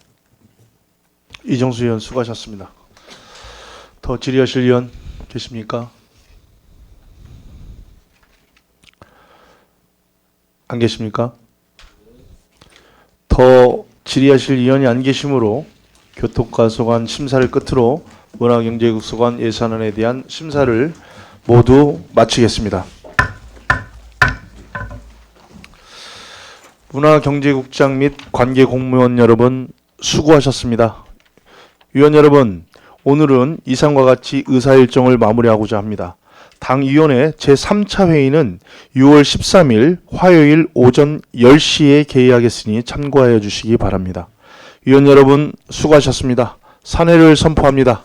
이정수 의원 수고하셨습니다. 더 질의하실 의원 계십니까? 안 계십니까? 더 질의하실 의원이 안 계시므로 교통과 소관 심사를 끝으로 문화경제국 소관 예산안에 대한 심사를 모두 마치겠습니다. 문화경제국장 및 관계 공무원 여러분 수고하셨습니다. 위원 여러분, 오늘은 이상과 같이 의사 일정을 마무리하고자 합니다. 당위원회 제3차 회의는 6월 13일 화요일 오전 10시에 개의하겠으니 참고하여 주시기 바랍니다. 위원 여러분 수고하셨습니다. 산회를 선포합니다.